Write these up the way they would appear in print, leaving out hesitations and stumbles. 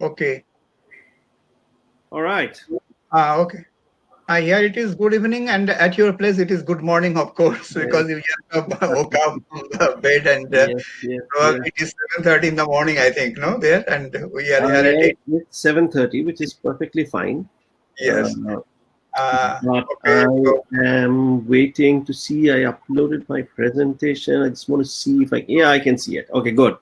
Okay. All right. Okay. Here it is good evening, and at your place it is good morning, of course, Yes, because you just woke up from the bed, and yes, yes, probably yes. it is 7:30 in the morning, I think, no, there, and we are here at Yes, 8. it's 7:30, which is perfectly fine. Yes. Uh, Uh, but okay. I So, am waiting to see. I uploaded my presentation. I just want to see if I. Yeah, I can see it. Okay, good.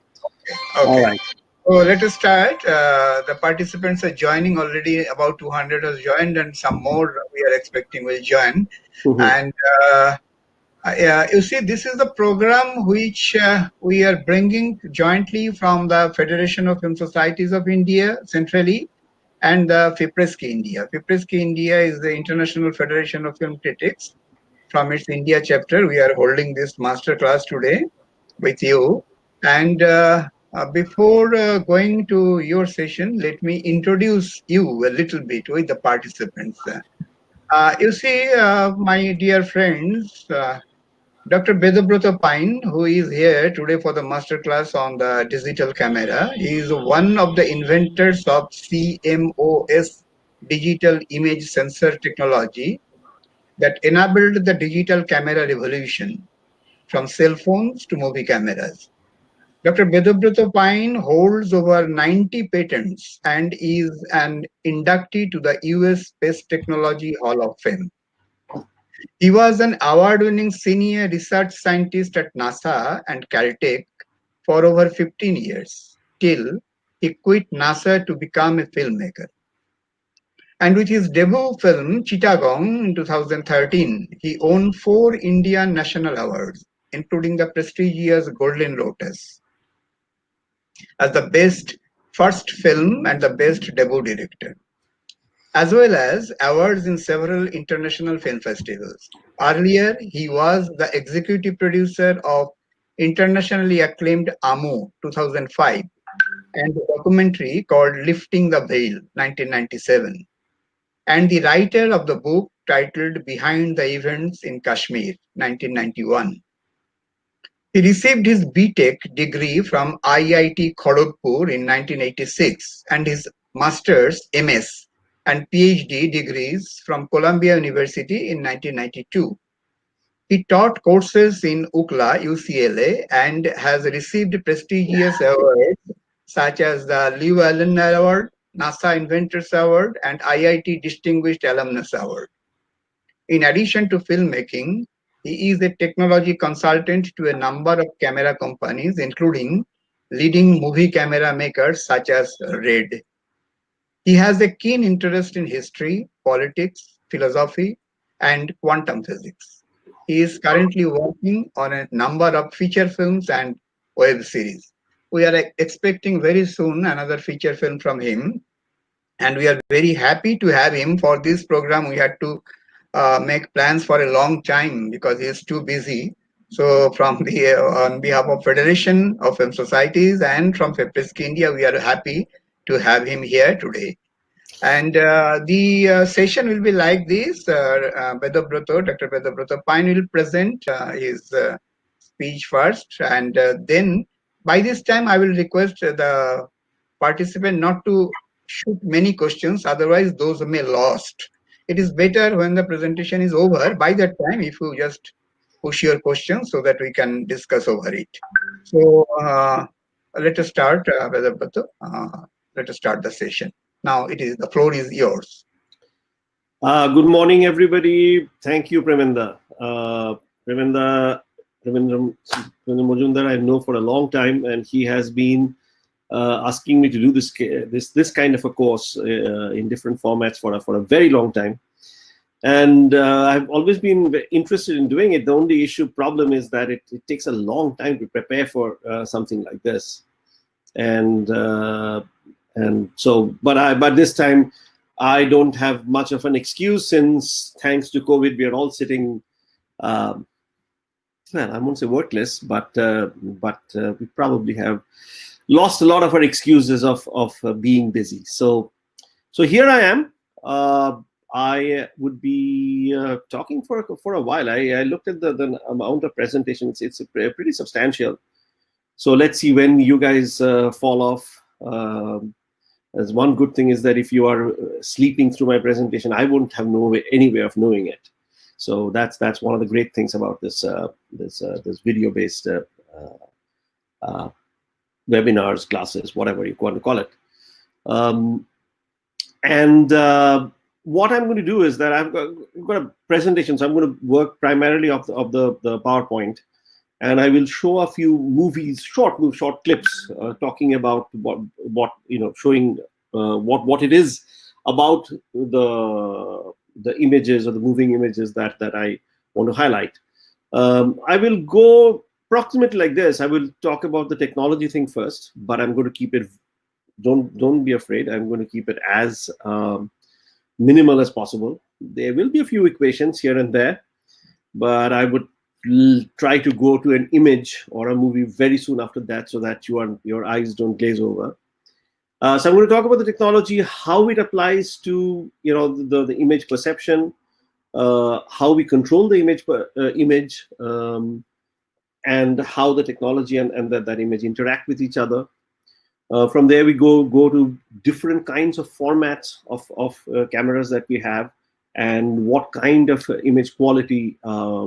All okay. right. So let us start. The participants are joining already. About 200 has joined, and some more we are expecting will join. Mhm. And you see, this is the program which we are bringing jointly from the Federation of Film Societies of India centrally and the FIPRESCI India. FIPRESCI India is the International Federation of Film Critics. From its India chapter, we are holding this master class today with you. And before going to your session, let me introduce you a little bit with the participants. You see, my dear friends, Dr. Bedabrata Pine, who is here today for the masterclass on the digital camera, he is one of the inventors of CMOS digital image sensor technology that enabled the digital camera revolution from cell phones to movie cameras. Dr. Bedabrata Pine holds over 90 patents and is an inductee to the US Space Technology Hall of Fame. He was an award-winning senior research scientist at NASA and Caltech for over 15 years, till he quit NASA to become a filmmaker. And with his debut film Chittagong in 2013, he won 4 Indian National Awards, including the prestigious Golden Lotus, as the best first film and the best debut director, as well as awards in several international film festivals. Earlier, he was the executive producer of internationally acclaimed Amu 2005 and the documentary called Lifting the Veil 1997, and the writer of the book titled Behind the Events in Kashmir 1991. He received his B.Tech degree from IIT Kharagpur in 1986 and his Master's MS and PhD degrees from Columbia University in 1992. He taught courses in UCLA, UCLA, and has received prestigious awards such as the Lew Allen Award, NASA Inventors Award, and IIT Distinguished Alumnus Award. In addition to filmmaking, he is a technology consultant to a number of camera companies, including leading movie camera makers such as Red. He has a keen interest in history, politics, philosophy, and quantum physics. He is currently working on a number of feature films and web series. We are expecting very soon another feature film from him, and we are very happy to have him for this program. We had to make plans for a long time because he is too busy. So, from the on behalf of Federation of Film Societies and from FEPRISC India, we are happy to have him here today. And the session will be like this. Dr. Bedabrata Pine will present his speech first, and then by this time, I will request the participant not to shoot many questions, otherwise those may lost. It is better when the presentation is over. By that time, if you just push your questions so that we can discuss over it. So let us start, Bedabrata. Let us start the session. Now the floor is yours. Good morning, everybody. Thank you, Premenda. Premenda, Premendra Majumdar, I know for a long time, and he has been asking me to do this kind of a course in different formats for a very long time. And I've always been interested in doing it. The only problem is that it takes a long time to prepare for something like this. And so, but this time I don't have much of an excuse, since thanks to COVID we are all sitting. Well, I won't say workless, but we probably have lost a lot of our excuses of being busy. So here I am. I would be talking for a while. I looked at the amount of presentations. It's pretty substantial. So let's see when you guys fall off. As one good thing is that if you are sleeping through my presentation, I won't have any way of knowing it. So that's one of the great things about this video-based webinars, classes, whatever you want to call it. And what I'm going to do is that I've got a presentation, so I'm going to work primarily of the PowerPoint, and I will show a few movies, short clips, talking about what showing what it is about the images or the moving images that I want to highlight. I will go approximately like this. I will talk about the technology thing first, but I'm going to keep it. Don't be afraid. I'm going to keep it as minimal as possible. There will be a few equations here and there, but I would try to go to an image or a movie very soon after that, so that your eyes don't glaze over. So I'm going to talk about the technology, how it applies to the image perception, how we control the image, and how the technology and that image interact with each other. From there, we go to different kinds of formats of cameras that we have, and what kind of image quality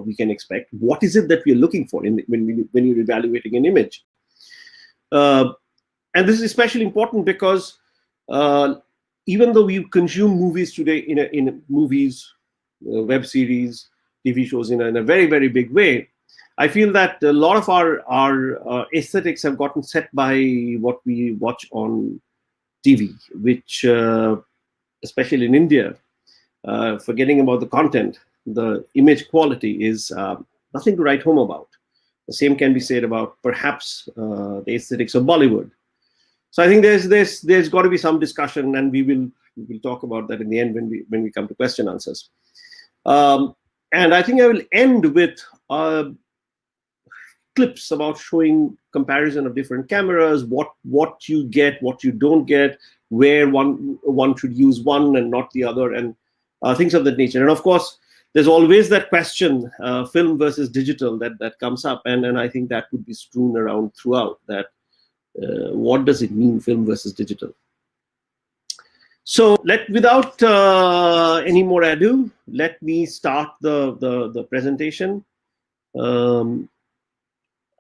we can expect. What is it that we are looking for when you're evaluating an image? And this is especially important because even though we consume movies today in movies, web series, TV shows in a very, very big way, I feel that a lot of our aesthetics have gotten set by what we watch on TV, which, especially in India, forgetting about the content, the image quality is nothing to write home about. The same can be said about perhaps the aesthetics of Bollywood. So I think there's got to be some discussion, and we will talk about that in the end when we come to question answers. And I think I will end with clips about showing comparison of different cameras, what you get, what you don't get, where one should use one and not the other, and things of that nature. And of course, there's always that question, film versus digital, that comes up, and I think that would be strewn around throughout. That what does it mean, film versus digital? So without any more ado, let me start the presentation.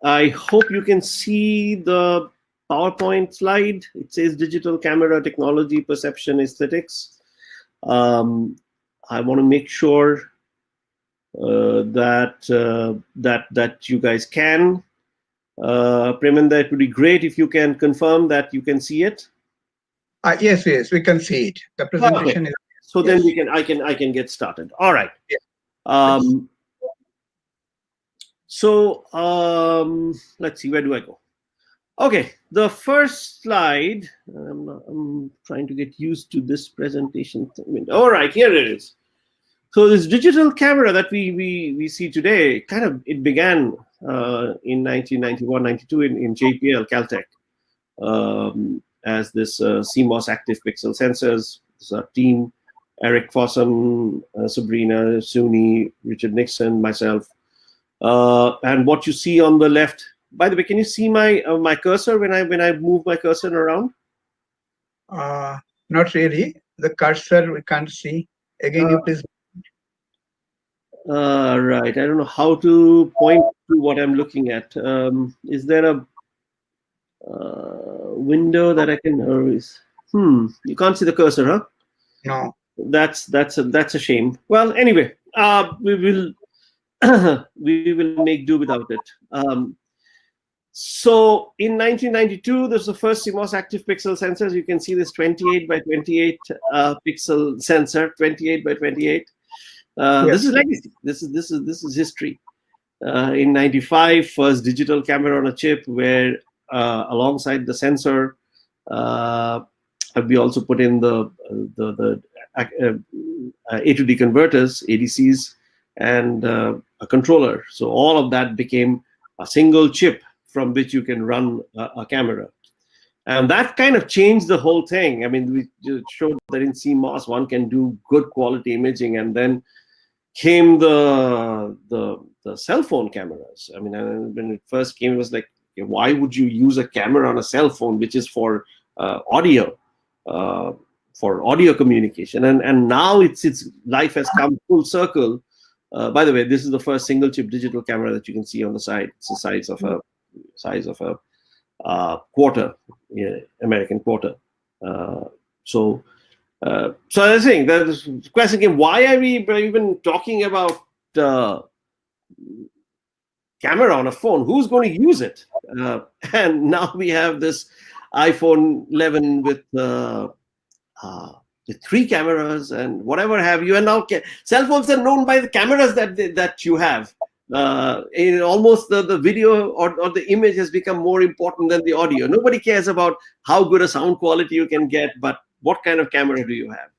I hope you can see the PowerPoint slide. It says digital camera technology, perception, aesthetics. I want to make sure that you guys can. Premenda, it would be great if you can confirm that you can see it. Yes, we can see it. The presentation is. So yes. Then I can get started. All right. Yeah. So let's see, where do I go? Okay, the first slide. I'm trying to get used to this presentation thing. All right, here it is. So this digital camera that we see today, it began in 1991-92 in JPL Caltech as this CMOS active pixel sensors. This is our team: Eric Fossum, Sabrina, Suni, Richard Nixon, myself. And what you see on the left. By the way, can you see my cursor when I move my cursor around? Not really. The cursor we can't see. Again, you please. Right. I don't know how to point to what I'm looking at. Is there a window that I can? You can't see the cursor, huh? No. That's a shame. Well, anyway, we will make do without it. So in 1992, there's the first CMOS active pixel sensors. You can see this 28 by 28 pixel sensor, 28 by 28. Yes. This is legacy. This is history. In 95, first digital camera on a chip, where alongside the sensor, we also put in the A to D converters, ADCs, and a controller. So all of that became a single chip from which you can run a camera. And that kind of changed the whole thing. I mean, we showed that in CMOS, one can do good quality imaging, and then came the cell phone cameras. I mean, when it first came, it was like, why would you use a camera on a cell phone, which is for audio? for audio communication, and now its life has come full circle. By the way, this is the first single chip digital camera that you can see on the side. It's the size of a quarter, American quarter. So I was saying that the question came: why are we even talking about camera on a phone? Who's going to use it? And now we have this iPhone 11 with 3 cameras and whatever have you. And now cell phones are known by the cameras that you have. Almost the video or the image has become more important than the audio. Nobody cares about how good a sound quality you can get, but what kind of camera do you have?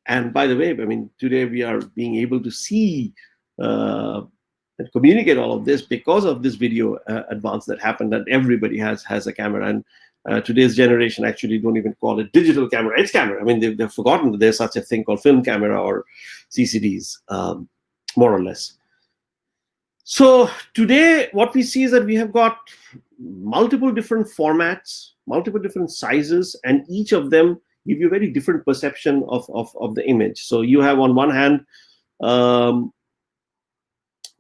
And by the way, I mean, today we are being able to see and communicate all of this because of this video advance that happened, that everybody has a camera. And today's generation actually don't even call it digital camera. It's camera. I mean, they've forgotten that there's such a thing called film camera or CCDs, more or less. So today, what we see is that we have got multiple different formats, multiple different sizes, and each of them give you a very different perception of the image. So you have on one hand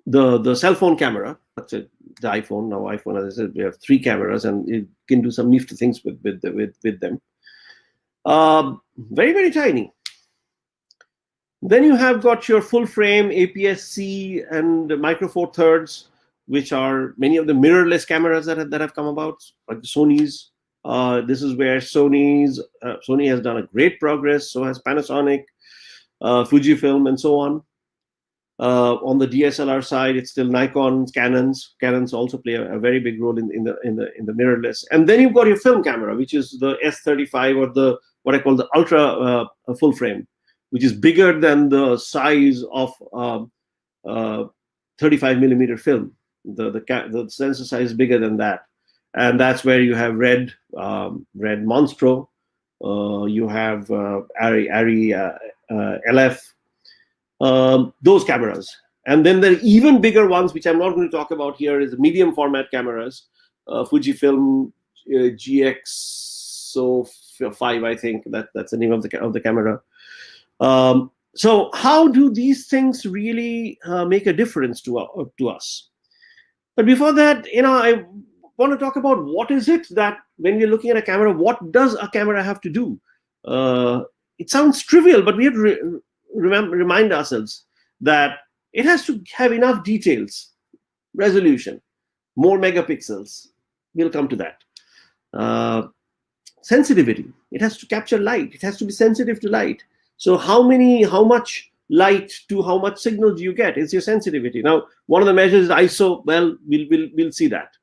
the cell phone camera. That's it, the iPhone. Now iPhone, as I said, we have 3 cameras, and it can do some nifty things with them. Very, very tiny. Then you have got your full frame APS-C and Micro Four Thirds, which are many of the mirrorless cameras that have come about, like the Sony's. This is where Sony has done a great progress. So has Panasonic, Fujifilm, and so on. On the DSLR side, it's still Nikon, Canons. Canons also play a very big role in the mirrorless. And then you've got your film camera, which is the S35 or what I call the ultra full frame, which is bigger than the size of 35 millimeter film. The sensor size is bigger than that, and that's where you have Red Monstro, you have Arri LF, those cameras. And then there are even bigger ones, which I'm not going to talk about here, is medium format cameras, Fujifilm GX05, I think that's the name of the camera. So how do these things really make a difference to us? But before that, I want to talk about what is it that when we're looking at a camera, what does a camera have to do? It sounds trivial, but we have to remind ourselves that it has to have enough details, resolution, more megapixels. We'll come to that. Sensitivity. It has to capture light. It has to be sensitive to light. So how much light to how much signal do you get is your sensitivity. Now, one of the measures is ISO. Well, we'll see that.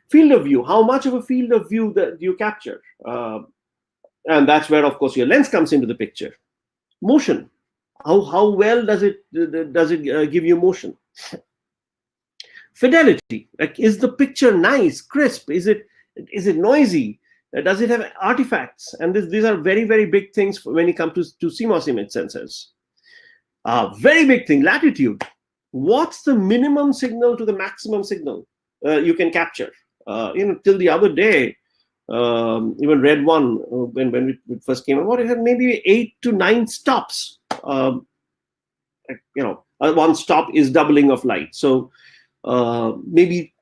Field of view. How much of a field of view that you capture? And that's where, of course, your lens comes into the picture. Motion. How well does it give you motion? Fidelity. Like, is the picture nice, crisp? Is it noisy? Does it have artifacts? And these are very, very big things when it comes to CMOS image sensors. Very big thing, latitude. What's the minimum signal to the maximum signal you can capture? Till the other day, even Red 1, when it first came out, it had maybe 8 to 9 stops. One stop is doubling of light. So maybe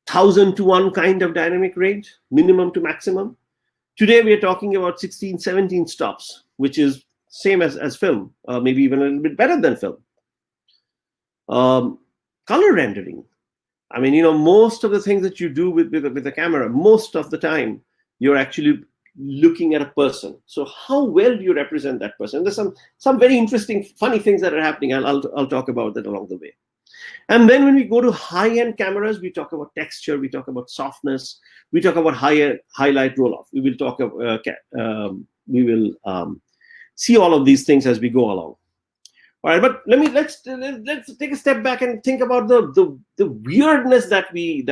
1,000 to 1 kind of dynamic range, minimum to maximum. Today we are talking about 16, 17 stops, which is same as film, maybe even a little bit better than film. Color rendering. I mean, most of the things that you do with the camera, most of the time, you're actually looking at a person. So how well do you represent that person? There's some very interesting, funny things that are happening. I'll talk about that along the way. And then when we go to high-end cameras, we talk about texture, we talk about softness, we talk about highlight roll-off. We will talk about, see all of these things as we go along. All right, but let's take a step back and think about the weirdness that we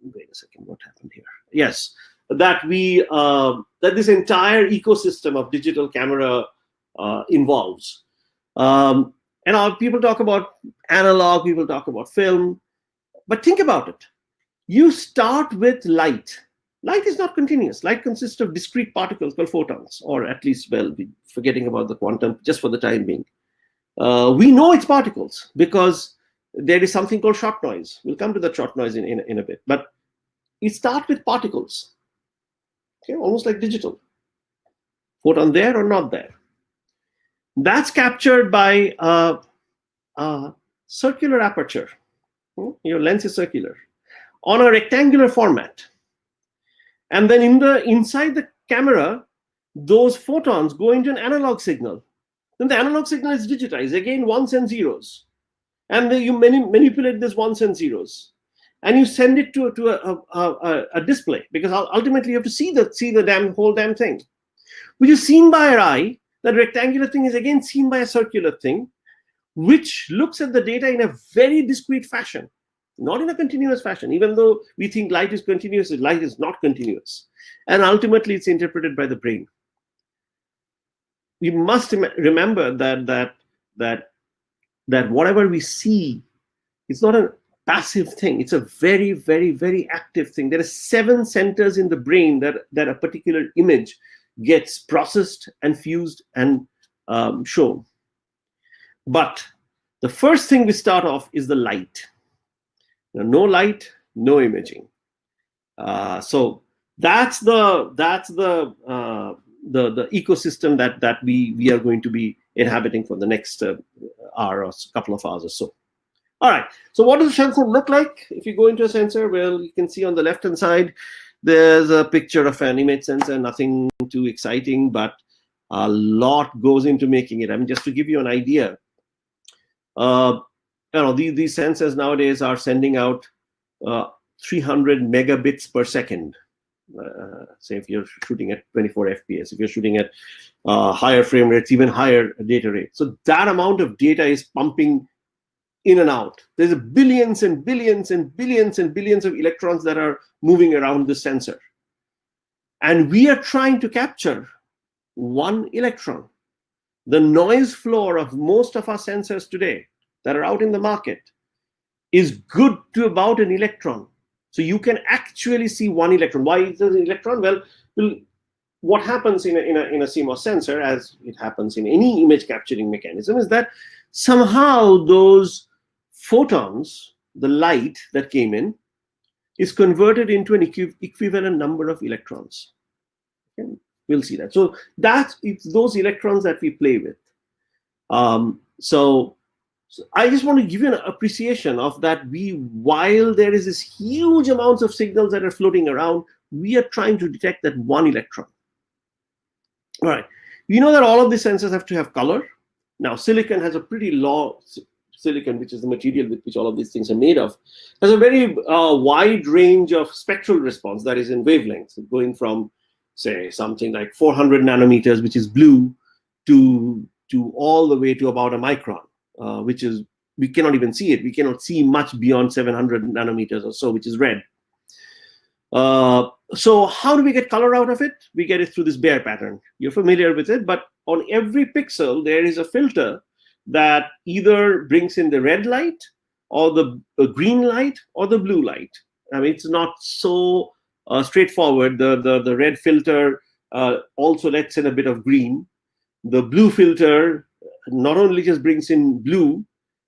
wait a second, what happened here? Yes, that this entire ecosystem of digital camera involves. And people talk about analog, people talk about film, but think about it. You start with light. Light is not continuous. Light consists of discrete particles called photons, or at least, well, forgetting about the quantum just for the time being. We know it's particles because there is something called short noise. We'll come to the short noise in a bit. But it starts with particles, okay, almost like digital. Photon there or not there. That's captured by a circular aperture. Your lens is circular on a rectangular format. And then inside the camera, those photons go into an analog signal. Then the analog signal is digitized, again ones and zeros. And then you manipulate these ones and zeros. And you send it to a display, because ultimately you have to see the whole damn thing. Which is seen by our eye. That rectangular thing is again seen by a circular thing, which looks at the data in a very discrete fashion, not in a continuous fashion. Even though we think light is continuous, light is not continuous. And ultimately it's interpreted by the brain. We must remember that whatever we see is not a passive thing. It's a very, very, very active thing. There are 7 centers in the brain that a particular image gets processed and fused and shown. But the first thing we start off is the light. No light, no imaging. So that's the ecosystem that we are going to be inhabiting for the next hour or couple of hours or so. All right. So what does the sensor look like? If you go into a sensor, well, you can see on the left-hand side, there's a picture of an image sensor, nothing too exciting, but a lot goes into making it. I mean, just to give you an idea, these sensors nowadays are sending out 300 megabits per second. Say if you're shooting at 24 FPS, if you're shooting at higher frame rates, even higher data rate. So that amount of data is pumping in and out. There's billions and billions and billions and billions of electrons that are moving around the sensor. And we are trying to capture one electron. The noise floor of most of our sensors today that are out in the market is good to about an electron. So you can actually see one electron. Why is it an electron? Well, what happens in a CMOS sensor, as it happens in any image capturing mechanism, is that somehow those photons, the light that came in, is converted into an equivalent number of electrons. Okay? We'll see that. So it's those electrons that we play with. So I just want to give you an appreciation of that. While there is this huge amounts of signals that are floating around, we are trying to detect that one electron. All right. You know that all of these sensors have to have color. Now, silicon has a pretty low, silicon, which is the material with which all of these things are made of, has a very wide range of spectral response, that is in wavelengths, going from, say, something like 400 nanometers, which is blue, to all the way to about a micron, which is, we cannot even see it. We cannot see much beyond 700 nanometers or so, which is red. So how do we get color out of it? We get it through this Bayer pattern. You're familiar with it, but on every pixel, there is a filter that either brings in the red light or the green light or the blue light. I mean, it's not so straightforward. The red filter also lets in a bit of green. The blue filter not only just brings in blue,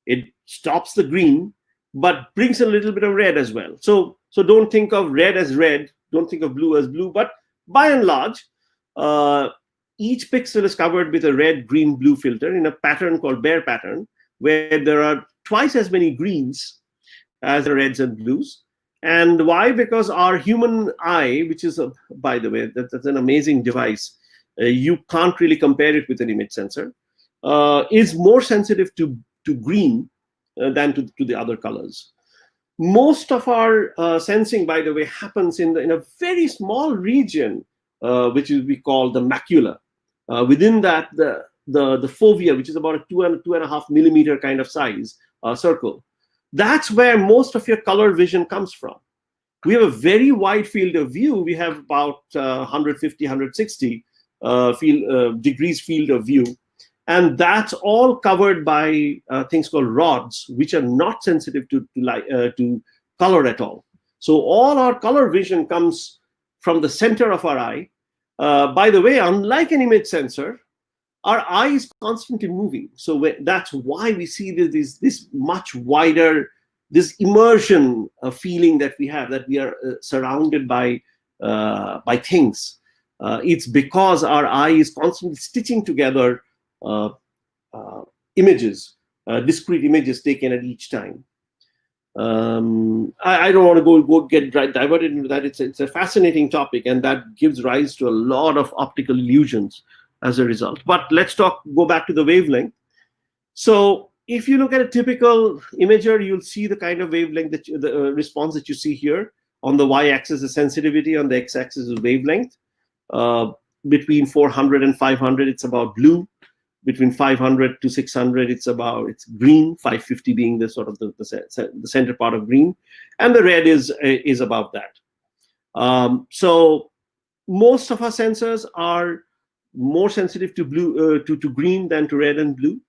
it stops the green, but brings a little bit of red as well. So don't think of red as red, don't think of blue as blue, but by and large, each pixel is covered with a red, green, blue filter in a pattern called Bayer pattern, where there are twice as many greens as the reds and blues. And why? Because our human eye, which is, by the way, that's an amazing device. You can't really compare it with an image sensor, is more sensitive to green than to the other colors. Most of our sensing, by the way, happens in a very small region, which we call the macula. Within that, the fovea, which is about a 2.5 millimeter kind of size circle, that's where most of your color vision comes from. We have a very wide field of view. We have about 150, 160 degrees field of view. And that's all covered by things called rods, which are not sensitive to color at all. So all our color vision comes from the center of our eye. By the way, unlike an image sensor, our eye is constantly moving. So that's why we see this much wider, this immersion feeling that we have, that we are surrounded by things. It's because our eye is constantly stitching together images, discrete images taken at each time. I don't want to go get diverted into that. It's a fascinating topic, and that gives rise to a lot of optical illusions as a result. But let's go back to the wavelength. So if you look at a typical imager, you'll see the kind of wavelength the response that you see here. On the y-axis is sensitivity, on the x-axis is wavelength. Between 400 and 500, it's about blue. Between 500 to 600, it's green. 550 being the sort of the center part of green, and the red is above that. So most of our sensors are more sensitive to blue to green than to red and blue.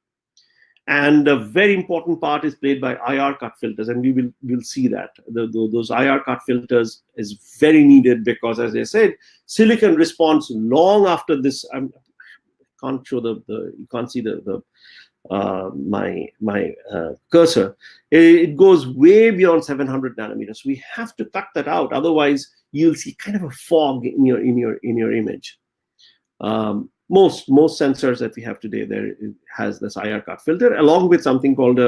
And a very important part is played by IR cut filters, and we'll see that those IR cut filters is very needed, because, as I said, silicon responds long after this. I can't show you can't see my cursor. It goes way beyond 700 nanometers. We have to cut that out, otherwise you'll see kind of a fog in your image. Most sensors that we have today, there has this IR cut filter, along with something called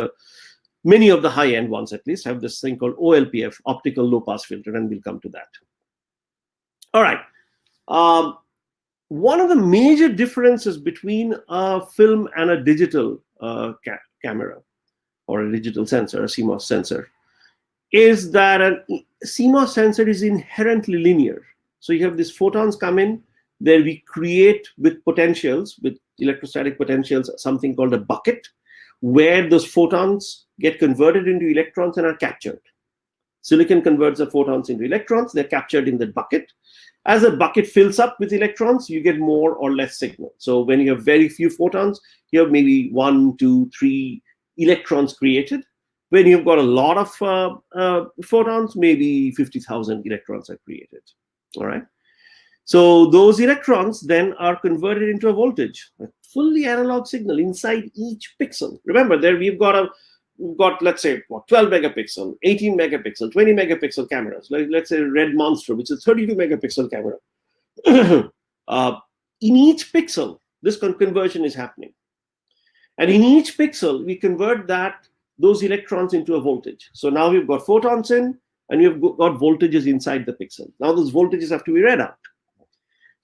many of the high-end ones at least have this thing called OLPF, optical low-pass filter, and we'll come to that. All right. One of the major differences between a film and a digital camera, or a digital sensor, a CMOS sensor, is that a CMOS sensor is inherently linear. So you have these photons come in. There we create with potentials, with electrostatic potentials, something called a bucket, where those photons get converted into electrons and are captured. Silicon converts the photons into electrons. They're captured in the bucket. As the bucket fills up with electrons, you get more or less signal. So when you have very few photons, you have maybe 1, 2, 3 electrons created. When you've got a lot of photons, maybe 50,000 electrons are created. All right. So those electrons then are converted into a voltage, a fully analog signal inside each pixel. Remember, there we've got let's say 12 megapixel, 18 megapixel, 20 megapixel cameras. Let's say Red Monster, which is 32 megapixel camera. In each pixel, this conversion is happening, and in each pixel we convert those electrons into a voltage. So now we've got photons in, and we've got voltages inside the pixel. Now those voltages have to be read out.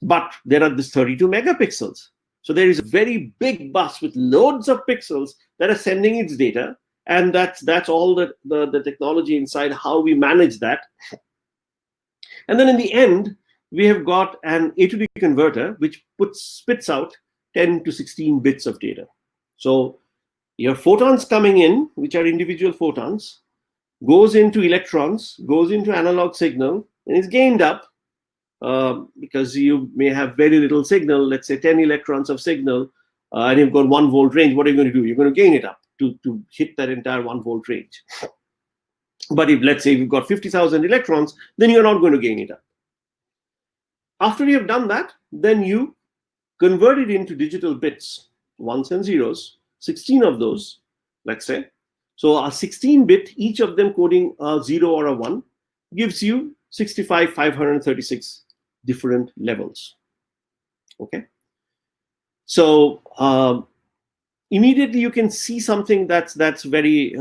But there are these 32 megapixels. So there is a very big bus with loads of pixels that are sending its data. And that's all the technology inside, how we manage that. And then in the end, we have got an A to D converter, which spits out 10 to 16 bits of data. So your photons coming in, which are individual photons, goes into electrons, goes into analog signal, and is gained up. Because you may have very little signal, let's say 10 electrons of signal, and you've got 1 volt range. What are you going to do? You're going to gain it up to hit that entire 1 volt range. But if, let's say, you've got 50,000 electrons, then you're not going to gain it up. After you have done that, then you convert it into digital bits, ones and zeros, 16 of those, let's say. So a 16-bit, each of them coding a 0 or a 1, gives you 65,536 different levels. Okay. So immediately you can see something that's very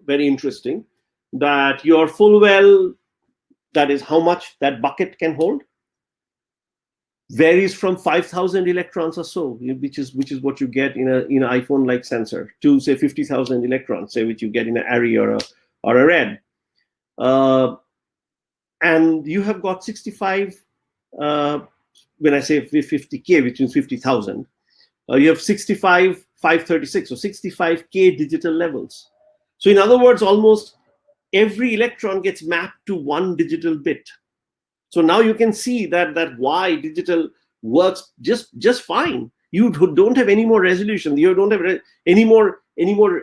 very interesting, that your full well, that is how much that bucket can hold, varies from 5,000 electrons or so, which is what you get in an iPhone like sensor, to say 50,000 electrons, say, which you get in an Arri or a Red. And you have got 65, when I say 50K, which means 50,000, you have 65,536, so 65K digital levels. So in other words, almost every electron gets mapped to 1 digital bit. So now you can see that why digital works just fine. You don't have any more resolution. You don't have any more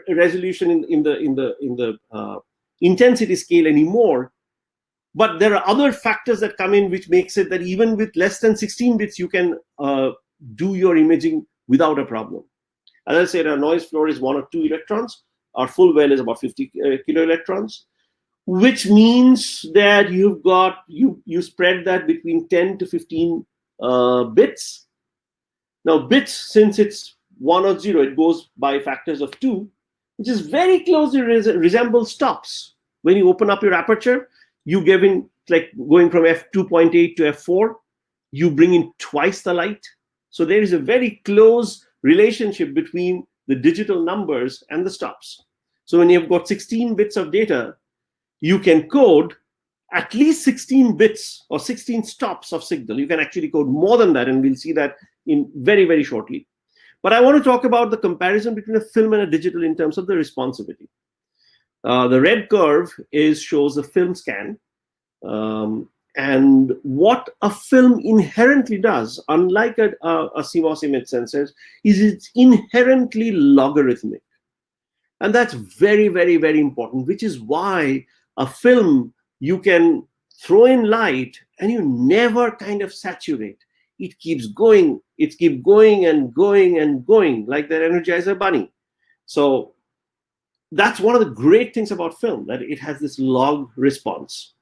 resolution in the intensity scale anymore. But there are other factors that come in which makes it that even with less than 16 bits, you can do your imaging without a problem. As I said, our noise floor is 1 or 2 electrons. Our full well is about 50 kilo electrons, which means that you spread that between 10 to 15 bits. Now, bits, since it's 1 or 0, it goes by factors of 2, which is very closely resembles stops. When you open up your aperture, you give in, like going from f2.8 to f4, you bring in twice the light. So there is a very close relationship between the digital numbers and the stops. So when you've got 16 bits of data, you can code at least 16 bits or 16 stops of signal. You can actually code more than that, and we'll see that in very, very shortly. But I want to talk about the comparison between a film and a digital in terms of the responsivity. The red curve shows a film scan. And what a film inherently does, unlike a CMOS image sensor, is it's inherently logarithmic. And that's very, very, very important, which is why a film, you can throw in light and you never kind of saturate. It keeps going. It keeps going and going and going, like that Energizer bunny. So that's one of the great things about film, that it has this log response,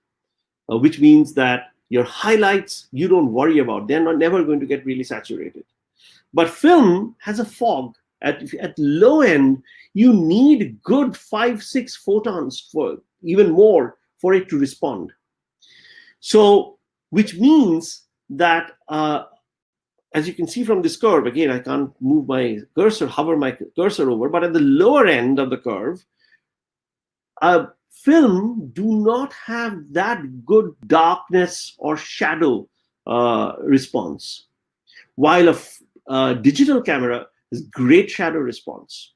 which means that your highlights, you don't worry about. They're never going to get really saturated. But film has a fog. At low end, you need good 5-6 photons, for even more, for it to respond. So, which means that, as you can see from this curve, again, I can't move my cursor, hover my cursor over, but at the lower end of the curve, film do not have that good darkness or shadow response, while a digital camera has great shadow response.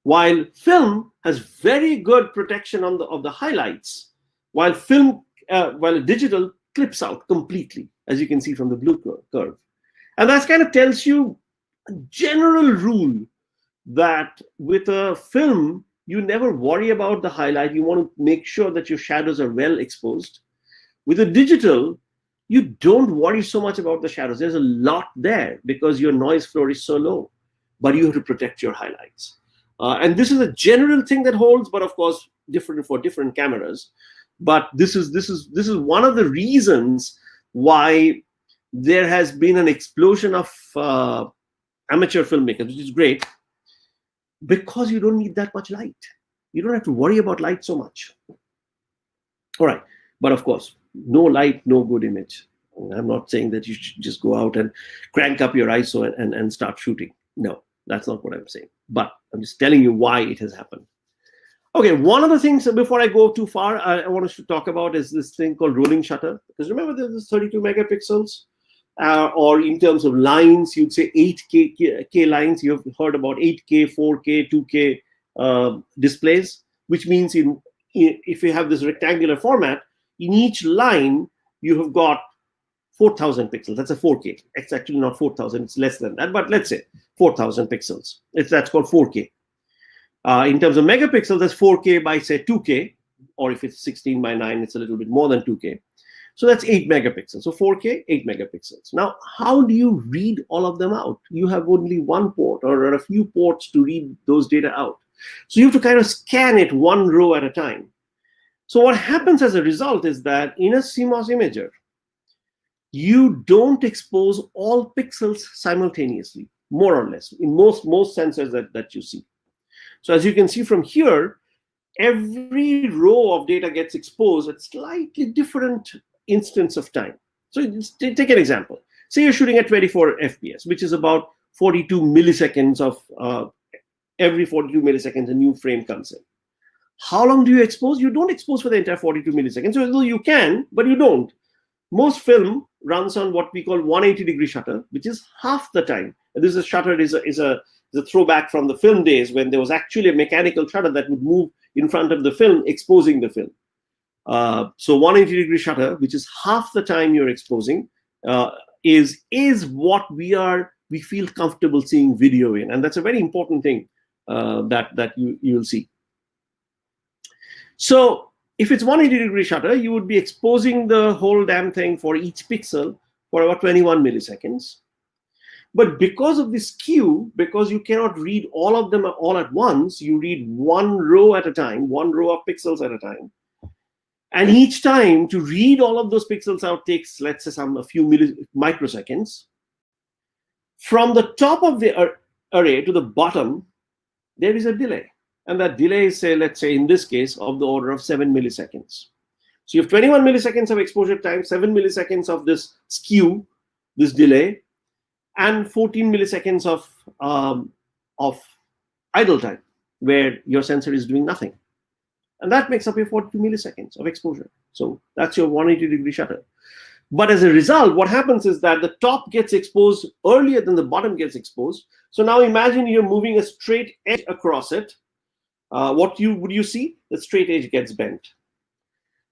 While film has very good protection of the highlights, while digital clips out completely, as you can see from the blue curve. And that kind of tells you a general rule that with a film, you never worry about the highlight. You want to make sure that your shadows are well exposed. With a digital, you don't worry so much about the shadows. There's a lot there because your noise floor is so low, but you have to protect your highlights. And this is a general thing that holds, but of course, different for different cameras. But this is one of the reasons why there has been an explosion of amateur filmmakers, which is great, because you don't need that much light. You don't have to worry about light so much. All right, but of course, no light, no good image. I'm not saying that you should just go out and crank up your ISO and start shooting. No, that's not what I'm saying. But I'm just telling you why it has happened. Okay, one of the things, before I go too far, I want to talk about is this thing called rolling shutter. Because remember, there's 32 megapixels. Or in terms of lines, you'd say 8K lines. You've heard about 8K, 4K, 2K displays, which means if you have this rectangular format, in each line, you have got 4,000 pixels. That's a 4K. It's actually not 4,000. It's less than that. But let's say 4,000 pixels. That's called 4K. In terms of megapixels, that's 4K by, say, 2K. Or if it's 16 by 9, it's a little bit more than 2K. So that's 8 megapixels. So 4K, 8 megapixels. Now, how do you read all of them out? You have only one port or a few ports to read those data out. So you have to kind of scan it one row at a time. So what happens as a result is that in a CMOS imager, you don't expose all pixels simultaneously, more or less, in most sensors that you see. So as you can see from here, every row of data gets exposed at slightly different instance of time. So take an example. Say you're shooting at 24 FPS, which is about 42 milliseconds of every 42 milliseconds, a new frame comes in. How long do you expose? You don't expose for the entire 42 milliseconds. So you can, but you don't. Most film runs on what we call 180-degree shutter, which is half the time. And this shutter is a throwback from the film days when there was actually a mechanical shutter that would move in front of the film, exposing the film. So 180-degree shutter, which is half the time you're exposing, is what we feel comfortable seeing video in, and that's a very important thing that you'll see. So If it's 180-degree shutter, you would be exposing the whole damn thing for each pixel for about 21 milliseconds. But because of this skew, because you cannot read all of them all at once, you read one row at a time, one row of pixels at a time. And each time to read all of those pixels out takes, let's say, a few microseconds. From the top of the array to the bottom, there is a delay. And that delay is, say, let's say in this case, of the order of 7 milliseconds. So you have 21 milliseconds of exposure time, 7 milliseconds of this skew, this delay, and 14 milliseconds of idle time, where your sensor is doing nothing. And that makes up your 42 milliseconds of exposure. So that's your 180-degree shutter. But as a result, what happens is that the top gets exposed earlier than the bottom gets exposed. So now imagine you're moving a straight edge across it. Would you see? The straight edge gets bent.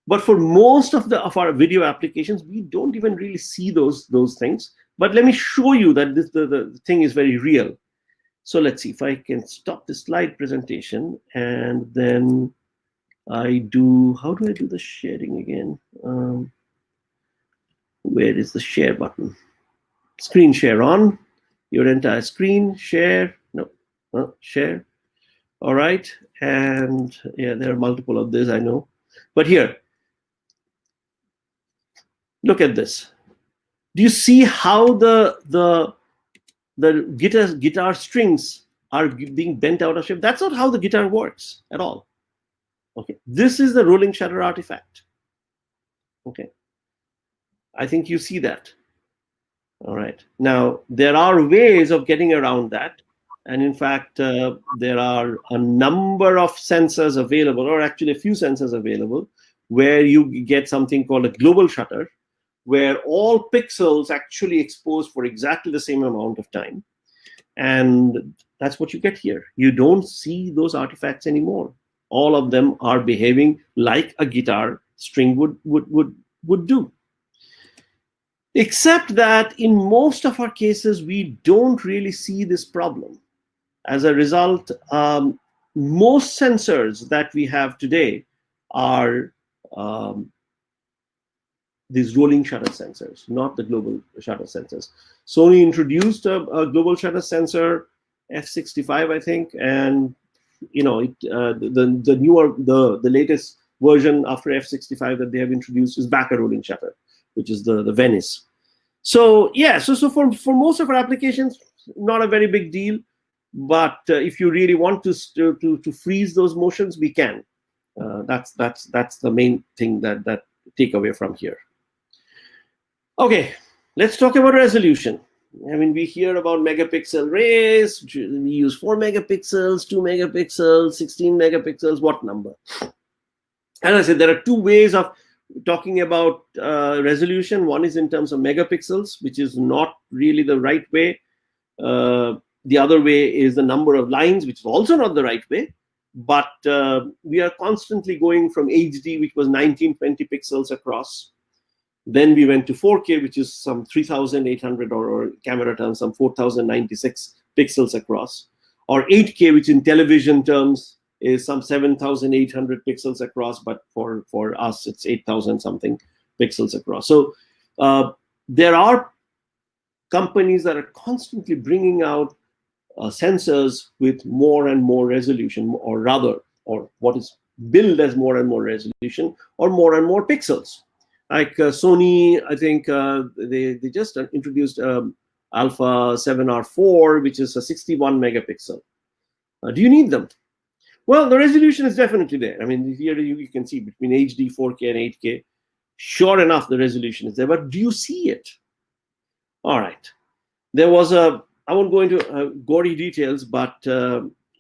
But for most of our video applications, we don't even really see those things. But let me show you that the thing is very real. So let's see if I can stop the slide presentation, and then how do I do the sharing again? Where is the share button? Screen share on, your entire screen, share, no, share. All right, and yeah, there are multiple of this, I know. But here, look at this. Do you see how the guitar strings are being bent out of shape? That's not how the guitar works at all. Okay, this is the rolling shutter artifact. Okay, I think you see that. All right, now there are ways of getting around that, and in fact there are a number of sensors available, or actually a few sensors available, where you get something called a global shutter, where all pixels actually expose for exactly the same amount of time. And that's what you get here. You don't see those artifacts anymore. All of them are behaving like a guitar string would do. Except that in most of our cases, we don't really see this problem. As a result, most sensors that we have today are these rolling shutter sensors, not the global shutter sensors. Sony introduced a global shutter sensor, f65, I think, and the latest version after f65 that they have introduced is back a rolling shutter, which is the Venice. So yeah, so for most of our applications, not a very big deal. But if you really want to freeze those motions, we can. That's the main thing that take away from here. Okay, let's talk about resolution. I mean, we hear about megapixel rays. We use 4 megapixels, 2 megapixels, 16 megapixels, what number? As I said, there are two ways of talking about resolution. One is in terms of megapixels, which is not really the right way. The other way is the number of lines, which is also not the right way. But we are constantly going from HD, which was 1920 pixels across. Then we went to 4K, which is some 3,800, or camera terms, some 4,096 pixels across. Or 8K, which in television terms is some 7,800 pixels across, but for us, it's 8,000 something pixels across. So there are companies that are constantly bringing out sensors with more and more resolution, or what is billed as more and more resolution, or more and more pixels. Like Sony, I think they just introduced Alpha 7R4, which is a 61 megapixel. Do you need them? Well, the resolution is definitely there. I mean, here you can see between HD, 4K, and 8K. Sure enough, the resolution is there, but do you see it? All right. There was I won't go into gory details, but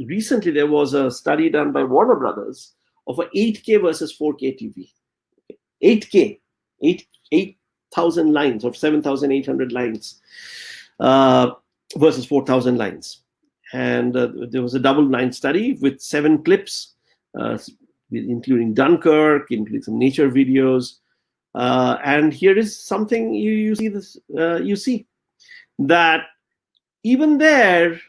recently there was a study done by Warner Brothers of an 8K versus 4K TV. 8K, 8,000 lines, or 7,800 lines versus 4,000 lines. And there was a double-blind study with 7 clips, including Dunkirk, including some nature videos. And here is something you see this. You see that even there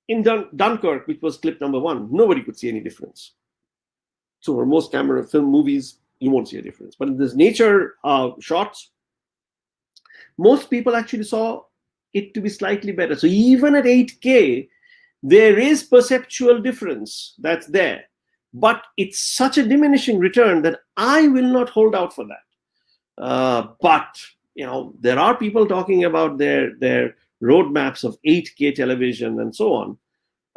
in Dunkirk, which was clip number 1, nobody could see any difference. So for most camera film movies, you won't see a difference. But in this nature shots, most people actually saw it to be slightly better. So even at 8K, there is perceptual difference that's there. But it's such a diminishing return that I will not hold out for that. But there are people talking about their roadmaps of 8K television and so on.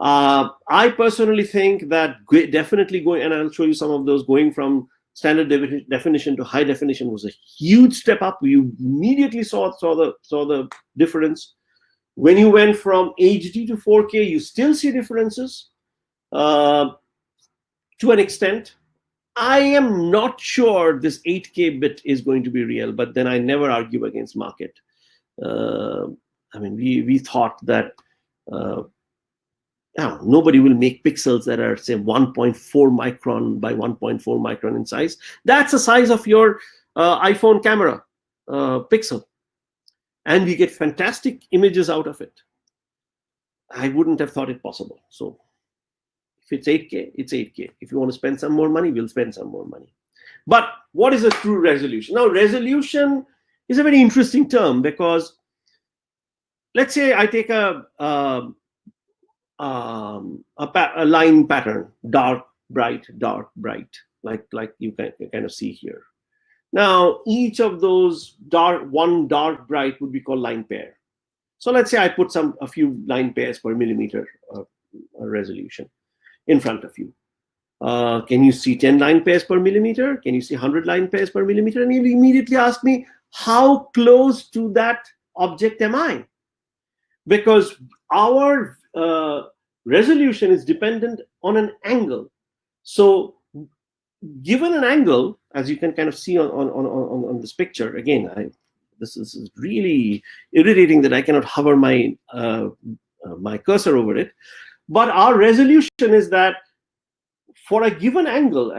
I personally think that definitely going, and I'll show you some of those, going from standard definition to high definition was a huge step up. You immediately saw the difference. When you went from HD to 4K, you still see differences to an extent. I am not sure this 8K bit is going to be real, but then I never argue against market. I mean, we thought that nobody will make pixels that are, say, 1.4 micron by 1.4 micron in size. That's the size of your iPhone camera pixel. And we get fantastic images out of it. I wouldn't have thought it possible. So if it's 8K, it's 8K. If you want to spend some more money, we'll spend some more money. But what is a true resolution? Now, resolution is a very interesting term, because let's say I take a line pattern, dark, bright, like you can kind of see here. Now, each of those one dark, bright would be called line pair. So let's say I put a few line pairs per millimeter resolution in front of you. Can you see 10 line pairs per millimeter? Can you see 100 line pairs per millimeter? And you immediately ask me, how close to that object am I? Because our resolution is dependent on an angle. So given an angle, as you can kind of see on this picture, again, this is really irritating that I cannot hover my my cursor over it. But our resolution is that for a given angle,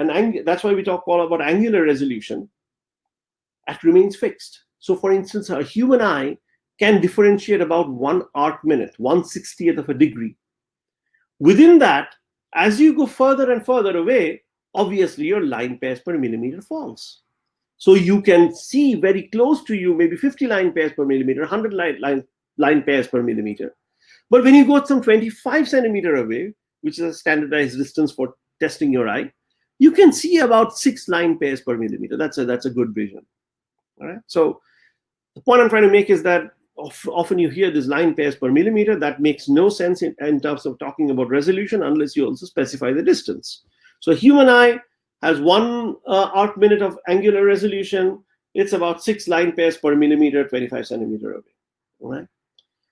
that's why we talk all about angular resolution, that remains fixed. So for instance, a human eye can differentiate about 1 arc minute, 1/60th of a degree. Within that, as you go further and further away, obviously your line pairs per millimeter falls. So you can see very close to you, maybe 50 line pairs per millimeter, 100 line pairs per millimeter. But when you go some 25 centimeter away, which is a standardized distance for testing your eye, you can see about 6 line pairs per millimeter. That's a good vision. All right. So the point I'm trying to make is that often you hear this line pairs per millimeter. That makes no sense in terms of talking about resolution unless you also specify the distance. So a human eye has 1 arc minute of angular resolution. It's about 6 line pairs per millimeter, 25 centimeter away. All right.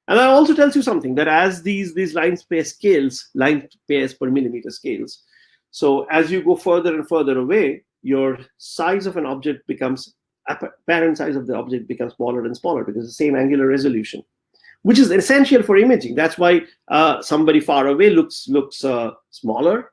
And that also tells you something, that as these line pairs per millimeter scales, so as you go further and further away, your size of an object becomes, apparent size of the object becomes smaller and smaller, because the same angular resolution, which is essential for imaging. That's why somebody far away looks smaller.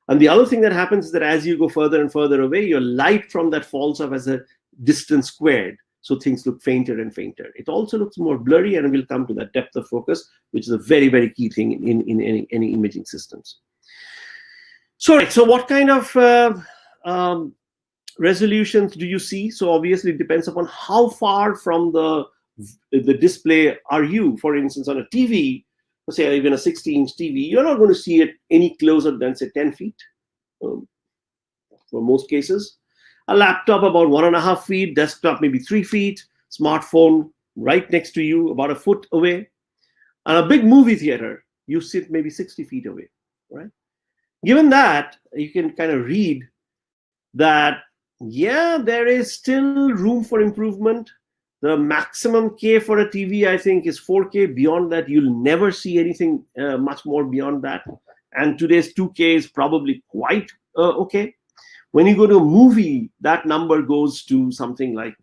And the other thing that happens is that as you go further and further away, your light from that falls off as a distance squared. So things look fainter and fainter. It also looks more blurry, and we'll come to that depth of focus, which is a very, very key thing in any imaging systems. So what kind of resolutions do you see? So obviously it depends upon how far from the display are you. For instance, on a TV, let's say even a 60-inch TV, you're not going to see it any closer than, say, 10 feet for most cases. A laptop about 1.5 feet, desktop maybe 3 feet, smartphone right next to you about 1 foot away. And a big movie theater, you sit maybe 60 feet away, right? Given that, you can kind of read that, yeah, there is still room for improvement. The maximum K for a TV, I think, is 4K. Beyond that, you'll never see anything much more beyond that. And today's 2K is probably quite okay. When you go to a movie, that number goes to something like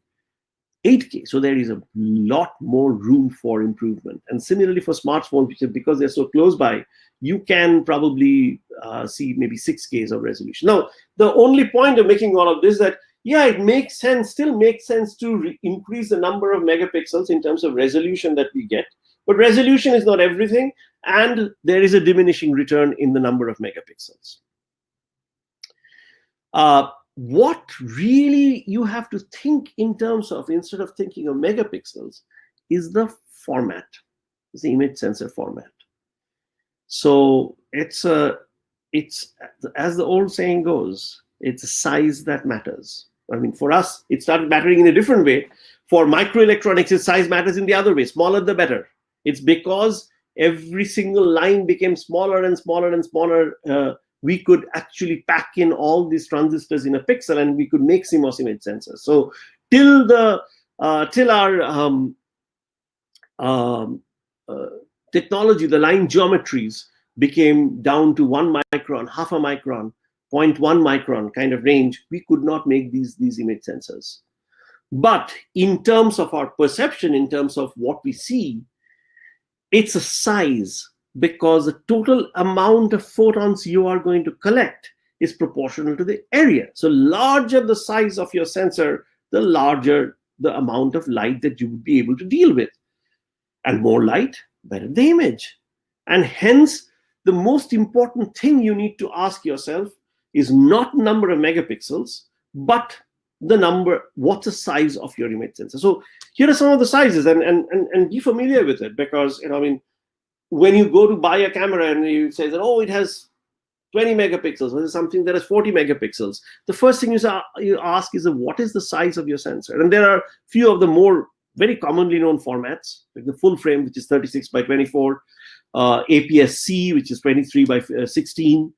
8K. So there is a lot more room for improvement. And similarly for smartphones, because they're so close by, you can probably see maybe 6Ks of resolution. Now, the only point of making all of this is that, yeah, it still makes sense to increase the number of megapixels in terms of resolution that we get. But resolution is not everything, and there is a diminishing return in the number of megapixels. What really you have to think in terms of, instead of thinking of megapixels, is the format, is the image sensor format. So it's as the old saying goes, it's a size that matters. I mean, for us, it started mattering in a different way. For microelectronics, its size matters in the other way. Smaller the better. It's because every single line became smaller and smaller and smaller. We could actually pack in all these transistors in a pixel, and we could make CMOS image sensors. So till our technology, the line geometries became down to 1 micron, half a micron, 0.1 micron kind of range, we could not make these image sensors. But in terms of our perception, in terms of what we see, it's a size, because the total amount of photons you are going to collect is proportional to the area. So larger the size of your sensor, the larger the amount of light that you would be able to deal with. And more light, better the image. And hence, the most important thing you need to ask yourself is not number of megapixels, but the number, what's the size of your image sensor. So here are some of the sizes, and be familiar with it, because I mean, when you go to buy a camera and you say that, oh, it has 20 megapixels, or something that has 40 megapixels, the first thing you ask is, what is the size of your sensor? And there are few of the more very commonly known formats, like the full frame, which is 36 by 24, APS-C, which is 23 by 16,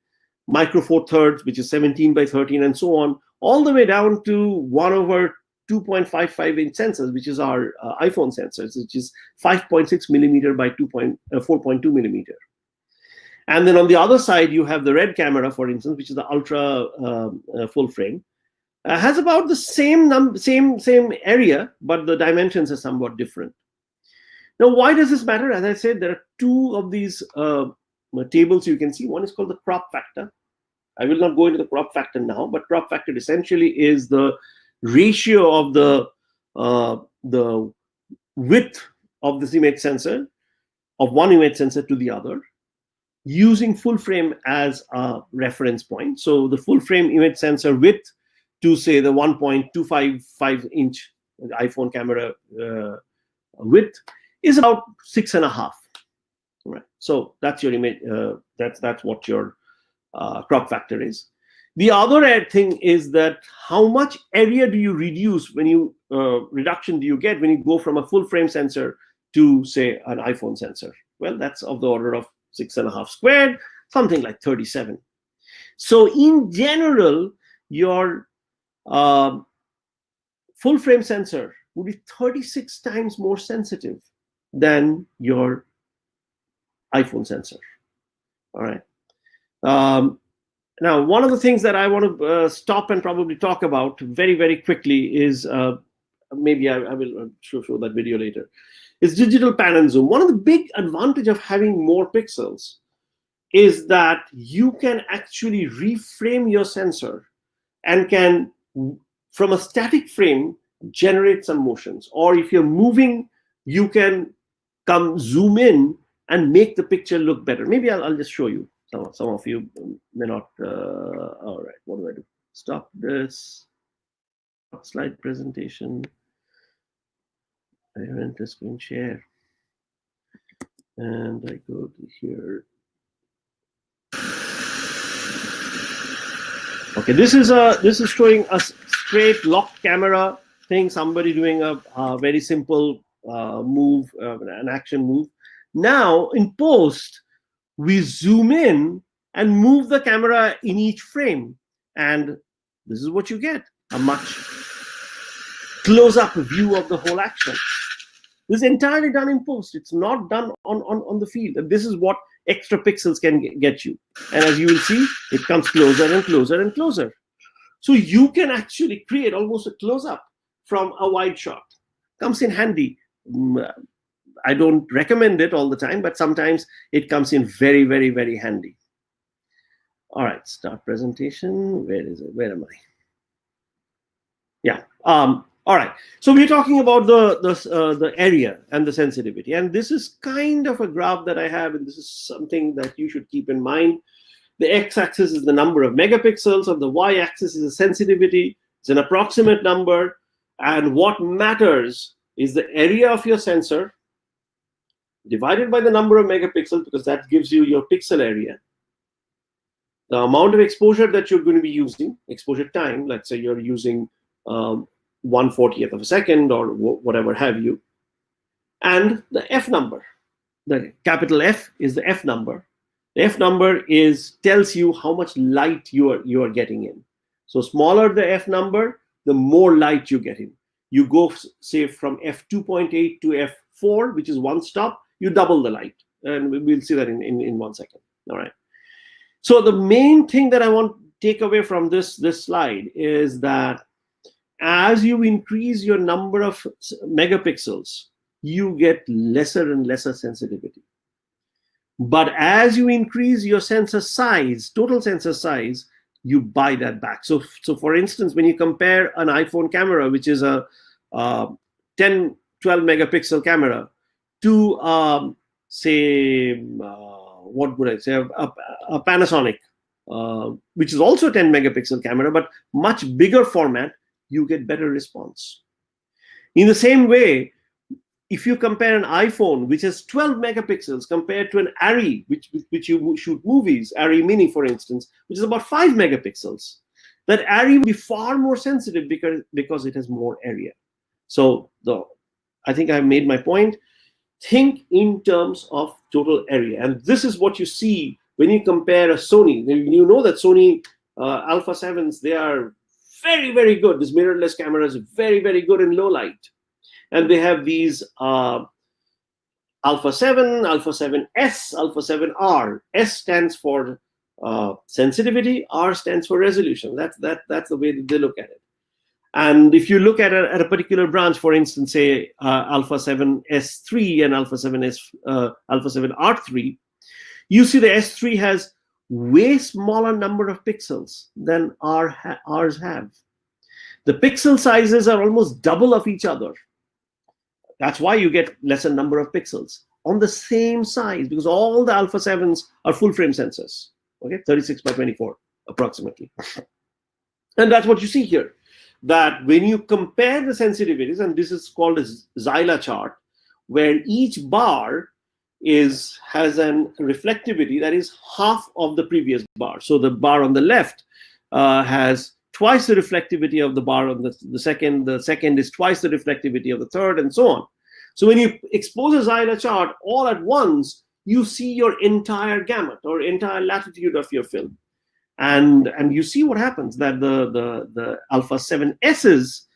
Micro Four Thirds, which is 17 by 13, and so on, all the way down to 1/2.55 inch sensors, which is our iPhone sensors, which is 5.6 millimeter by 4.2 millimeter. And then on the other side, you have the Red camera, for instance, which is the ultra full frame. Has about the same area, but the dimensions are somewhat different. Now, why does this matter? As I said, there are two of these tables you can see. One is called the crop factor. I will not go into the crop factor now, but crop factor essentially is the ratio of the width of this image sensor, of one image sensor to the other, using full frame as a reference point. So the full frame image sensor width to, say, the 1.255 inch iPhone camera width is about 6.5. Right. So that's your image. That's what your crop factor is. The other thing is that how much area do you reduce reduction do you get when you go from a full frame sensor to, say, an iPhone sensor? Well, that's of the order of 6.5 squared, something like 37. So in general, your full frame sensor would be 36 times more sensitive than your iPhone sensor. All right. Now, one of the things that I want to stop and probably talk about very, very quickly is, maybe I will show that video later, is digital pan and zoom. One of the big advantage of having more pixels is that you can actually reframe your sensor and can, from a static frame, generate some motions. Or if you're moving, you can come zoom in and make the picture look better. Maybe I'll just show you. Some of you may not. All right, what do I do? Stop this. Slide presentation. I enter screen share. And I go to here. Okay, this is showing a straight lock camera thing. Somebody doing a very simple move, an action move. Now in post, we zoom in and move the camera in each frame, and this is what you get: a much close-up view of the whole action. This is entirely done in post. It's not done on the field. And this is what extra pixels can get you. And as you will see, it comes closer and closer and closer. So you can actually create almost a close-up from a wide shot. Comes in handy. I don't recommend it all the time, but sometimes it comes in very, very, very handy. All right, start presentation. Where is it? Where am I? Yeah. All right. So we're talking about the area and the sensitivity, and this is kind of a graph that I have, and this is something that you should keep in mind. The x-axis is the number of megapixels, and the y-axis is the sensitivity. It's an approximate number, and what matters is the area of your sensor divided by the number of megapixels, because that gives you your pixel area. The amount of exposure that you're going to be using, exposure time, let's say you're using 1/40th of a second or whatever have you, and the f number. The capital F is the f number. The f number tells you how much light you are getting in. So smaller the f number, the more light you get in. You go, say, from f2.8 to f4, which is one stop, you double the light, and we'll see that in 1 second. All right. So the main thing that I want to take away from this slide is that as you increase your number of megapixels, you get lesser and lesser sensitivity. But as you increase your sensor size, total sensor size, you buy that back. So for instance, when you compare an iPhone camera, which is a 10, 12 megapixel camera, to say, what would I say, a Panasonic, which is also 10 megapixel camera, but much bigger format, you get better response. In the same way, if you compare an iPhone, which has 12 megapixels, compared to an Arri, which you shoot movies, Arri Mini, for instance, which is about 5 megapixels, that Arri will be far more sensitive because it has more area. So I think I've made my point. Think in terms of total area. And this is what you see when you compare a Sony. You know that Sony Alpha 7s, they are very, very good. This mirrorless camera is very, very good in low light. And they have these Alpha 7, Alpha 7S, Alpha 7R. S stands for sensitivity, R stands for resolution. That's the way that they look at it. And if you look at a particular branch, for instance, say Alpha 7S3 and Alpha 7R3, you see the S3 has way smaller number of pixels than ours have. The pixel sizes are almost double of each other. That's why you get lesser number of pixels on the same size, because all the Alpha 7s are full frame sensors, okay, 36 by 24 approximately. And that's what you see here, that when you compare the sensitivities, and this is called a Zyla chart, where each bar has an reflectivity that is half of the previous bar. So the bar on the left has twice the reflectivity of the bar on the second is twice the reflectivity of the third, and so on. So when you expose a Zyla chart all at once, you see your entire gamut or entire latitude of your film. And you see what happens, that the Alpha 7S's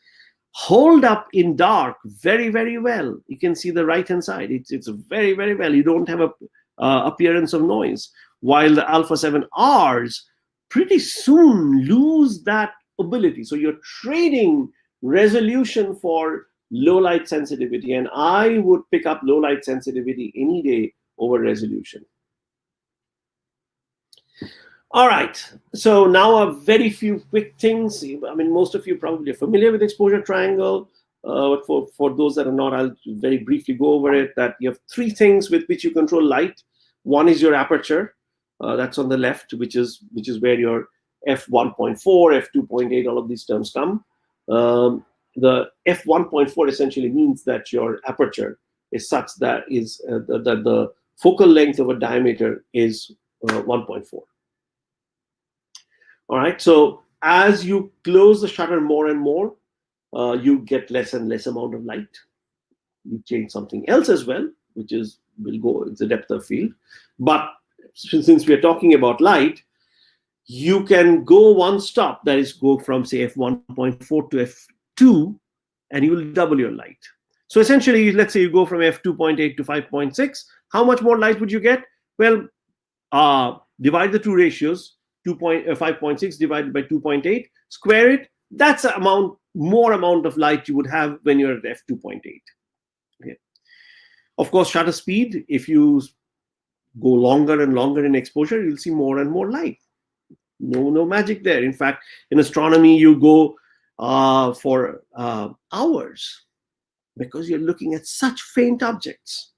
hold up in dark very, very well. You can see the right hand side. It's very, very well. You don't have a appearance of noise. While the Alpha 7Rs pretty soon lose that ability. So you're trading resolution for low light sensitivity, and I would pick up low light sensitivity any day over resolution. All right, so now a very few quick things. I mean, most of you probably are familiar with exposure triangle. But for those that are not, I'll very briefly go over it. That you have three things with which you control light. One is your aperture. That's on the left, which is where your f1.4, f2.8, all of these terms come. The f1.4 essentially means that your aperture is such that the focal length of a diameter is 1.4. All right. So as you close the shutter more and more, you get less and less amount of light. You change something else as well, which is it's the depth of field. But since we are talking about light, you can go one stop, that is go from say f1.4 to f2, and you will double your light. So essentially, let's say you go from f2.8 to 5.6. How much more light would you get? Well, divide the two ratios, 5.6 divided by 2.8, square it. That's more amount of light you would have when you're at f2.8. Okay. Of course, shutter speed, if you go longer and longer in exposure, you'll see more and more light. No magic there. In fact, in astronomy, you go for hours because you're looking at such faint objects.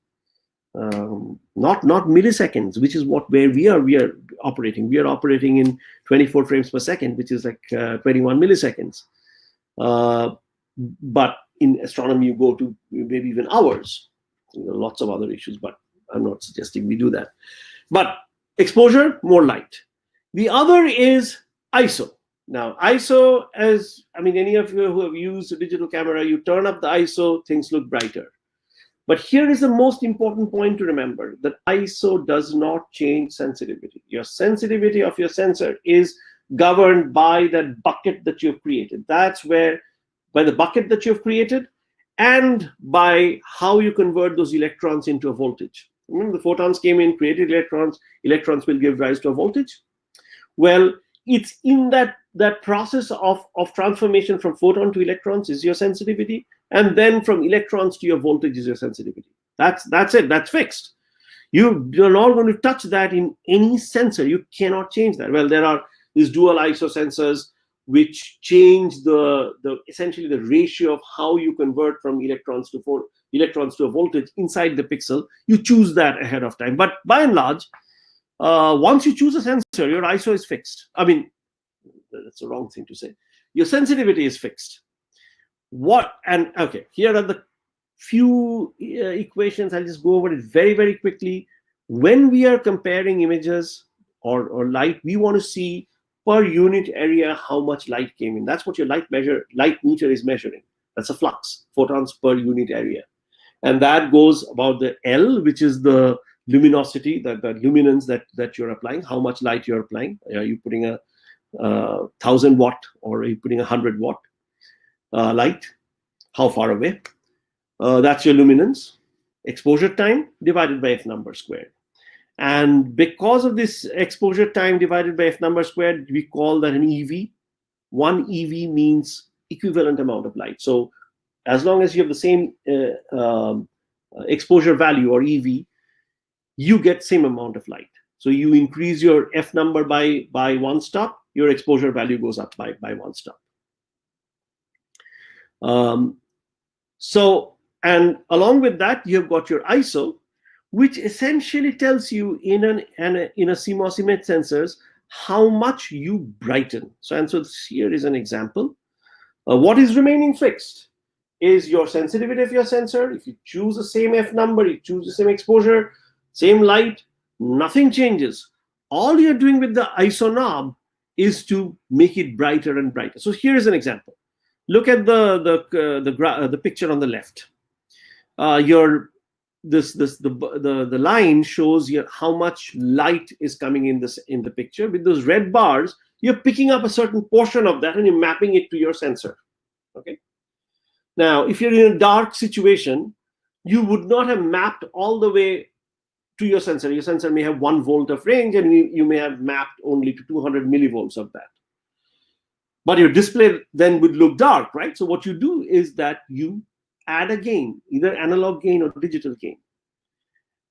not milliseconds, which is where we are operating. We are operating in 24 frames per second, which is like 21 milliseconds. But in astronomy, you go to maybe even hours. Lots of other issues, but I'm not suggesting we do that. But exposure, more light. The other is ISO. Now, ISO, any of you who have used a digital camera, you turn up the ISO, things look brighter. But here is the most important point to remember, that ISO does not change sensitivity. Your sensitivity of your sensor is governed by that bucket that you've created. That's where, by the bucket that you've created, and by how you convert those electrons into a voltage. Remember, the photons came in, created electrons. Electrons will give rise to a voltage. Well, it's in that process of transformation from photon to electrons is your sensitivity, and then from electrons to your voltage is your sensitivity. That's it. That's fixed. You're not going to touch that in any sensor. You cannot change that. Well, there are these dual ISO sensors which change essentially the ratio of how you convert from electrons to a voltage inside the pixel. You choose that ahead of time. But by and large, once you choose a sensor, your ISO is fixed. I mean, that's the wrong thing to say. Your sensitivity is fixed. Here are the few equations. I'll just go over it very, very quickly. When we are comparing images or light, we want to see per unit area how much light came in. That's what your light meter is measuring. That's a flux, photons per unit area. And that goes about the L, which is the luminosity, the luminance that you're applying, how much light you're applying. Are you putting a 1,000 watt or are you putting 100 watt light? How far away? That's your luminance. Exposure time divided by f number squared. And because of this exposure time divided by f number squared, we call that an EV. One EV means equivalent amount of light. So as long as you have the same exposure value or EV, you get same amount of light. So you increase your f number by one stop, your exposure value goes up by one stop. And along with that, you've got your ISO, which essentially tells you in a CMOS image sensors how much you brighten. So here is an example. What is remaining fixed is your sensitivity of your sensor. If you choose the same f number, you choose the same exposure, same light, nothing changes. All you're doing with the ISO knob is to make it brighter and brighter. So here is an example. Look at the picture on the left. The line shows you how much light is coming in the picture. With those red bars, you're picking up a certain portion of that and you're mapping it to your sensor. Okay. Now, if you're in a dark situation, you would not have mapped all the way to your sensor. Your sensor may have 1 volt of range, and you may have mapped only to 200 millivolts of that. But your display then would look dark, right? So what you do is that you add a gain, either analog gain or digital gain.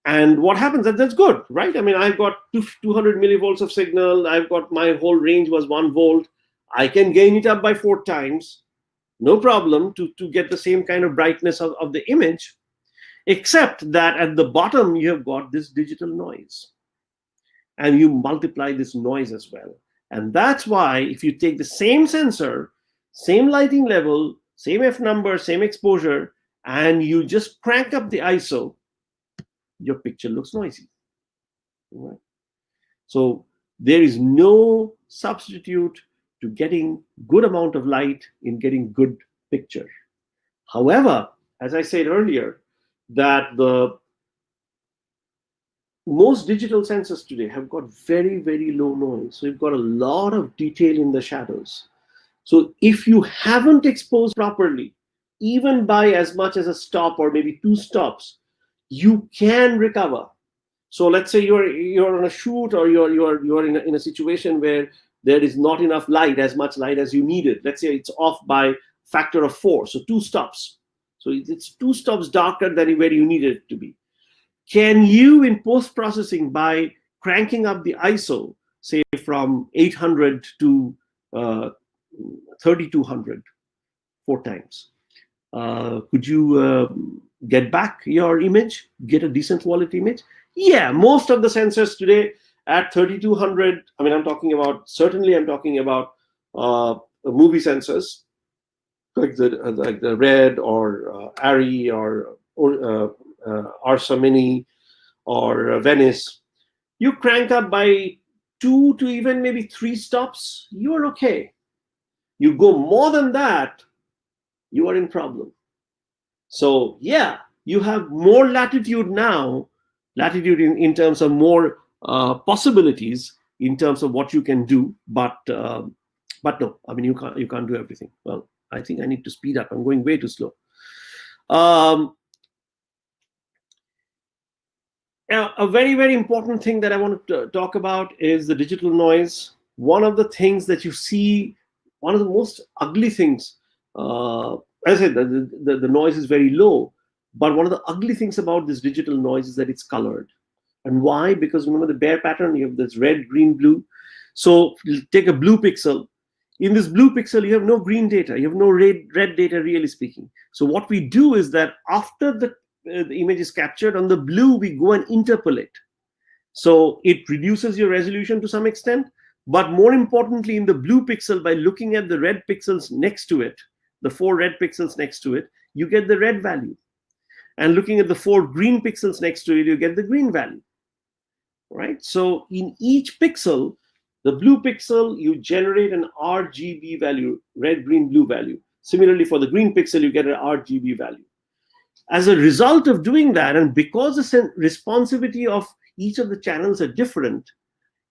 And what happens, that's good, right? I mean, I've got 200 millivolts of signal. I've got my whole range was 1 volt. I can gain it up by 4 times. No problem to get the same kind of brightness of the image, except that at the bottom, you have got this digital noise. And you multiply this noise as well. And that's why if you take the same sensor, same lighting level, same f number, same exposure, and you just crank up the ISO, your picture looks noisy. Right? So there is no substitute to getting good amount of light in getting good picture. However, as I said earlier, that the most digital sensors today have got very, very low noise. So you've got a lot of detail in the shadows. So if you haven't exposed properly, even by as much as a stop or maybe 2 stops, you can recover. So let's say you're on a shoot, or you're in a situation where there is not enough light, as much light as you needed. Let's say it's off by factor of 4, so 2 stops. So it's 2 stops darker than where you needed it to be. Can you, in post-processing, by cranking up the ISO, say from 800 to 3200, 4 times, Could you get back your image, get a decent quality image? Yeah, most of the sensors today at 3200. I mean, I'm talking about movie sensors like the Red or Arri or Arsa Mini or Venice. You crank up by 2 to even maybe 3 stops, you're okay. You go more than that, you are in problem. So yeah, you have more latitude now, latitude in terms of more possibilities in terms of what you can do, but no, I mean you can't do everything. Well, I think I need to speed up. I'm going way too slow. Um, Now, a very, very important thing that I want to talk about is the digital noise. One of the things that you see, one of the most ugly things, as I said, the noise is very low, but one of the ugly things about this digital noise is that it's colored. And why? Because remember the Bayer pattern, you have this red, green, blue. So take a blue pixel. In this blue pixel, you have no green data, you have no red data, really speaking. So what we do is that after the image is captured on the blue, we go and interpolate. So it reduces your resolution to some extent, but more importantly, in the blue pixel, by looking at the red pixels next to it, the 4 red pixels next to it, you get the red value. And looking at the 4 green pixels next to it, you get the green value. Right? So in each pixel, the blue pixel, you generate an RGB value, red, green, blue value. Similarly, for the green pixel, you get an RGB value. As a result of doing that, and because the responsivity of each of the channels are different,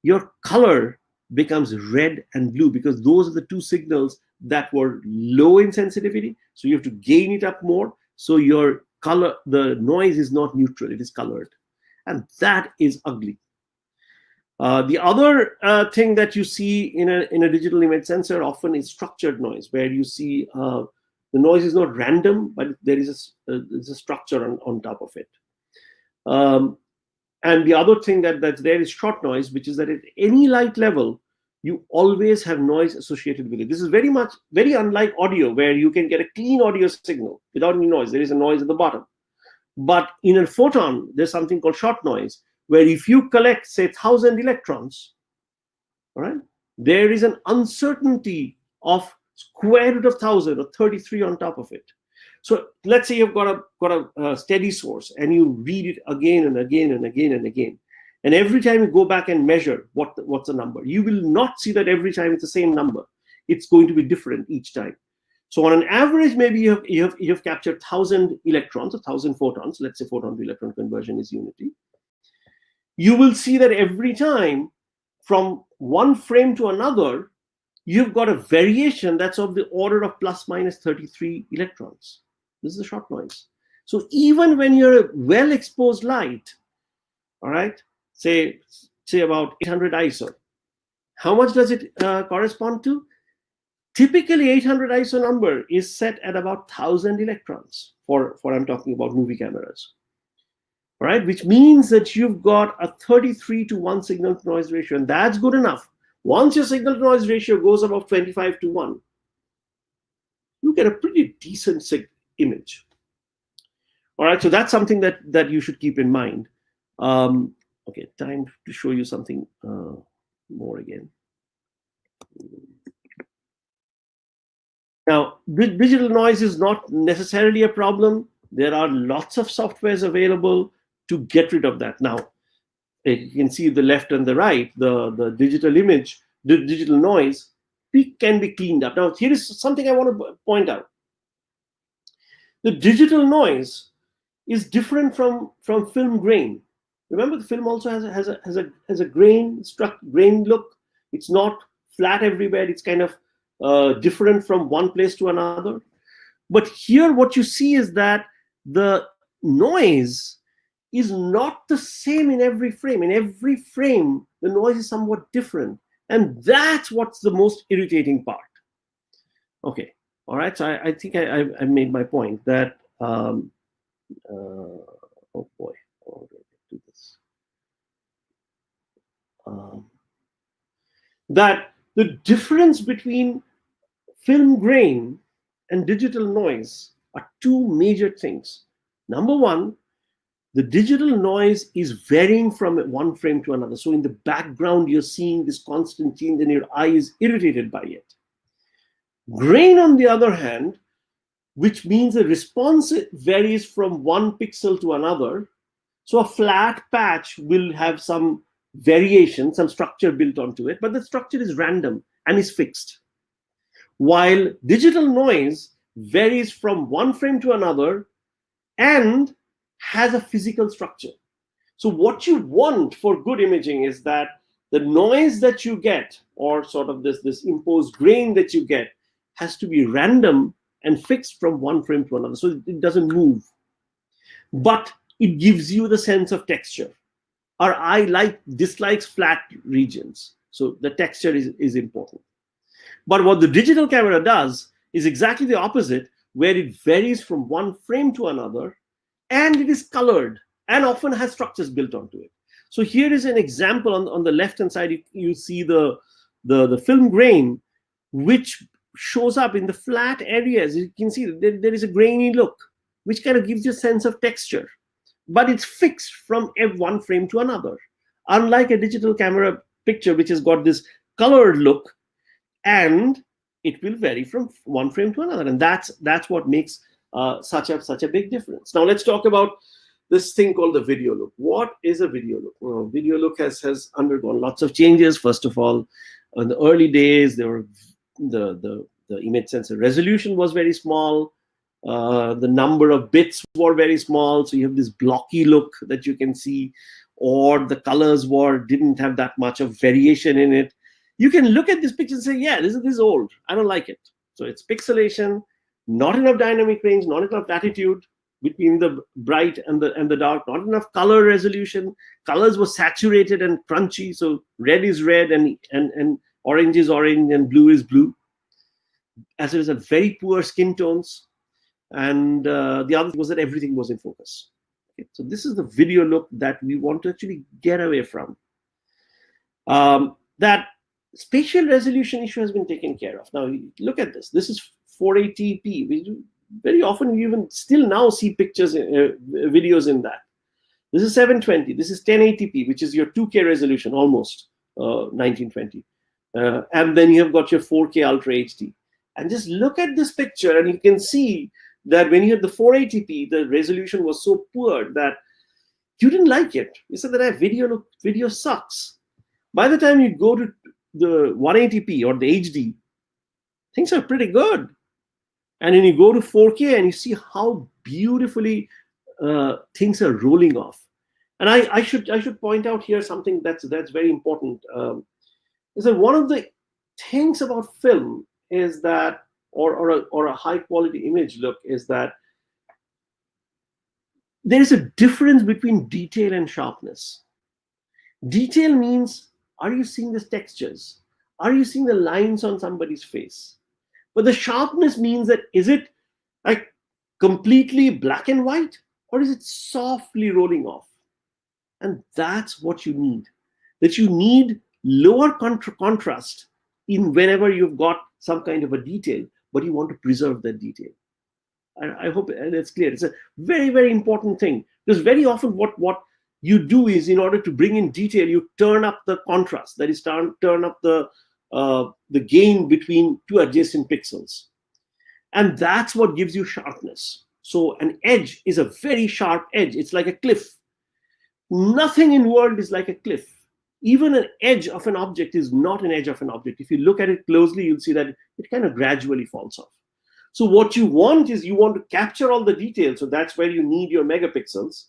your color becomes red and blue because those are the two signals that were low in sensitivity. So you have to gain it up more. So your color, the noise is not neutral, it is colored. And that is ugly. The other thing that you see in a digital image sensor often is structured noise, where you see the noise is not random, but there's a structure on top of it. And the other thing that's there is shot noise, which is that at any light level, you always have noise associated with it. This is very unlike audio, where you can get a clean audio signal without any noise. There is a noise at the bottom. But in a photon, there's something called shot noise, where if you collect, say, 1,000 electrons, all right, there is an uncertainty of square root of 1,000 or 33 on top of it. So let's say you've got a steady source and you read it again and again and again and again. And every time you go back and measure what's the number, you will not see that every time it's the same number. It's going to be different each time. So on an average, maybe you have captured 1,000 electrons, 1,000 photons. Let's say photon to electron conversion is unity. You will see that every time from one frame to another, you've got a variation that's of the order of plus minus 33 electrons. This is the shot noise. So even when you're a well-exposed light, all right, say about 800 ISO, how much does it correspond to? Typically, 800 ISO number is set at about 1,000 electrons for I'm talking about movie cameras. All right, which means that you've got a 33 to 1 signal to noise ratio, and that's good enough. Once your signal to noise ratio goes above 25 to 1, you get a pretty decent image. All right, so that's something that you should keep in mind. Okay, time to show you something more again. Now, digital noise is not necessarily a problem. There are lots of softwares available to get rid of that. Now, you can see the left and the right, the digital image, the digital noise, can be cleaned up. Now, here is something I want to point out. The digital noise is different from film grain. Remember, the film also has a grain look. It's not flat everywhere. It's kind of different from one place to another. But here, what you see is that the noise is not the same in every frame. In every frame, the noise is somewhat different. And that's what's the most irritating part. Okay, all right, so I think I made my point that, oh boy, how do I do this? That the difference between film grain and digital noise are two major things. Number one, the digital noise is varying from one frame to another. So in the background, you're seeing this constant change and your eye is irritated by it. Grain, on the other hand, which means the response varies from one pixel to another. So a flat patch will have some variation, some structure built onto it, but the structure is random and is fixed. While digital noise varies from one frame to another and has a physical structure. So what you want for good imaging is that the noise that you get, or sort of this imposed grain that you get, has to be random and fixed from one frame to another. So it doesn't move. But it gives you the sense of texture. Our eye dislikes flat regions. So the texture is important. But what the digital camera does is exactly the opposite, where it varies from one frame to another, and it is colored and often has structures built onto it. So here is an example. On the left-hand side, you see the film grain, which shows up in the flat areas. You can see there is a grainy look, which kind of gives you a sense of texture. But it's fixed from one frame to another. Unlike a digital camera picture, which has got this colored look, and it will vary from one frame to another. And that's what makes such a big difference. Now let's talk about this thing called the video look. What is a video look? Well, video look has undergone lots of changes. First of all, in the early days, there were the image sensor resolution was very small. The number of bits were very small, so you have this blocky look that you can see, or the colors didn't have that much of variation in it. You can look at this picture and say, yeah, this is old. I don't like it. So it's pixelation, not enough dynamic range, not enough latitude between the bright and the dark, not enough color resolution. Colors were saturated and crunchy, so red is red and orange is orange and blue is blue. As a result, very poor skin tones. And the other thing was that everything was in focus. Okay? So this is the video look that we want to actually get away from. That spatial resolution issue has been taken care of. Now look at this. This is 480p. Very often you even still now see pictures, videos in that. This is 720. This is 1080p, which is your 2K resolution, almost 1920. And then you have got your 4K Ultra HD. And just look at this picture, and you can see that when you had the 480p, the resolution was so poor that you didn't like it. You said that video sucks. By the time you go to the 180p or the HD, things are pretty good. And then you go to 4K and you see how beautifully things are rolling off. And I should point out here something that's very important. Is that one of the things about film is that, or a high quality image look, is that there is a difference between detail and sharpness. Detail means, are you seeing the textures? Are you seeing the lines on somebody's face? But the sharpness means that, is it like completely black and white, or is it softly rolling off? And that's what you need. That you need lower contrast in whenever you've got some kind of a detail, but you want to preserve that detail. I hope that's clear. It's a very, very important thing, because very often what you do is, in order to bring in detail, you turn up the contrast. That is, turn up the gain between two adjacent pixels, and that's what gives you sharpness. So an edge is a very sharp edge. It's like a cliff. Nothing in world is like a cliff. Even an edge of an object is not an edge of an object. If you look at it closely, you'll see that it kind of gradually falls off. So what you want is, you want to capture all the details. So that's where you need your megapixels.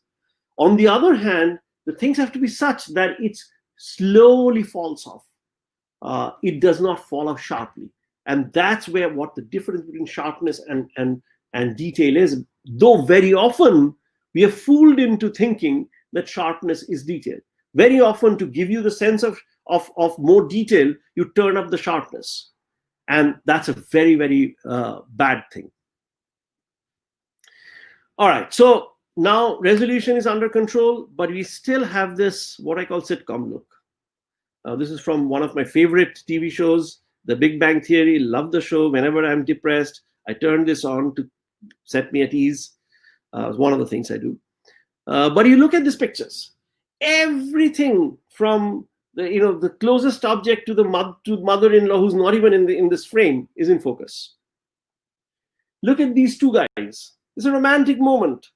On the other hand, the things have to be such that it slowly falls off. It does not fall off sharply. And that's where what the difference between sharpness and detail is. Though very often we are fooled into thinking that sharpness is detail. Very often, to give you the sense of more detail, you turn up the sharpness. And that's a very, very bad thing. All right, so now resolution is under control, but we still have this, what I call sitcom look. This is from one of my favorite TV shows, The Big Bang Theory. Love the show. Whenever I'm depressed, I turn this on to set me at ease. It's one of the things I do. But you look at these pictures, everything from the closest object to the mother-in-law, who's not even in this frame, is in focus. Look at these two guys. It's a romantic moment.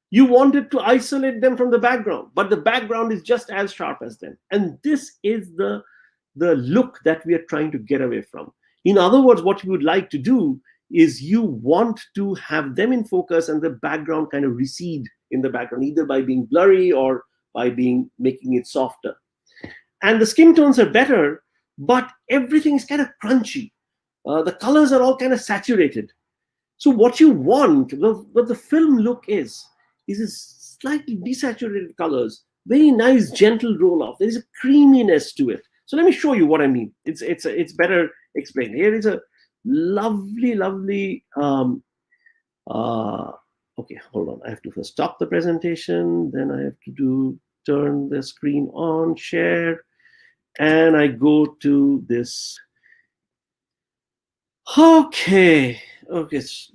You wanted to isolate them from the background, but the background is just as sharp as them. And this is the look that we are trying to get away from. In other words, what you would like to do is you want to have them in focus and the background kind of recede in the background, either by being blurry or by making it softer. And the skin tones are better, but everything is kind of crunchy. The colors are all kind of saturated. So what you want, what the film look is slightly desaturated colors, very nice, gentle roll off. There is a creaminess to it. So let me show you what I mean. It's better explained. Here is a lovely. Okay, hold on. I have to first stop the presentation. Then I have to turn the screen on, share, and I go to this. Okay. It's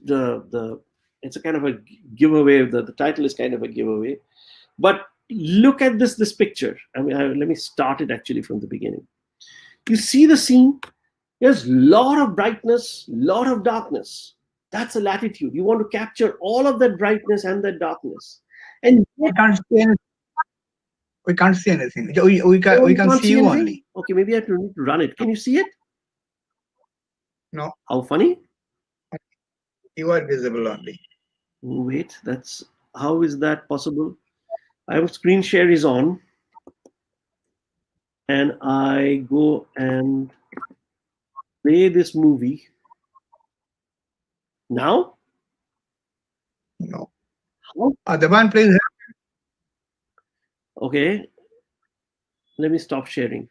a kind of a giveaway. The title is kind of a giveaway, but look at this picture. Let me start it actually from the beginning. You see the scene. There's a lot of brightness, lot of darkness. That's a latitude. You want to capture all of that brightness and that darkness. And we can't see anything. We can't see anything. We can see you anything? only. Okay, maybe I have to run it. Can you see it? No. How funny? You are visible only. Wait, how is that possible? I have screen share is on, and I go and play this movie. Now? No. How? The one, please. Okay. Let me stop sharing.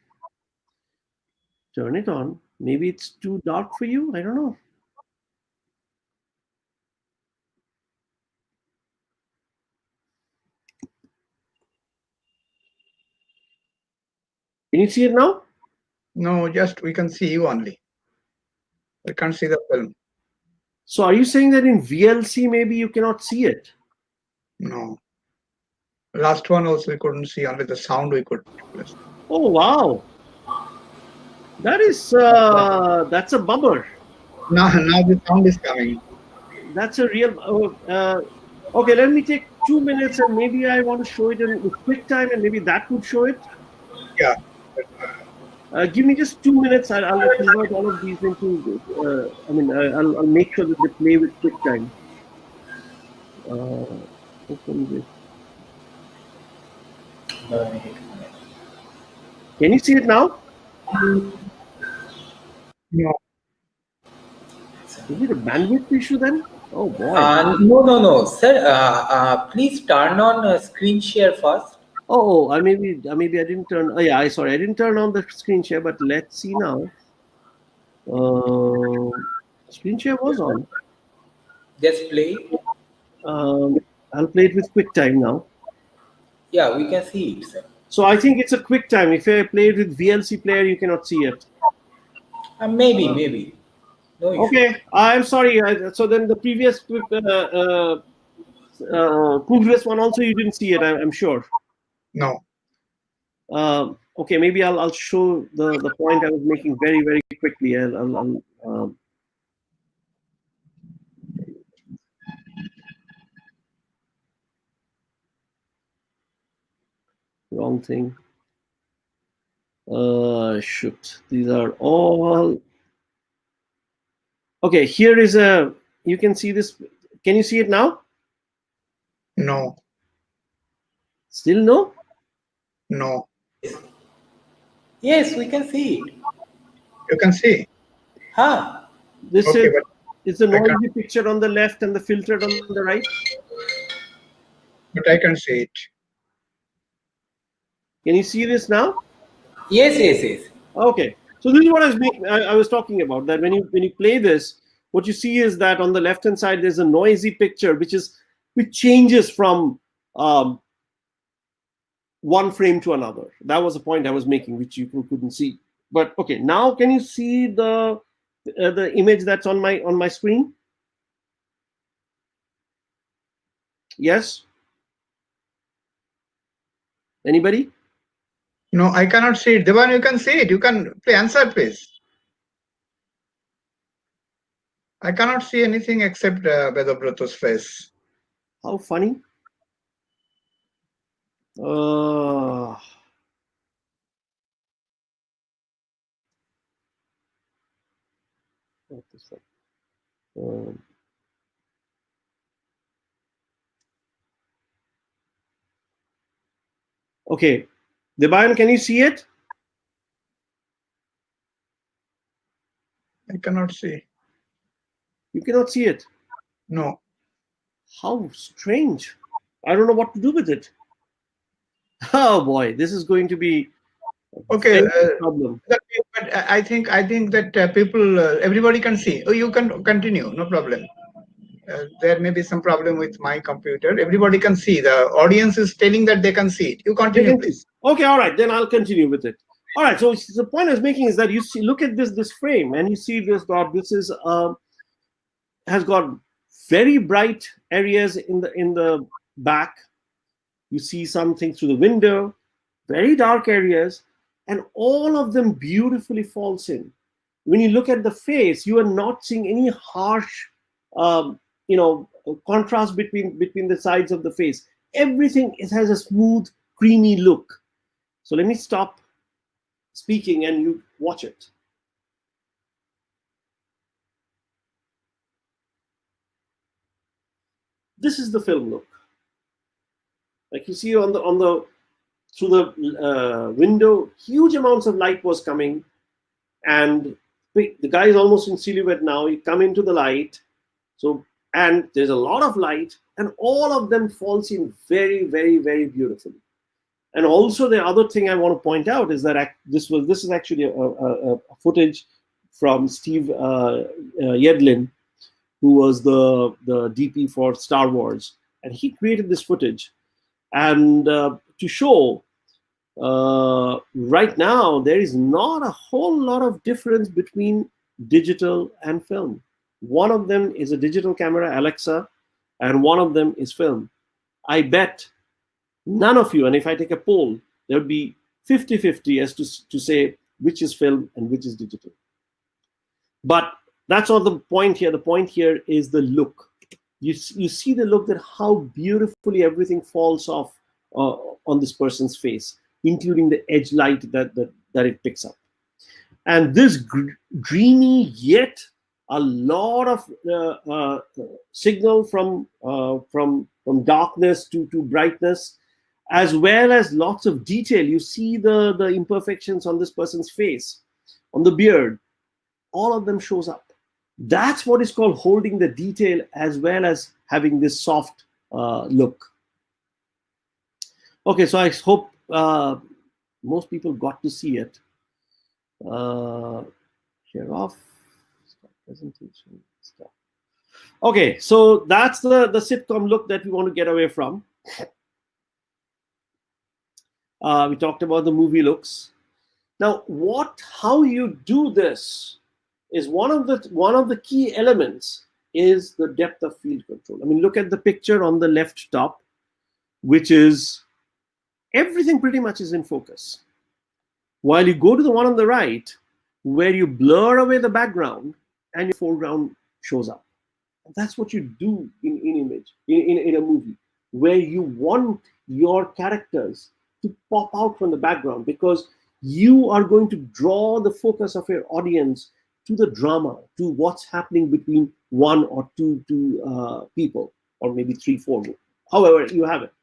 Turn it on. Maybe it's too dark for you. I don't know. Can you see it now? No, just we can see you only. We can't see the film. So are you saying that in VLC maybe you cannot see it? No. Last one also we couldn't see, only the sound we could listen. Oh wow. That's a bummer. Now the sound is coming. That's a real okay, let me take 2 minutes and maybe I want to show it in quick time and maybe that would show it. Yeah. Give me just 2 minutes. I'll convert all of these into. I'll make sure that they play with QuickTime. Open this. Can you see it now? No. Is it a bandwidth issue then? Oh boy. No, sir. Please turn on screen share first. Oh, maybe I didn't turn. Oh yeah, I didn't turn on the screen share. But let's see now. Screen share was on. Just play. I'll play it with QuickTime now. Yeah, we can see it, sir. So I think it's a QuickTime. If I play it with VLC player, you cannot see it. Maybe. No issue. Okay, I'm sorry. So then the previous one also you didn't see it. I'm sure. No. Okay, maybe I'll show the point I was making very very quickly. Wrong thing. Shoot. These are all. Okay, here is you can see this. Can you see it now? No. Still no? No. Yes, we can see it. You can see. This Okay, it's a noisy picture on the left and the filtered on the right. But I can see it. Can you see this now? Yes. Okay. So this is what I was talking about. That when you play this, what you see is that on the left hand side there's a noisy picture which changes from one frame to another. That was the point I was making, which you couldn't see. But okay, now can you see the image that's on my screen? Yes? Anybody? No, I cannot see it. Devan, you can see it. You can answer, please. I cannot see anything except Bedabrata's face. How funny. Uh, what is that? Okay. Debayan, can you see it? I cannot see. You cannot see it. No. How strange. I don't know what to do with it. Oh boy, this is going to be a Okay. very big problem. But I think that people, everybody can see. Oh, you can continue. No problem. There may be some problem with my computer. Everybody can see. The audience is telling that they can see it. You They continue, can see. please. Okay, all right, then I'll continue with it. All right, so the point I was making is that you see, look at this frame, and you see this got this is has got very bright areas in the back. You see something through the window, very dark areas, and all of them beautifully falls in. When you look at the face, you are not seeing any harsh, um, contrast between the sides of the face. Everything has a smooth, creamy look. So let me stop speaking and you watch it. This is the film look. Like you see on the through the window, huge amounts of light was coming, and the guy is almost in silhouette now. You come into the light, so and there's a lot of light, and all of them falls in very, very, very beautifully. And also the other thing I want to point out is that this is actually a footage from Steve Yedlin, who was the DP for Star Wars, and he created this footage, and to show right now there is not a whole lot of difference between digital and film. One of them is a digital camera, Alexa, and one of them is film. I bet none of you, and if I take a poll, there would be 50-50 as to say which is film and which is digital. But that's not the point here. The point here is the look. You see the look, that how beautifully everything falls off on this person's face, including the edge light that it picks up. And this dreamy yet a lot of signal from darkness to brightness, as well as lots of detail. You see the imperfections on this person's face, on the beard, all of them shows up. That's what is called holding the detail as well as having this soft look. Okay, so I hope most people got to see it. Share off, stop presentation, stop. Okay, so that's the sitcom look that we want to get away from. We talked about the movie looks. Now, how you do this is one of the key elements is the depth of field control. I mean, look at the picture on the left top, which is everything pretty much is in focus. While you go to the one on the right, where you blur away the background and your foreground shows up. And that's what you do in image, in a movie, where you want your characters to pop out from the background, because you are going to draw the focus of your audience to the drama, to what's happening between one or two people, or maybe 3, 4, however you have it.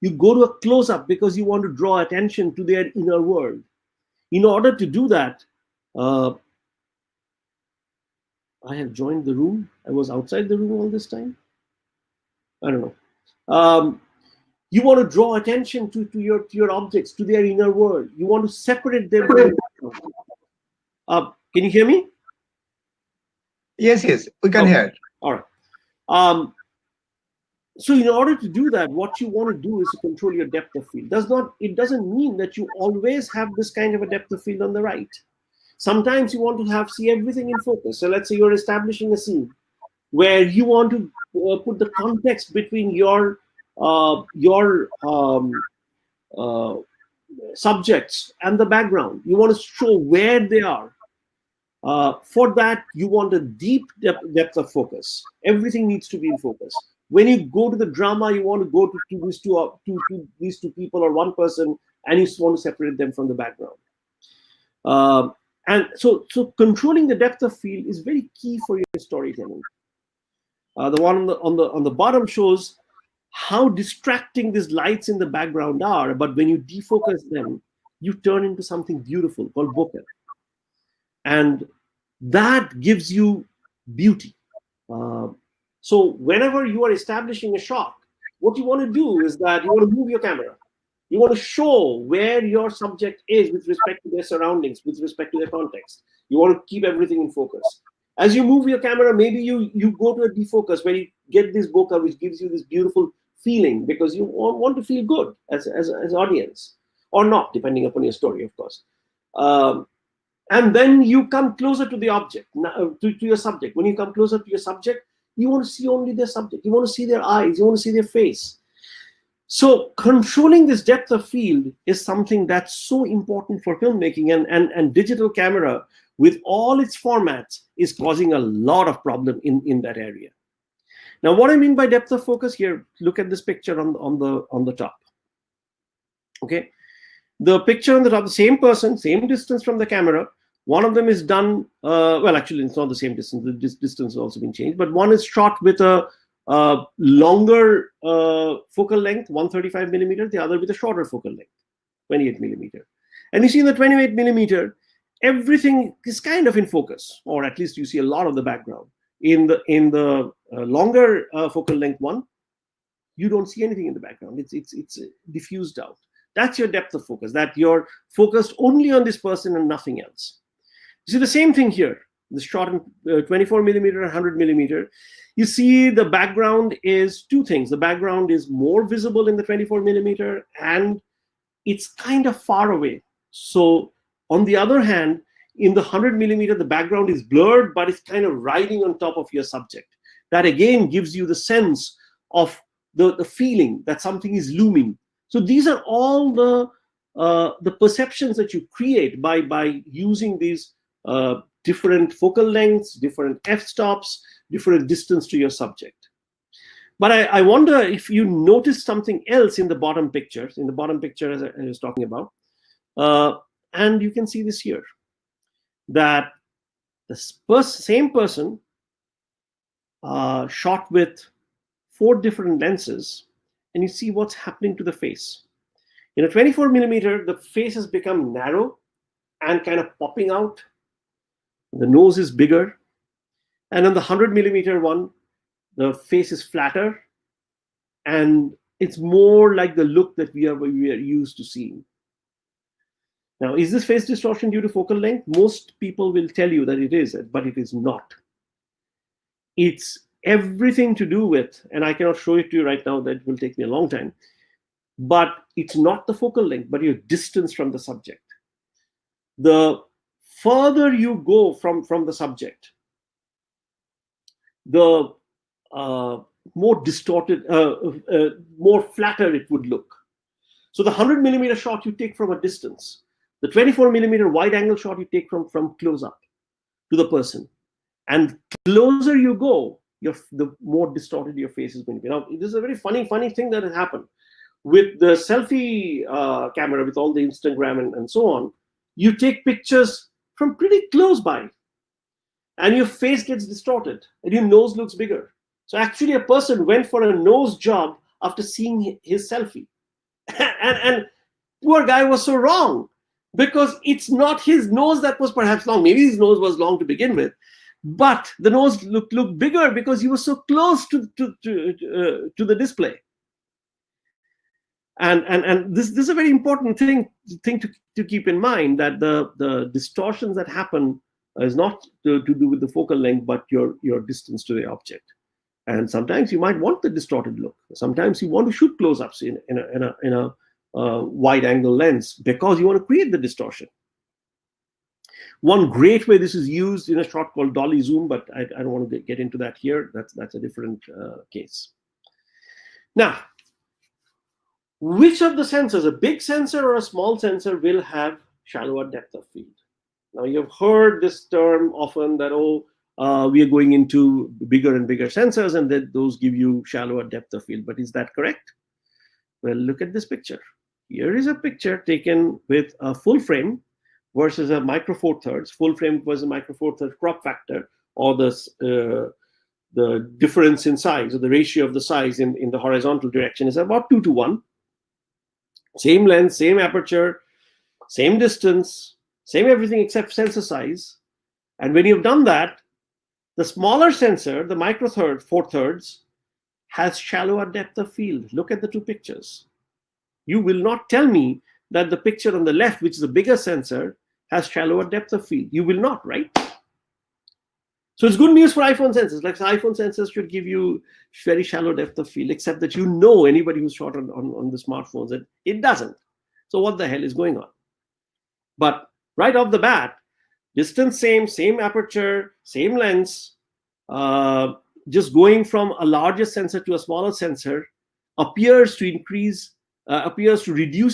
You go to a close-up because you want to draw attention to their inner world. In order to do that, I have joined the room. I was outside the room all this time. I don't know. You want to draw attention to your objects, to their inner world. You want to separate them from can you hear me? Yes, we can hear. All right. So in order to do that, what you want to do is to control your depth of field. It doesn't mean that you always have this kind of a depth of field on the right. Sometimes you want to see everything in focus. So let's say you're establishing a scene where you want to put the context between your your subjects and the background. You want to show where they are. For that, you want a deep depth of focus. Everything needs to be in focus. When you go to the drama, you want to go to these two people or one person, and you want to separate them from the background. And so controlling the depth of field is very key for your storytelling. The one on the bottom shows how distracting these lights in the background are, but when you defocus them, you turn into something beautiful called bokeh, and that gives you beauty. So whenever you are establishing a shot, what you want to do is that you want to move your camera. You want to show where your subject is with respect to their surroundings, with respect to their context. You want to keep everything in focus. As you move your camera, maybe you go to a defocus where you get this bokeh, which gives you this beautiful feeling because you want to feel good as audience, or not, depending upon your story, of course. And then you come closer to the object, to your subject. When you come closer to your subject, you want to see only their subject. You want to see their eyes. You want to see their face. So controlling this depth of field is something that's so important for filmmaking, and digital camera with all its formats is causing a lot of problem in that area. Now, what I mean by depth of focus here, look at this picture on the top. Okay, the picture on the top, the same person, same distance from the camera. One of them is done, well, actually, it's not the same distance. The distance has also been changed, but one is shot with a longer focal length, 135 millimeter, the other with a shorter focal length, 28 millimeter. And you see in the 28 millimeter, everything is kind of in focus, or at least you see a lot of the background. In the longer focal length one, you don't see anything in the background. It's diffused out. That's your depth of focus, that you're focused only on this person and nothing else. You see the same thing here, the shot in 24 millimeter and 100 millimeter. You see the background is two things. The background is more visible in the 24 millimeter and it's kind of far away. So on the other hand, in the 100 millimeter, the background is blurred, but it's kind of riding on top of your subject. That again gives you the sense of the feeling that something is looming. So these are all the perceptions that you create by using these different focal lengths, different f-stops, different distance to your subject. But I wonder if you notice something else in the bottom pictures, as I was talking about, and you can see this here, that the same person shot with 4 different lenses, and you see what's happening to the face. In a 24 millimeter, the face has become narrow and kind of popping out. The nose is bigger. And on the 100 millimeter one, the face is flatter, and it's more like the look that we are used to seeing. Now, is this face distortion due to focal length? Most people will tell you that it is, but it is not. It's everything to do with, and I cannot show it to you right now, that will take me a long time, but it's not the focal length, but your distance from the subject. The further you go from the subject, the more distorted, more flatter it would look. So the 100 millimeter shot you take from a distance. The 24 millimeter wide angle shot you take from close up to the person. And closer you go, the more distorted your face is going to be. Now, this is a very funny thing that has happened. With the selfie camera, with all the Instagram and so on, you take pictures from pretty close by, and your face gets distorted, and your nose looks bigger. So actually, a person went for a nose job after seeing his selfie. and poor guy was so wrong, because it's not his nose that was perhaps long. Maybe his nose was long to begin with, but the nose looked bigger because he was so close to the display. And this is a very important thing to keep in mind, that the distortions that happen is not to do with the focal length, but your distance to the object. And sometimes you might want the distorted look. Sometimes you want to shoot close-ups in a wide angle lens because you want to create the distortion. One great way this is used in a shot called dolly zoom, but I don't want to get into that here. That's a different case. Now, which of the sensors, a big sensor or a small sensor, will have shallower depth of field? Now, you've heard this term often that, we are going into bigger and bigger sensors and that those give you shallower depth of field. But is that correct? Well, look at this picture. Here is a picture taken with a full frame versus a micro four thirds. Full frame versus a micro four thirds crop factor, or the difference in size, or the ratio of the size in the horizontal direction is about 2:1. Same length, same aperture, same distance, same everything except sensor size. And when you've done that, the smaller sensor, the micro four thirds, has shallower depth of field. Look at the two pictures. You will not tell me that the picture on the left, which is the bigger sensor, has shallower depth of field. You will not, right? So it's good news for iPhone sensors. Like iPhone sensors should give you very shallow depth of field, except that anybody who's shot on the smartphones, that it doesn't. So what the hell is going on? But right off the bat, distance same aperture, same lens, just going from a larger sensor to a smaller sensor appears to reduce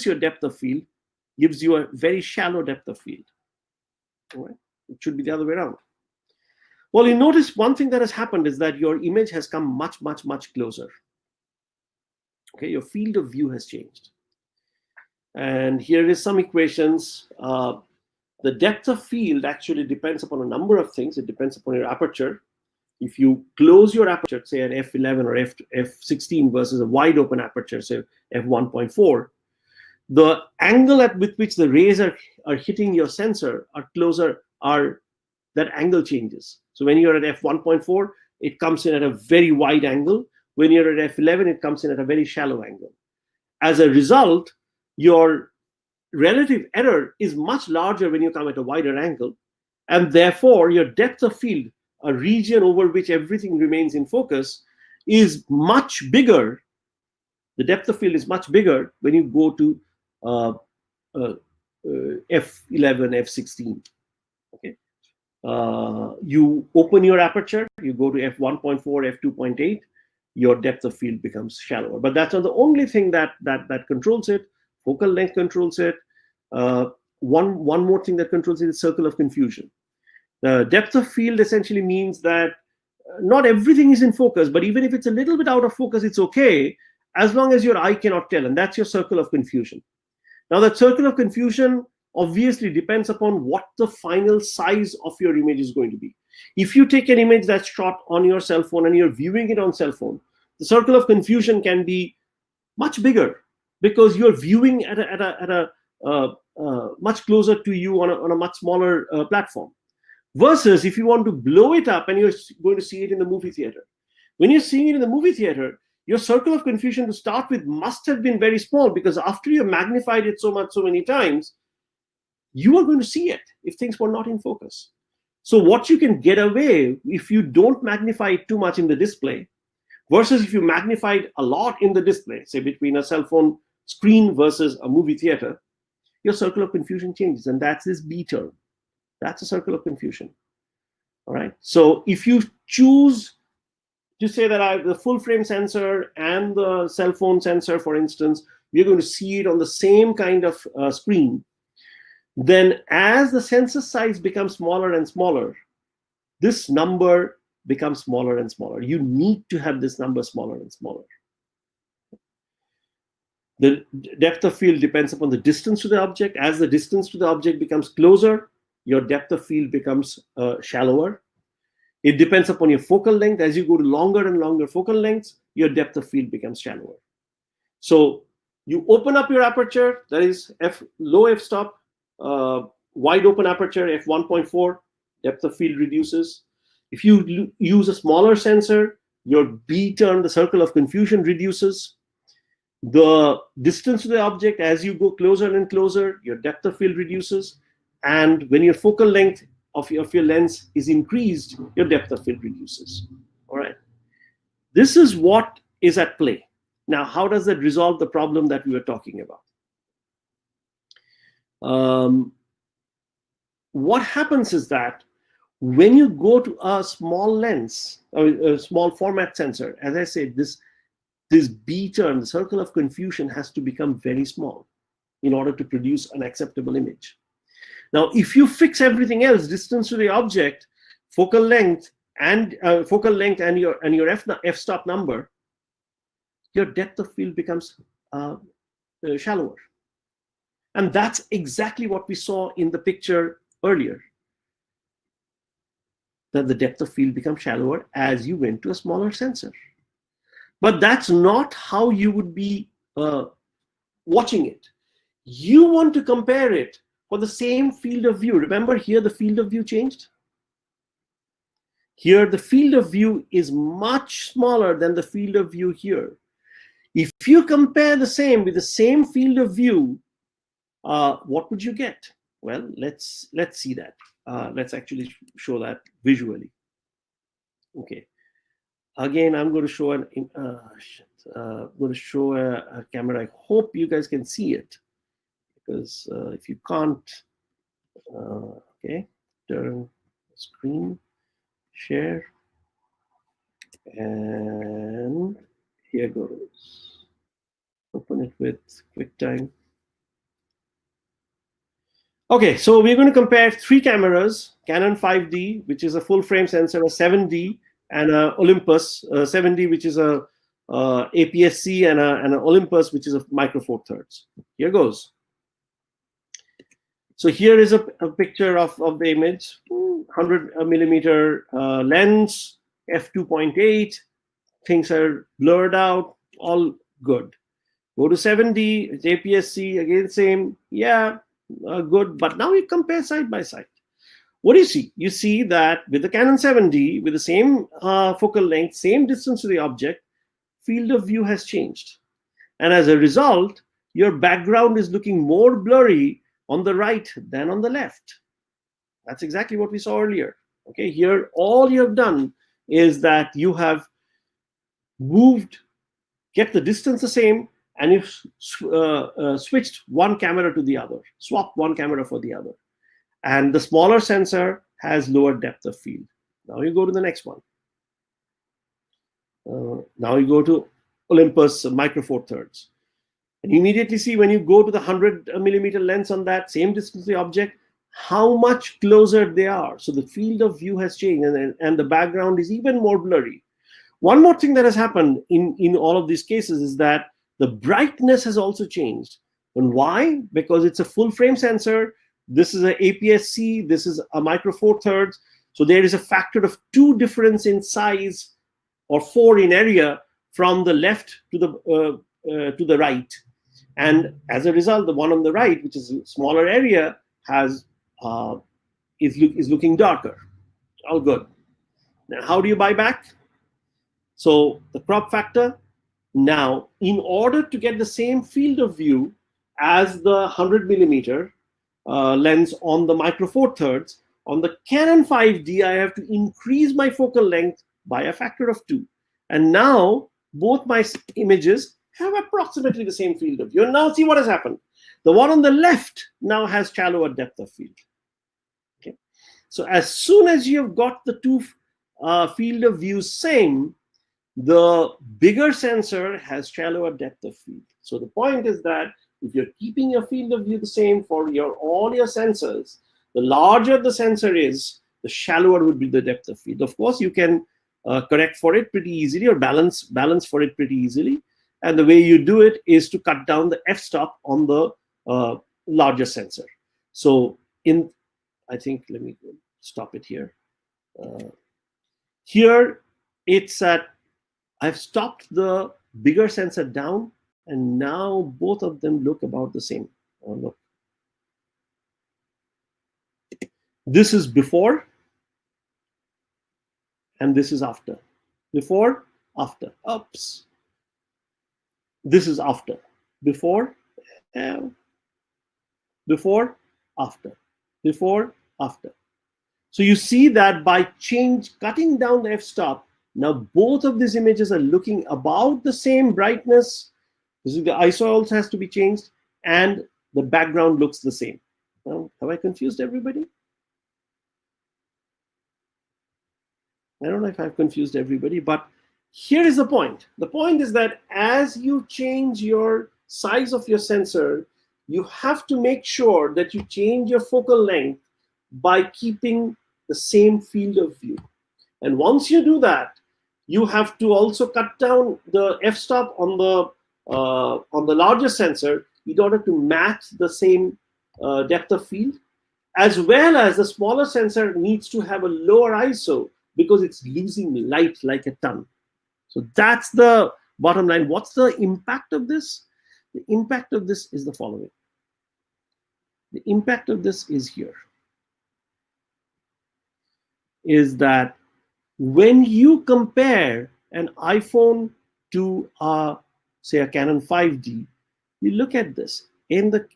your depth of field, gives you a very shallow depth of field. All right? It should be the other way around. Well, you notice one thing that has happened is that your image has come much, much, much closer. Okay, your field of view has changed. And here is some equations. The depth of field actually depends upon a number of things. It depends upon your aperture. If you close your aperture, say at f11 or f16 versus a wide open aperture, say f1.4, the angle with which the rays are hitting your sensor are closer, that angle changes. So when you're at f1.4, it comes in at a very wide angle. When you're at f11, it comes in at a very shallow angle. As a result, your relative error is much larger when you come at a wider angle, and therefore your depth of field, a region over which everything remains in focus, is much bigger. The depth of field is much bigger when you go to f11, f16. Okay. You open your aperture, you go to f1.4, f2.8, your depth of field becomes shallower. But that's not the only thing that controls it. Focal length controls it. One more thing that controls it is circle of confusion. The depth of field essentially means that not everything is in focus, but even if it's a little bit out of focus, it's okay, as long as your eye cannot tell, and that's your circle of confusion. Now, that circle of confusion obviously depends upon what the final size of your image is going to be. If you take an image that's shot on your cell phone and you're viewing it on cell phone, the circle of confusion can be much bigger because you're viewing at a much closer to you on a much smaller platform. Versus if you want to blow it up and you're going to see it in the movie theater. When you're seeing it in the movie theater, your circle of confusion to start with must have been very small, because after you magnified it so many times, you are going to see it if things were not in focus. So what you can get away if you don't magnify it too much in the display, versus if you magnify it a lot in the display, say between a cell phone screen versus a movie theater, your circle of confusion changes, and that's this B term. That's a circle of confusion. All right. So if you choose to say that I have the full frame sensor and the cell phone sensor, for instance, we're going to see it on the same kind of screen, then as the sensor size becomes smaller and smaller, this number becomes smaller and smaller. You need to have this number smaller and smaller. The depth of field depends upon the distance to the object. As the distance to the object becomes closer, your depth of field becomes shallower. It depends upon your focal length. As you go to longer and longer focal lengths, your depth of field becomes shallower. So you open up your aperture, that is low f-stop, wide open aperture, f1.4, depth of field reduces. If you use a smaller sensor, your B term, the circle of confusion, reduces. The distance to the object, as you go closer and closer, your depth of field reduces. And when your focal length of your lens is increased, your depth of field reduces. All right. This is what is at play. Now, how does that resolve the problem that we were talking about? What happens is that when you go to a small lens, or a small format sensor, as I said, this this B turn, the circle of confusion, has to become very small in order to produce an acceptable image. Now, if you fix everything else, distance to the object, focal length, and your f-stop number, your depth of field becomes shallower. And that's exactly what we saw in the picture earlier, that the depth of field becomes shallower as you went to a smaller sensor. But that's not how you would be watching it. You want to compare it for the same field of view. Remember, here the field of view changed. Here the field of view is much smaller than the field of view here. If you compare the same with the same field of view, what would you get? Well, let's see that. Let's actually show that visually. Okay. Again, I'm going to show a camera. I hope you guys can see it, because if you can't, okay, turn screen, share, and here goes. Open it with QuickTime. Okay, so we're going to compare three cameras: Canon 5D, which is a full frame sensor, a 7D, and a Olympus 7D, which is a APS-C, and an Olympus, which is a micro four thirds. Here goes. So here is a picture of the image. 100 millimeter lens, f2.8. Things are blurred out, all good. Go to 7D, it's APS-C, again same, yeah, good. But now we compare side by side. What do you see? You see that with the Canon 7D, with the same focal length, same distance to the object, field of view has changed. And as a result, your background is looking more blurry on the right than on the left. That's exactly what we saw earlier. Okay, here all you have done is that you have moved, kept the distance the same, and you've switched one camera to the other, swapped one camera for the other. And the smaller sensor has lower depth of field. Now you go to the next one. Now you go to Olympus micro four thirds. And you immediately see, when you go to the 100 millimeter lens on that same distance to the object, how much closer they are. So the field of view has changed, and the background is even more blurry. One more thing that has happened in all of these cases is that the brightness has also changed. And why? Because it's a full frame sensor. This is an APS-C, this is a micro four thirds. So there is a factor of 2 difference in size, or 4 in area, from the left to the right. And as a result, the one on the right, which is a smaller area, is looking darker. All good. Now, how do you buy back? So the crop factor. Now, in order to get the same field of view as the 100 millimeter lens on the micro four thirds, on the Canon 5D, I have to increase my focal length by a factor of 2. And now both my images have approximately the same field of view. And now see what has happened. The one on the left now has shallower depth of field. Okay. So as soon as you have got the 2 field of view same, the bigger sensor has shallower depth of field. So the point is that if you're keeping your field of view the same for all your sensors, the larger the sensor is, the shallower would be the depth of field. Of course, you can correct for it pretty easily, or balance for it pretty easily. And the way you do it is to cut down the f-stop on the larger sensor. So I think, let me stop it here. Here it's at, I've stopped the bigger sensor down, and now both of them look about the same. Oh, look. This is before, and this is after. Before, after. Oops. This is after. Before, before, after. Before, after. So you see that by cutting down the f-stop, now both of these images are looking about the same brightness. This is the ISO also has to be changed, and the background looks the same. Now, have I confused everybody? I don't know if I've confused everybody, but here is the point. The point is that as you change your size of your sensor, you have to make sure that you change your focal length by keeping the same field of view. And once you do that, you have to also cut down the f-stop on the larger sensor in order to match the same depth of field, as well as the smaller sensor needs to have a lower ISO because it's losing light like a ton. So that's the bottom line. What's the impact of this? The impact of this is the following. The impact of this is here. Is that when you compare an iPhone to say a Canon 5D, you look at this. In the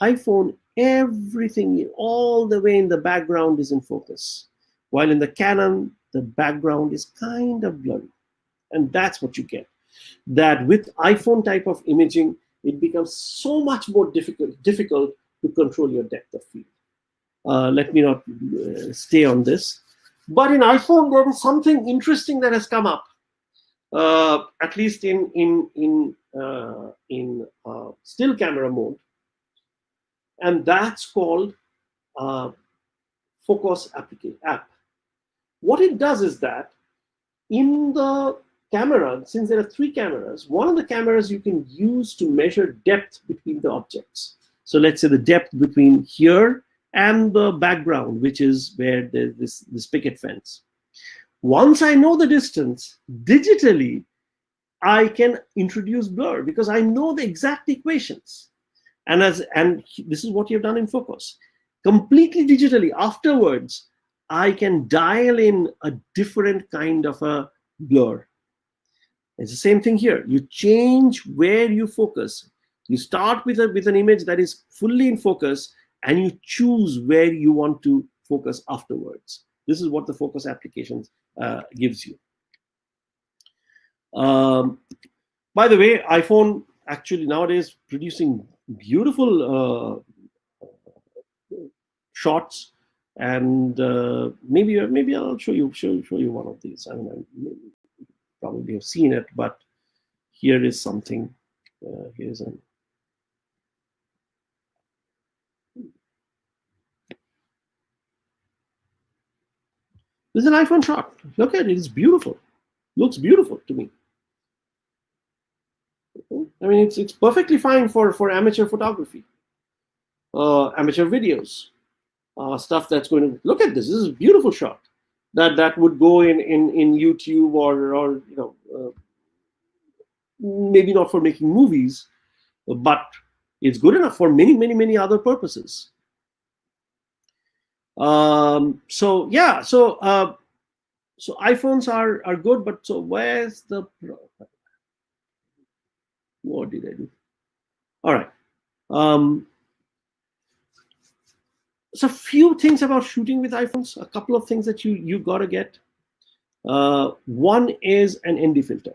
iPhone, everything all the way in the background is in focus, while in the Canon, the background is kind of blurry. And that's what you get. That with iPhone type of imaging, it becomes so much more difficult to control your depth of field. Let me not stay on this. But in iPhone, there is something interesting that has come up, at least in still camera mode, and that's called Focus app. What it does is that in the camera, since there are 3 cameras, one of the cameras you can use to measure depth between the objects. So let's say the depth between here and the background, which is where there's this picket fence. Once I know the distance, digitally, I can introduce blur because I know the exact equations. And this is what you've done in Focus. Completely digitally, afterwards, I can dial in a different kind of a blur. It's the same thing here. You change where you focus. You start with an image that is fully in focus, and you choose where you want to focus afterwards. This is what the Focus application gives you. By the way, iPhone actually nowadays producing beautiful shots, and maybe I'll show you one of these. I mean, you probably have seen it, but here is something. Here's an. This is an iPhone shot. Look at it; it's beautiful. Looks beautiful to me. I mean, it's perfectly fine for amateur photography, amateur videos, stuff that's going to look at this. This is a beautiful shot that would go in YouTube or maybe not for making movies, but it's good enough for many other purposes. So iPhones are good, but so where's the what did I do? All right. So a few things about shooting with iPhones. A couple of things that you gotta get. One is an ND filter.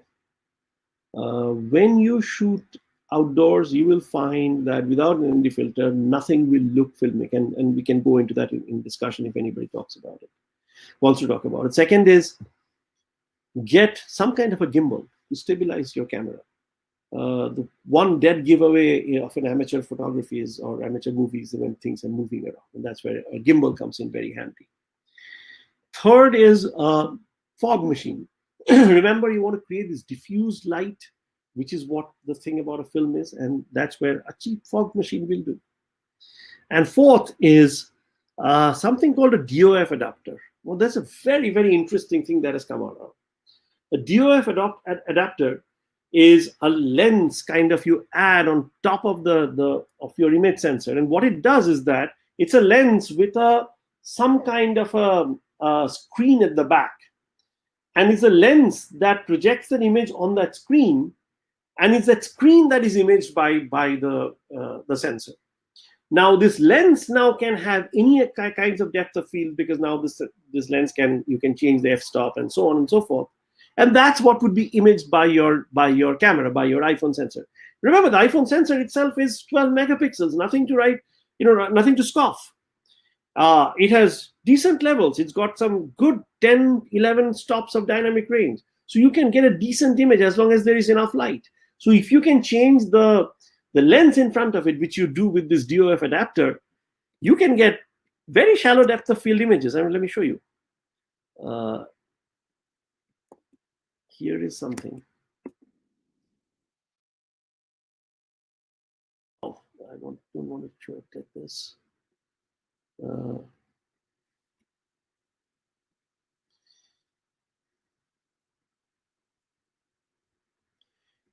When you shoot outdoors, you will find that without an ND filter, nothing will look filmic, and we can go into that in discussion if anybody wants to talk about it. Second is get some kind of a gimbal to stabilize your camera. The one dead giveaway of an amateur photography is, or amateur movies, when things are moving around, and that's where a gimbal comes in very handy. Third is a fog machine. Remember, you want to create this diffused light, which is what the thing about a film is, and that's where a cheap fog machine will do. And fourth is something called a DOF adapter. Well, that's a very interesting thing that has come out. A DOF adapter is a lens kind of you add on top of of your image sensor, and what it does is that it's a lens with some kind of a screen at the back, and it's a lens that projects an image on that screen, and it's that screen that is imaged by the sensor. Now this lens now can have any kinds of depth of field, because now this lens you can change the f-stop and so on and so forth. And that's what would be imaged by your camera, by your iPhone sensor. Remember, the iPhone sensor itself is 12 megapixels, nothing to write, nothing to scoff. It has decent levels. It's got some good 10, 11 stops of dynamic range. So you can get a decent image as long as there is enough light. So if you can change the lens in front of it, which you do with this DOF adapter, you can get very shallow depth of field images. I mean, let me show you. Here is something. Oh, I don't want to show it like this.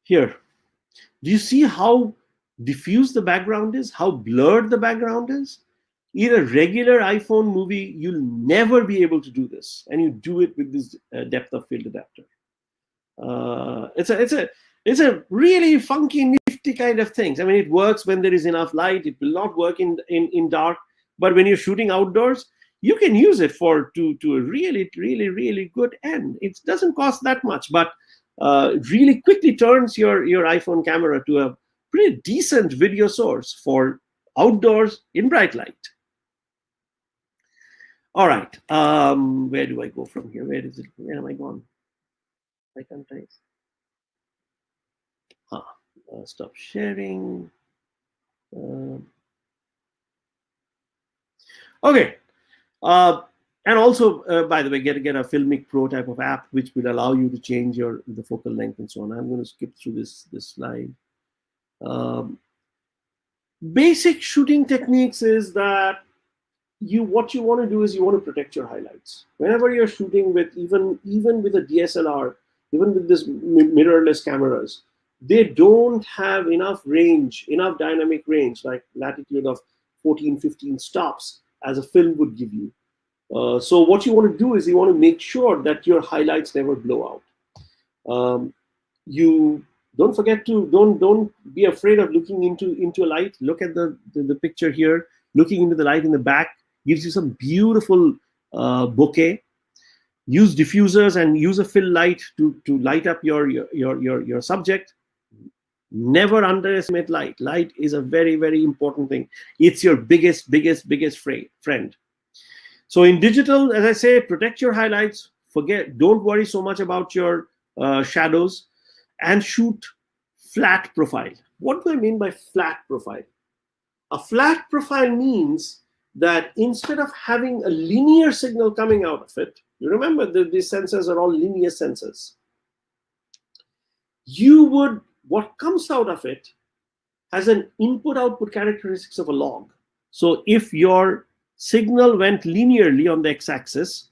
Here, do you see how diffuse the background is, how blurred the background is? In a regular iPhone movie, you'll never be able to do this, and you do it with this depth of field adapter. It's a really funky, nifty kind of thing. I mean, it works when there is enough light. It will not work in dark, but when you're shooting outdoors, you can use it to a really good end. It doesn't cost that much, but really quickly turns your iPhone camera to a pretty decent video source for outdoors in bright light. All right, where do I go from here? Where is it? Where am I gone? I can't type. Stop sharing. Okay. And also, by the way, get a Filmic Pro type of app, which will allow you to change the focal length and so on. I'm going to skip through this slide. Basic shooting techniques is that what you want to do is you want to protect your highlights. Whenever you're shooting with even with a DSLR, even with this mirrorless cameras, they don't have enough range, enough dynamic range, like latitude of 14, 15 stops as a film would give you. So what you want to do is you want to make sure that your highlights never blow out. You don't forget to don't be afraid of looking into a light. Look at the picture here. Looking into the light in the back gives you some beautiful bokeh. Use diffusers and use a fill light to light up your subject. Never underestimate light. Light is a very important thing. It's your biggest friend. So in digital, as I say, protect your highlights. Don't worry so much about your shadows, and shoot flat profile. What do I mean by flat profile? A flat profile means that instead of having a linear signal coming out of it, you remember that these sensors are all linear sensors. What comes out of it has an input-output characteristics of a log. So if your signal went linearly on the x-axis,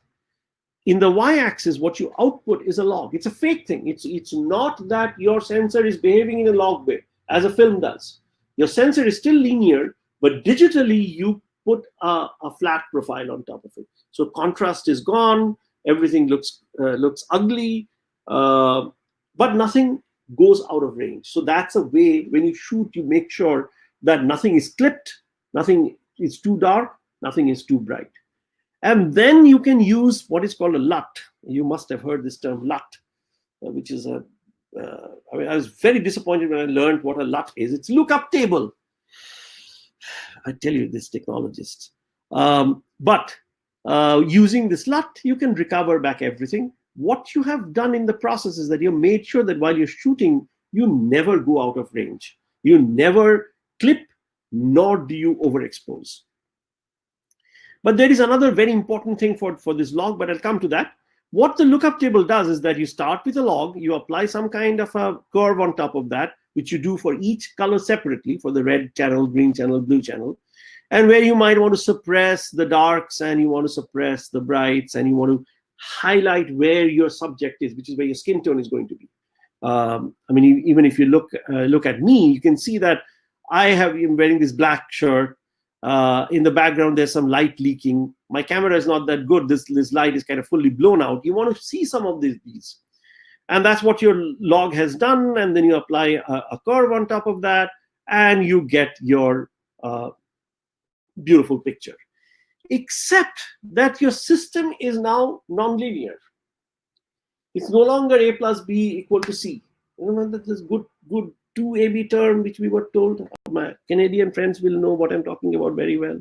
in the y-axis, what you output is a log. It's a fake thing. It's not that your sensor is behaving in a log way, as a film does. Your sensor is still linear, but digitally you put a flat profile on top of it. So contrast is gone. Everything looks ugly, but nothing goes out of range. So that's a way when you shoot, you make sure that nothing is clipped, nothing is too dark, nothing is too bright. And then you can use what is called a LUT. You must have heard this term LUT, which is I was very disappointed when I learned what a LUT is. It's lookup table. I tell you, this technologist. But using this LUT, you can recover back everything. What you have done in the process is that you made sure that while you're shooting, you never go out of range. You never clip, nor do you overexpose. But there is another very important thing for this log, but I'll come to that. What the lookup table does is that you start with a log, you apply some kind of a curve on top of that, which you do for each color separately, for the red channel, green channel, blue channel, and where you might want to suppress the darks and you want to suppress the brights and you want to highlight where your subject is, which is where your skin tone is going to be. I mean, even if you look at me, you can see that I have been wearing this black shirt. In the background, there's some light leaking. My camera is not that good. This light is kind of fully blown out. You want to see some of these. And that's what your log has done. And then you apply a curve on top of that, and you get your beautiful picture. Except that your system is now nonlinear. It's no longer A plus B equal to C. Remember that this good 2AB term, which we were told. My Canadian friends will know what I'm talking about very well.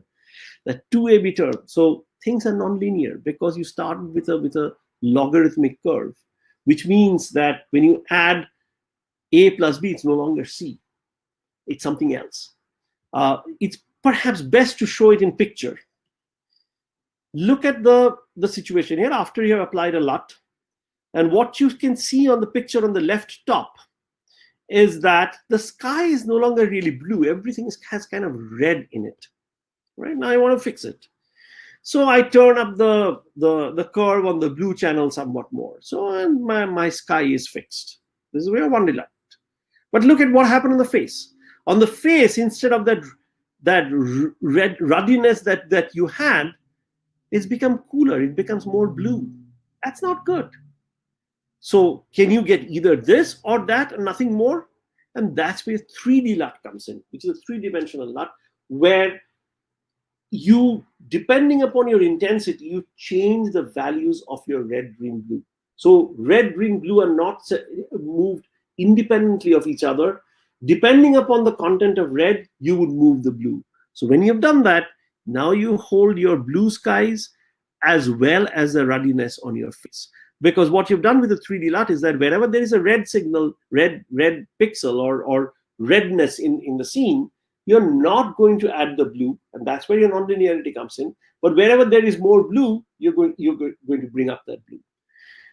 The 2AB term. So things are nonlinear because you start with a logarithmic curve. which means that when you add A plus B, it's no longer C. It's something else. It's perhaps best to show it in picture. Look at the situation here after you have applied a LUT. And what you can see on the picture on the left top is that the sky is no longer really blue. Everything has kind of red in it. Right now I want to fix it. So I turn up the curve on the blue channel somewhat more. So my sky is fixed. This is where one LUT. But look at what happened on the face. On the face, instead of that red ruddiness that you had, it's become cooler. It becomes more blue. That's not good. So can you get either this or that and nothing more? And that's where 3D LUT comes in, which is a three-dimensional LUT, where you, depending upon your intensity, you change the values of your red, green, blue. So red, green, blue are not moved independently of each other. Depending upon the content of red, you would move the blue. So when you have done that, now you hold your blue skies as well as the ruddiness on your face. Because what you've done with the 3D LUT is that wherever there is a red signal, red pixel or redness in the scene, you're not going to add the blue, and that's where your nonlinearity comes in. But wherever there is more blue, you're going to bring up that blue.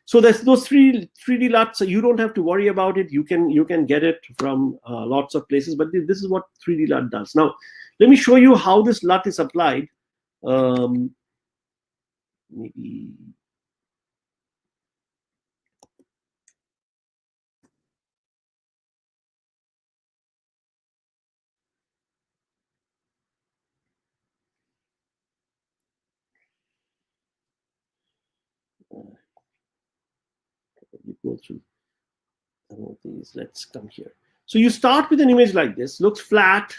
So there's those 3D LUTs. So you don't have to worry about it. You can get it from lots of places. But this is what 3D LUT does. Now, let me show you how this LUT is applied. Maybe. Go through some of these. Let's come here. So you start with an image like this. Looks flat.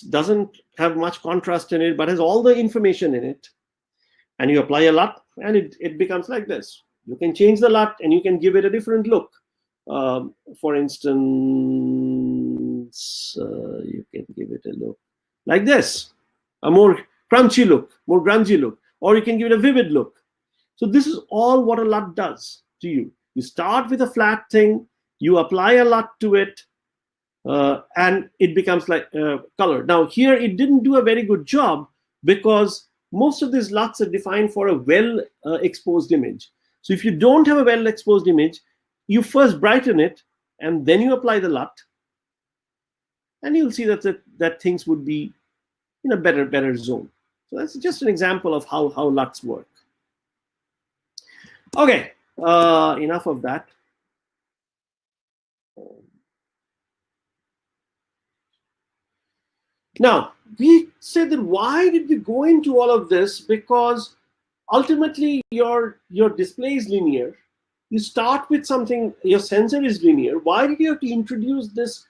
Doesn't have much contrast in it, but has all the information in it. And you apply a LUT, and it becomes like this. You can change the LUT, and you can give it a different look. For instance, you can give it a look like this, a more crunchy look, more grungy look, or you can give it a vivid look. So this is all what a LUT does to you. You start with a flat thing, you apply a LUT to it, and it becomes like color. Now here it didn't do a very good job because most of these LUTs are defined for a well-exposed image. So if you don't have a well-exposed image, you first brighten it, and then you apply the LUT, and you'll see that things would be in a better zone. So that's just an example of how LUTs work. Okay, enough of that. Now, we said that why did we go into all of this? Because ultimately your display is linear. You start with something, your sensor is linear. Why did you have to introduce this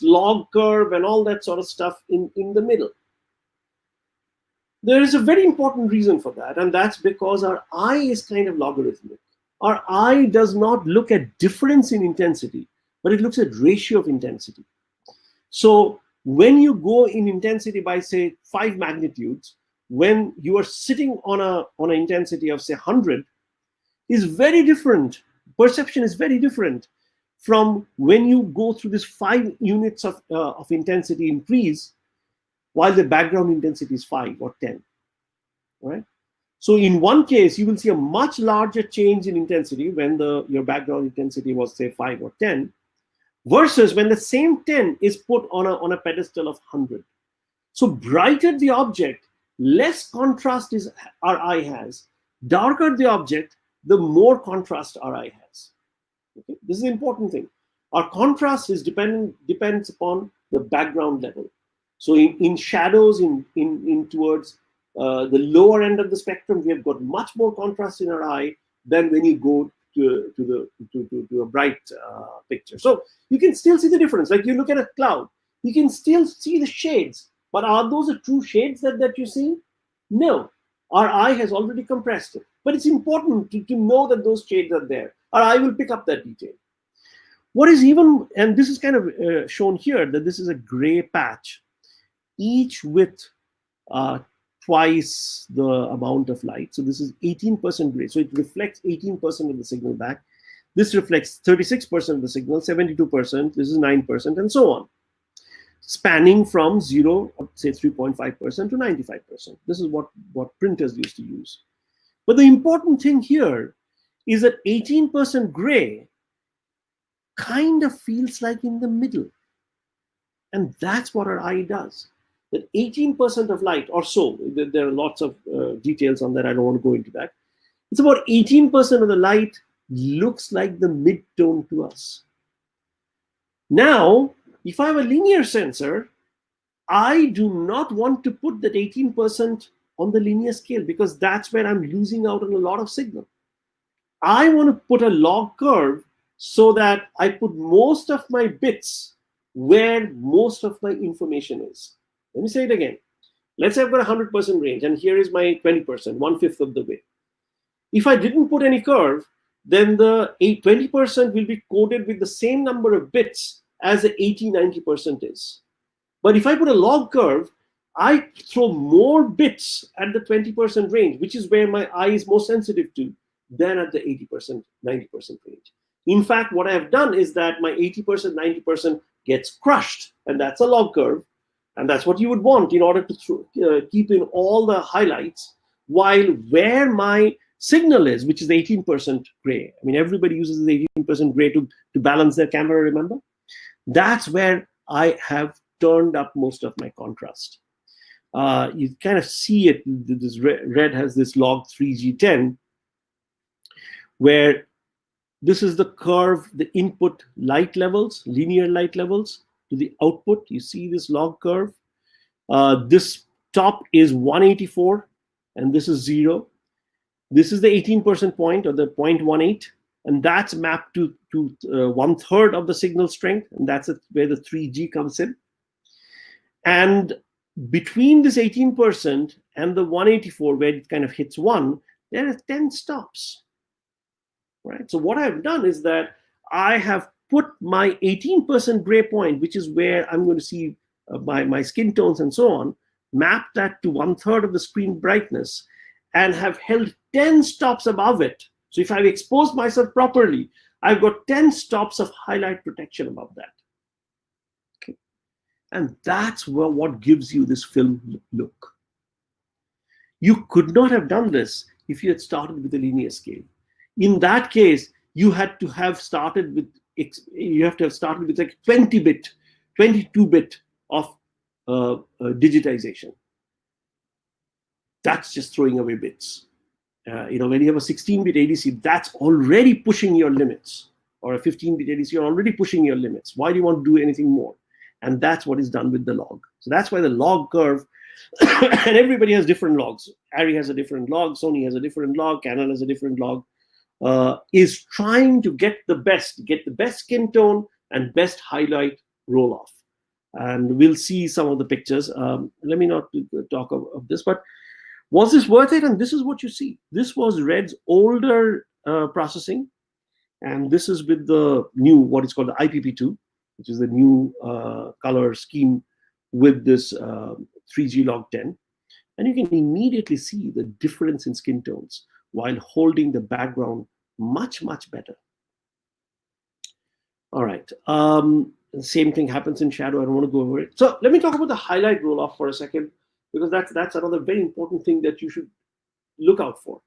log curve and all that sort of stuff in the middle? There is a very important reason for that, and that's because our eye is kind of logarithmic. Our eye does not look at difference in intensity, but it looks at ratio of intensity. So when you go in intensity by, say, 5 magnitudes, when you are sitting on an intensity of, say, 100, is very different. Perception is very different from when you go through this 5 units of intensity increase, while the background intensity is 5 or 10, right? So in one case, you will see a much larger change in intensity when your background intensity was, say, 5 or 10, versus when the same 10 is put on a pedestal of 100. So brighter the object, less contrast our eye has. Darker the object, the more contrast our eye has. Okay? This is an important thing. Our contrast depends upon the background level. So in shadows, in towards the lower end of the spectrum, we have got much more contrast in our eye than when you go to a bright picture. So you can still see the difference. Like you look at a cloud, you can still see the shades, but are those the true shades that you see? No, our eye has already compressed it. But it's important to know that those shades are there. Our eye will pick up that detail. What is even, and this is kind of shown here, that this is a gray patch, each with twice the amount of light. So this is 18% gray. So it reflects 18% of the signal back. This reflects 36% of the signal, 72%, this is 9%, and so on, spanning from 0, or say 3.5% to 95%. This is what printers used to use. But the important thing here is that 18% gray kind of feels like in the middle. And that's what our eye does. That 18% of light or so, there are lots of details on that, I don't want to go into that. It's about 18% of the light looks like the mid-tone to us. Now, if I have a linear sensor, I do not want to put that 18% on the linear scale because that's where I'm losing out on a lot of signal. I want to put a log curve so that I put most of my bits where most of my information is. Let me say it again. Let's say I've got a 100% range and here is my 20%, 1/5 of the way. If I didn't put any curve, then the 20% will be coded with the same number of bits as the 80-90% is. But if I put a log curve, I throw more bits at the 20% range, which is where my eye is more sensitive to, than at the 80%, 90% range. In fact, what I have done is that my 80%, 90% gets crushed, and that's a log curve. And that's what you would want in order to keep in all the highlights, while where my signal is, which is 18% gray. I mean, everybody uses the 18% gray to balance their camera, remember? That's where I have turned up most of my contrast. You kind of see it, this red has this log 3G10, where this is the curve, the input light levels, linear light levels, to the output. You see this log curve. This top is 184, and this is 0. This is the 18% point, or the 0.18, and that's mapped to 1/3 of the signal strength, and that's where the 3G comes in. And between this 18% and the 184, where it kind of hits 1, there are 10 stops. Right? So what I've done is that I have put my 18% gray point, which is where I'm going to see my skin tones and so on, map that to 1/3 of the screen brightness, and have held 10 stops above it. So if I've exposed myself properly, I've got 10 stops of highlight protection above that. Okay. And that's what gives you this film look. You could not have done this if you had started with a linear scale. In that case, you had to have started with like 20-bit, 22-bit of digitization. That's just throwing away bits. When you have a 16-bit ADC, that's already pushing your limits. Or a 15-bit ADC, you're already pushing your limits. Why do you want to do anything more? And that's what is done with the log. So that's why the log curve, and everybody has different logs. Arri has a different log, Sony has a different log, Canon has a different log. Is trying to get the best skin tone and best highlight roll off. And we'll see some of the pictures. Let me not talk of this, but was this worth it? And this is what you see. This was Red's older processing, and this is with the new, what is called the IPP2, which is the new color scheme with this 3G log 10. And you can immediately see the difference in skin tones while holding the background much, much better. All right. The same thing happens in shadow. I don't want to go over it. So let me talk about the highlight roll off for a second, because that's another very important thing that you should look out for.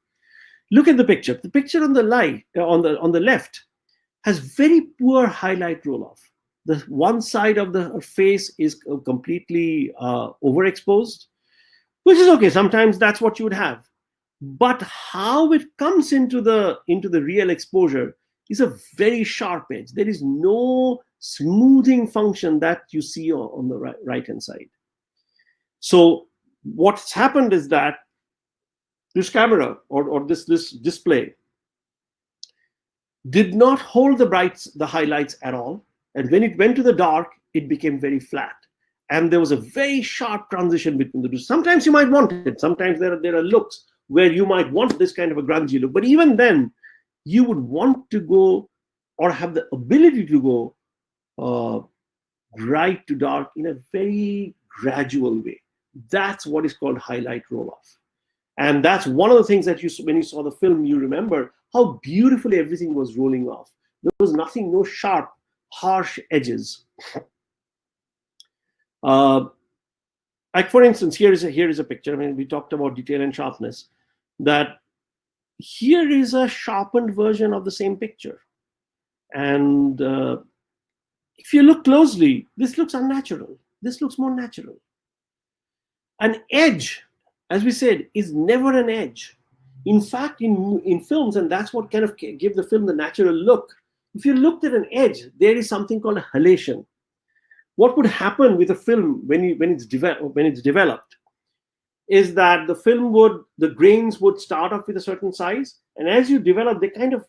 Look at the picture. The picture on the on the left has very poor highlight roll off. The one side of the face is completely overexposed, which is okay. Sometimes that's what you would have. But how it comes into the real exposure is a very sharp edge. There is no smoothing function that you see on the right hand side. So what's happened is that this camera or this display did not hold the highlights at all, and when it went to the dark, it became very flat. And there was a very sharp transition between the two. Sometimes you might want it. Sometimes there are looks where you might want this kind of a grungy look. But even then, you would want to go or have the ability to go bright to dark in a very gradual way. That's what is called highlight roll-off. And that's one of the things that when you saw the film, you remember how beautifully everything was rolling off. There was nothing, no sharp, harsh edges. Like for instance, here is a picture. I mean, we talked about detail and sharpness. That here is a sharpened version of the same picture, and if you look closely, this looks unnatural. This looks more natural. An edge, as we said, is never an edge. In fact, in films, and that's what kind of give the film the natural look. If you looked at an edge, there is something called a halation. What would happen with a film when it's developed is that the grains would start off with a certain size, and as you develop, they kind of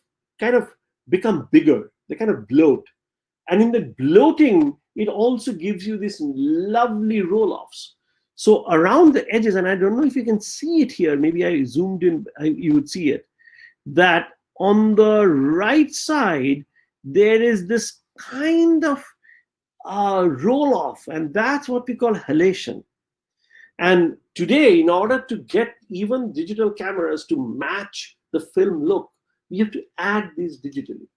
become bigger. They kind of bloat, and in the bloating, it also gives you this lovely roll-offs. So around the edges, and I don't know if you can see it here. Maybe I zoomed in, you would see it. That on the right side, there is this kind of roll-off, and that's what we call halation. And today, in order to get even digital cameras to match the film look, we have to add these digitally.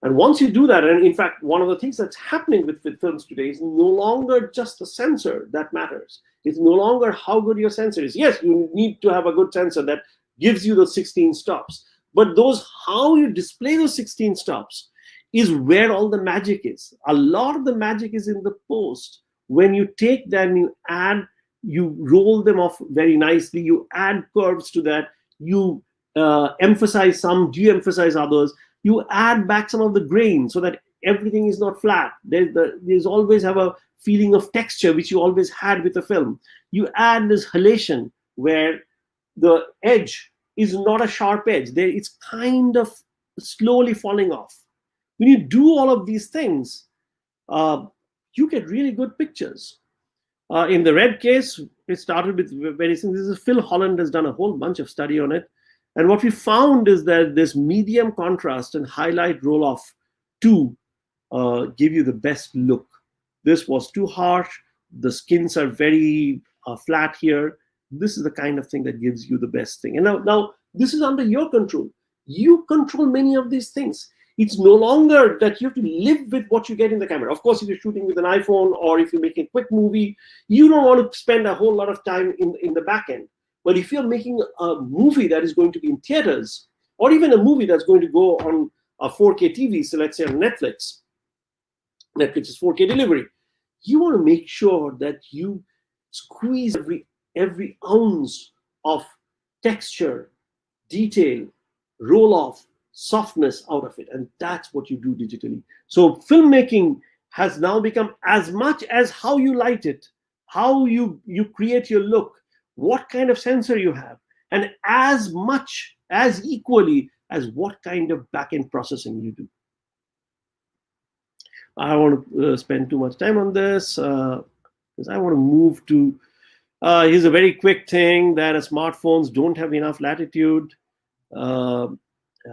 And once you do that, and in fact, one of the things that's happening with films today is no longer just the sensor that matters. It's no longer how good your sensor is. Yes, you need to have a good sensor that gives you those 16 stops. But how you display those 16 stops is where all the magic is. A lot of the magic is in the post. When you take them, you roll them off very nicely, you add curves to that, you emphasize some, de-emphasize others, you add back some of the grain so that everything is not flat. There's always have a feeling of texture, which you always had with the film. You add this halation where the edge is not a sharp edge. It's kind of slowly falling off. When you do all of these things, you get really good pictures. In the red case, it started with very simple. This is Phil Holland has done a whole bunch of study on it. And what we found is that this medium contrast and highlight roll-off to give you the best look. This was too harsh. The skins are very flat here. This is the kind of thing that gives you the best thing. And now this is under your control. You control many of these things. It's no longer that you have to live with what you get in the camera. Of course, if you're shooting with an iPhone or if you're making a quick movie, you don't want to spend a whole lot of time in the back end. But if you're making a movie that is going to be in theaters, or even a movie that's going to go on a 4K TV, so let's say on Netflix is 4K delivery, you want to make sure that you squeeze every ounce of texture, detail, roll-off, softness out of it, and that's what you do digitally. So filmmaking has now become as much as how you light it, how you create your look, what kind of sensor you have, and as much, as equally as what kind of back-end processing you do. I don't want to spend too much time on this because I want to move to, here's a very quick thing that smartphones don't have enough latitude.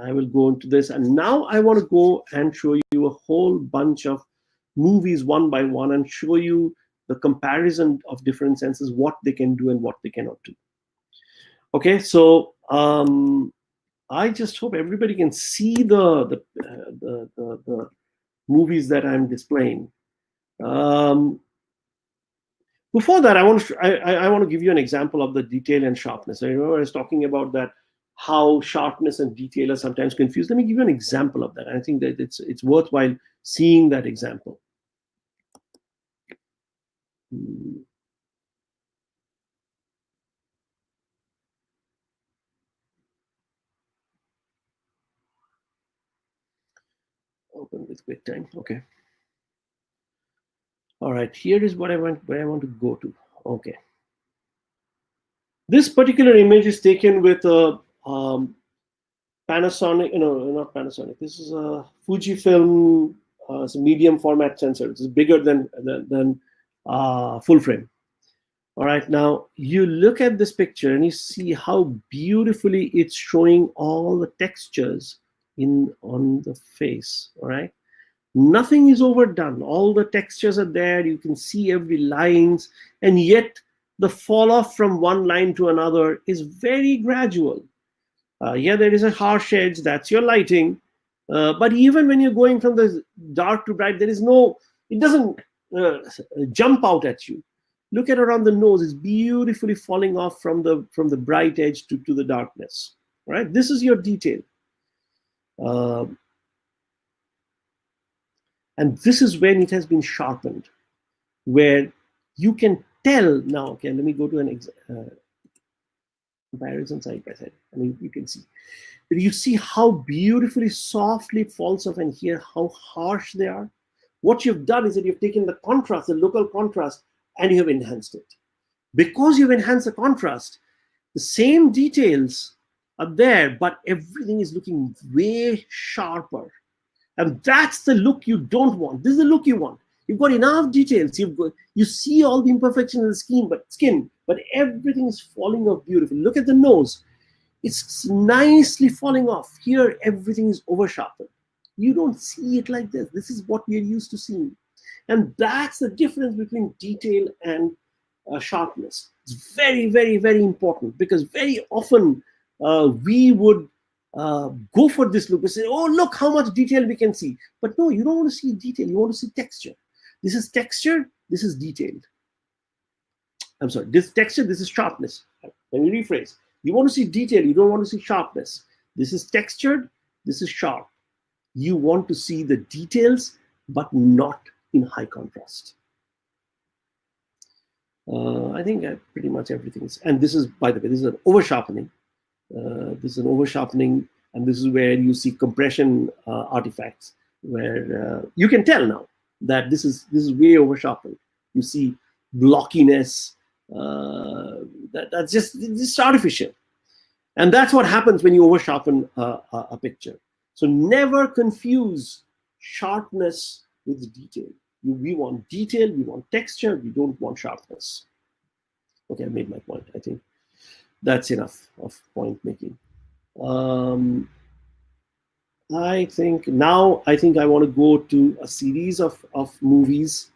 I will go into this, and now I want to go and show you a whole bunch of movies one by one and show you the comparison of different sensors, what they can do and what they cannot do. Okay, so I just hope everybody can see the movies that I'm displaying. Before that, I want to give you an example of the detail and sharpness. I remember I was talking about that, how sharpness and detail are sometimes confused. Let me give you an example of that. I think that it's worthwhile seeing that example. Open with QuickTime. Okay. All right. Here is what where I want to go to. Okay. This particular image is taken with a Panasonic. No, not Panasonic. This is a Fujifilm. It's a medium format sensor. It's bigger than full frame. All right, now you look at this picture and you see how beautifully it's showing all the textures on the face. All right, nothing is overdone. All the textures are there. You can see every lines, and yet the fall off from one line to another is very gradual. Yeah, there is a harsh edge. That's your lighting, But even when you're going from the dark to bright, there is no, it doesn't jump out at you. Look at around the nose; it's beautifully falling off from the bright edge to the darkness. Right? This is your detail, and this is when it has been sharpened, where you can tell now. Okay, let me go to an comparison side by side. I mean, you can see. But you see how beautifully softly it falls off, and here how harsh they are. What you've done is that you've taken the contrast, the local contrast, and you have enhanced it. Because you've enhanced the contrast, the same details are there, but everything is looking way sharper. And that's the look you don't want. This is the look you want. You've got enough details. You see all the imperfections in the skin, but everything is falling off beautifully. Look at the nose. It's nicely falling off. Here, everything is over sharpened. You don't see it like this. This is what we are used to seeing. And that's the difference between detail and sharpness. It's very, very, very important, because very often we would go for this look. We say, oh, look how much detail we can see. But no, you don't want to see detail. You want to see texture. This is texture. This is detailed. I'm sorry, this texture, this is sharpness. Let me rephrase. You want to see detail, you don't want to see sharpness. This is textured, this is sharp. You want to see the details, but not in high contrast. I think pretty much everything is, and this is, by the way, this is an over sharpening. This is an over sharpening, and this is where you see compression artifacts, where you can tell now that this is way over sharpened. You see blockiness. That's just artificial, and that's what happens when you over sharpen a picture. So never confuse sharpness with detail. We want detail, we want texture, we don't want sharpness. Okay, I made my point. I think that's enough of point making. I think I want to go to a series of memovies.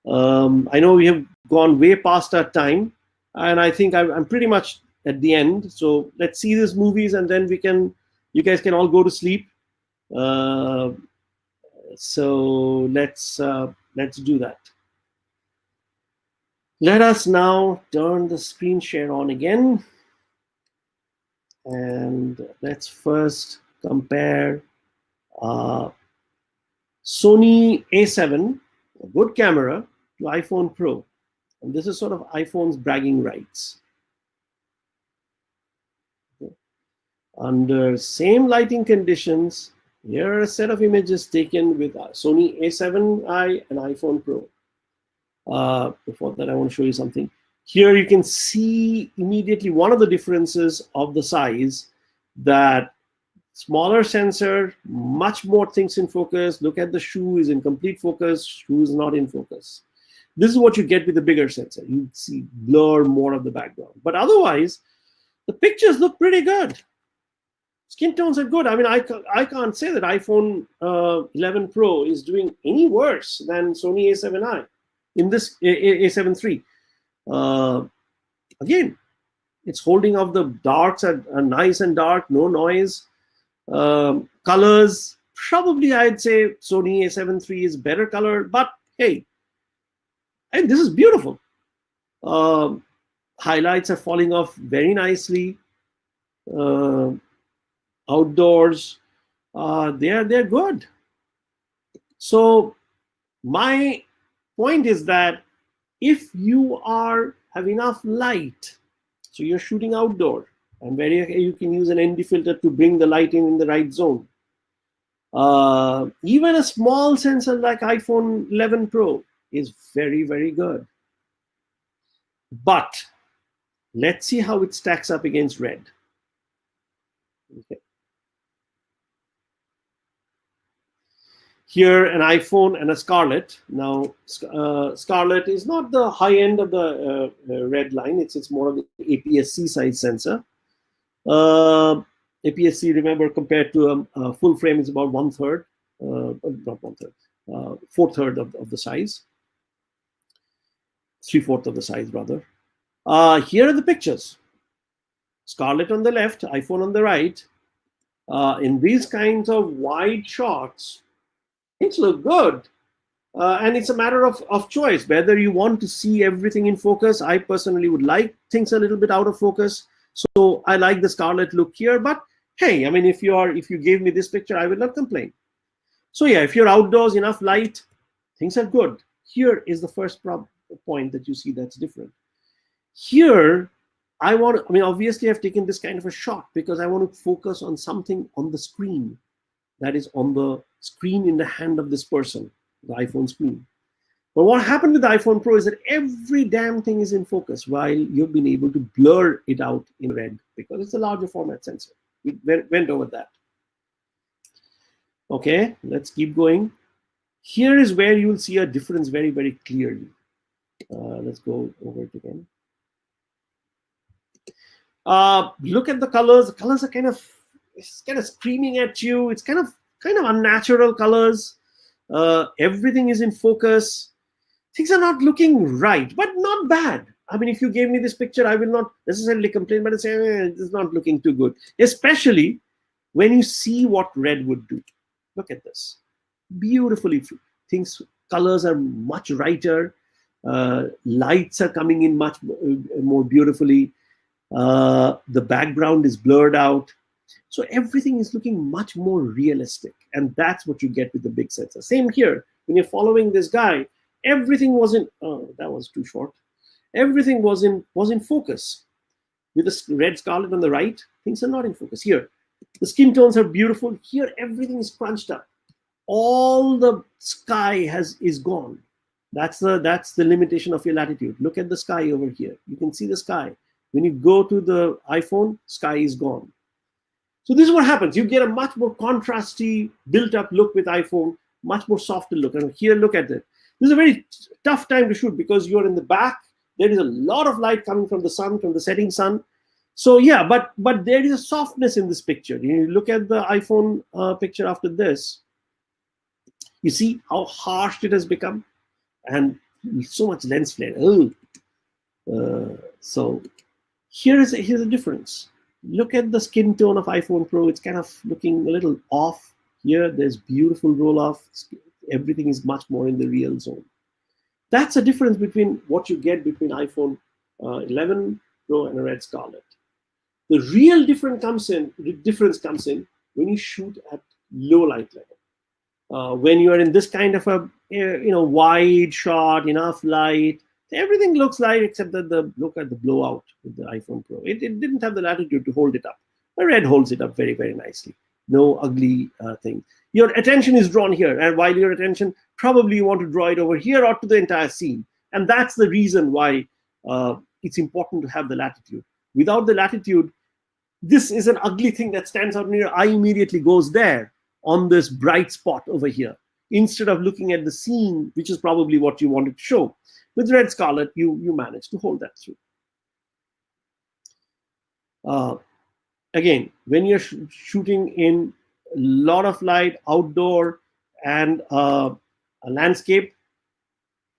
I know we have gone way past our time, and I think I'm pretty much at the end. So let's see these movies, and then you guys can all go to sleep. So let's do that. Let us now turn the screen share on again, and let's first compare Sony A7, a good camera, to iPhone Pro. And this is sort of iPhone's bragging rights. Okay. Under same lighting conditions, here are a set of images taken with Sony A7i and iPhone Pro. Before that, I want to show you something. Here you can see immediately one of the differences of the size, that smaller sensor, much more things in focus. Look at the shoe is in complete focus, shoe is not in focus. This is what you get with the bigger sensor. You see blur more of the background. But otherwise, the pictures look pretty good. Skin tones are good. I mean, I can't say that iPhone 11 Pro is doing any worse than Sony A7i in this A7 III. Again, it's holding off the darks are nice and dark, no noise. Colors, probably I'd say Sony A7 III is better color, but hey, and this is beautiful. Highlights are falling off very nicely. Outdoors, they're good. So my point is that if you have enough light, so you're shooting outdoor, and you can use an ND filter to bring the light in the right zone. Even a small sensor like iPhone 11 Pro is very, very good. But let's see how it stacks up against red. Okay. Here, an iPhone and a Scarlett. Now, Scarlett is not the high end of the red line. It's more of the APS-C size sensor. APS-C, remember, compared to a full frame is about 1/3, not 1/3, 4/3 of the size, 3/4 of the size rather. Here are the pictures. Scarlett on the left, iPhone on the right. In these kinds of wide shots, things look good. And it's a matter of choice, whether you want to see everything in focus. I personally would like things a little bit out of focus. So I like the scarlet look here. But hey, I mean, if you gave me this picture, I will not complain. So yeah, if you're outdoors, enough light, things are good. Here is the first point that you see that's different. Here, I mean, obviously I've taken this kind of a shot because I want to focus on something on the screen, that is on the screen in the hand of this person, the iPhone screen. But what happened with the iPhone Pro is that every damn thing is in focus, while you've been able to blur it out in red because it's a larger format sensor. We went over that. Okay, let's keep going. Here is where you will see a difference very, very clearly. Let's go over it again. Look at the colors. The colors are kind of screaming at you. It's kind of unnatural colors. Everything is in focus. Things are not looking right, but not bad. I mean, if you gave me this picture, I will not necessarily complain, but it's not looking too good. Especially when you see what red would do. Look at this. Beautifully, colors are much brighter. Lights are coming in much more beautifully. The background is blurred out. So everything is looking much more realistic. And that's what you get with the big sensor. Same here. When you're following this guy, everything was in, oh, that was too short. Everything was in focus. With the red scarlet on the right, things are not in focus. Here, the skin tones are beautiful. Here, everything is crunched up. All the sky is gone. That's the limitation of your latitude. Look at the sky over here. You can see the sky. When you go to the iPhone, sky is gone. So this is what happens. You get a much more contrasty, built-up look with iPhone, much more softer look. And here, look at it. This is a very tough time to shoot because you're in the back. There is a lot of light coming from the sun, from the setting sun. So yeah, but there is a softness in this picture. You look at the iPhone picture after this. You see how harsh it has become, and so much lens flare. So here's a difference. Look at the skin tone of iPhone Pro. It's kind of looking a little off. Here, there's beautiful roll off. Everything is much more in the real zone. That's a difference between what you get between iPhone 11 Pro and a red scarlet. The real difference comes in when you shoot at low light level. When you are in this kind of a wide shot, enough light, everything looks light except that look at the blowout with the iPhone Pro. It didn't have the latitude to hold it up. The red holds it up very, very nicely. No ugly thing. Your attention is drawn here, and while your attention, probably you want to draw it over here or to the entire scene. And that's the reason why it's important to have the latitude. Without the latitude, this is an ugly thing that stands out, and your eye immediately goes there on this bright spot over here, instead of looking at the scene, which is probably what you wanted to show. With red scarlet, you managed to hold that through. Again, when you're shooting in a lot of light, outdoor, and a landscape,